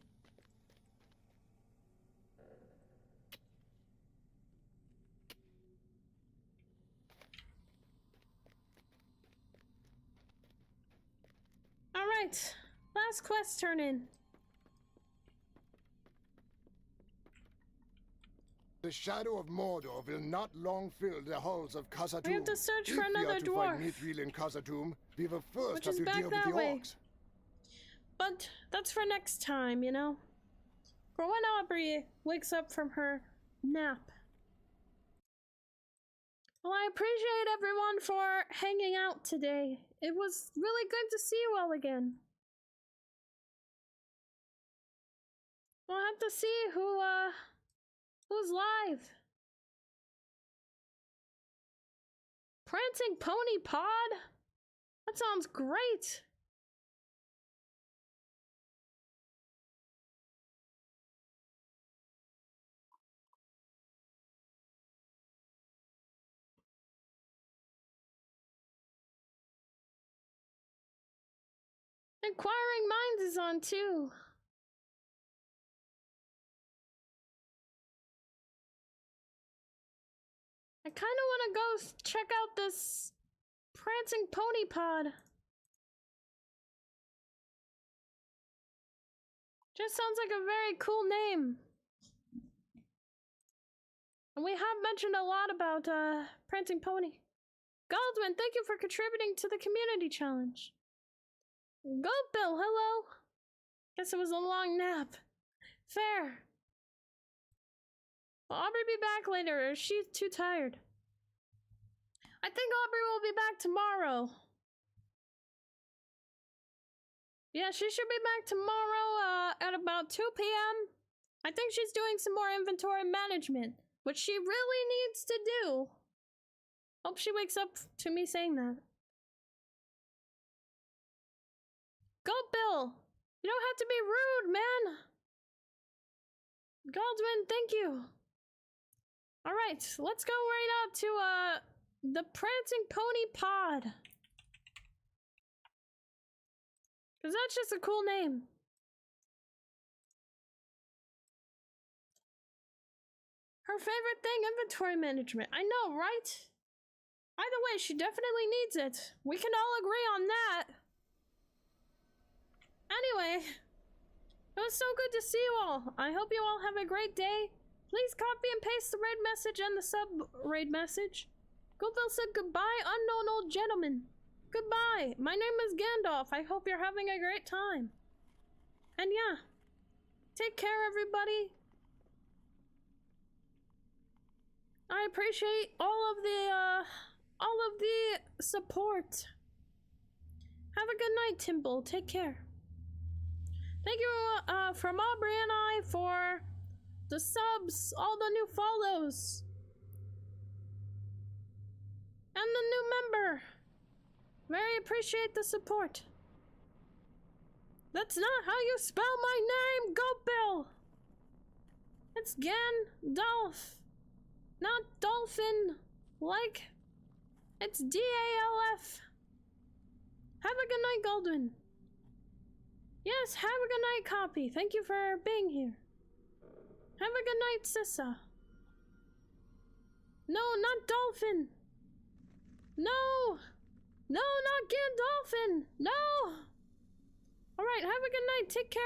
Alright, last quest turn in. The shadow of Mordor will not long fill the halls of Khazad-dûm. We have to search If for we another are to dwarf. find Mithril in Khazad-dûm, we will first Which have is to back deal with that the way. orcs. But that's for next time, you know? For when Aubrey wakes up from her nap. Well, I appreciate everyone for hanging out today. It was really good to see you all again. We'll have to see who's live. Prancing pony pod? That sounds great. Inquiring Minds is on too. I kind of want to go check out this Prancing Pony Pod. Just sounds like a very cool name. And we have mentioned a lot about Prancing Pony. Goldwyn, thank you for contributing to the community challenge. Goatbill, hello. Guess it was a long nap. Fair. Will Aubrey be back later, or is she too tired? I think Aubrey will be back tomorrow. Yeah, she should be back tomorrow at about 2 p.m. I think she's doing some more inventory management, which she really needs to do. Hope she wakes up to me saying that. Goatbill, you don't have to be rude, man. Goldwyn, thank you. All right, let's go right out to the Prancing Pony Pod. Cause that's just a cool name. Her favorite thing, inventory management. I know, right? Either way, she definitely needs it. We can all agree on that. Anyway, it was so good to see you all. I hope you all have a great day. Please copy and paste the raid message and the sub-raid message. Goodwill said goodbye, unknown old gentleman. Goodbye. My name is Gandalf. I hope you're having a great time. And yeah, take care, everybody. I appreciate all of the support. Have a good night, Timble. Take care. Thank you from Aubrey and I for the subs, all the new follows, and the new member. Very appreciate the support. That's not how you spell my name, Goatbill. It's Gandalf, not dolphin. Like, it's D-A-L-F. Have a good night, Goldwyn. Yes, have a good night, Copy. Thank you for being here. Have a good night, Sissa. No, not Dolphin. No! No, not Gandalfin! No! Alright, have a good night. Take care.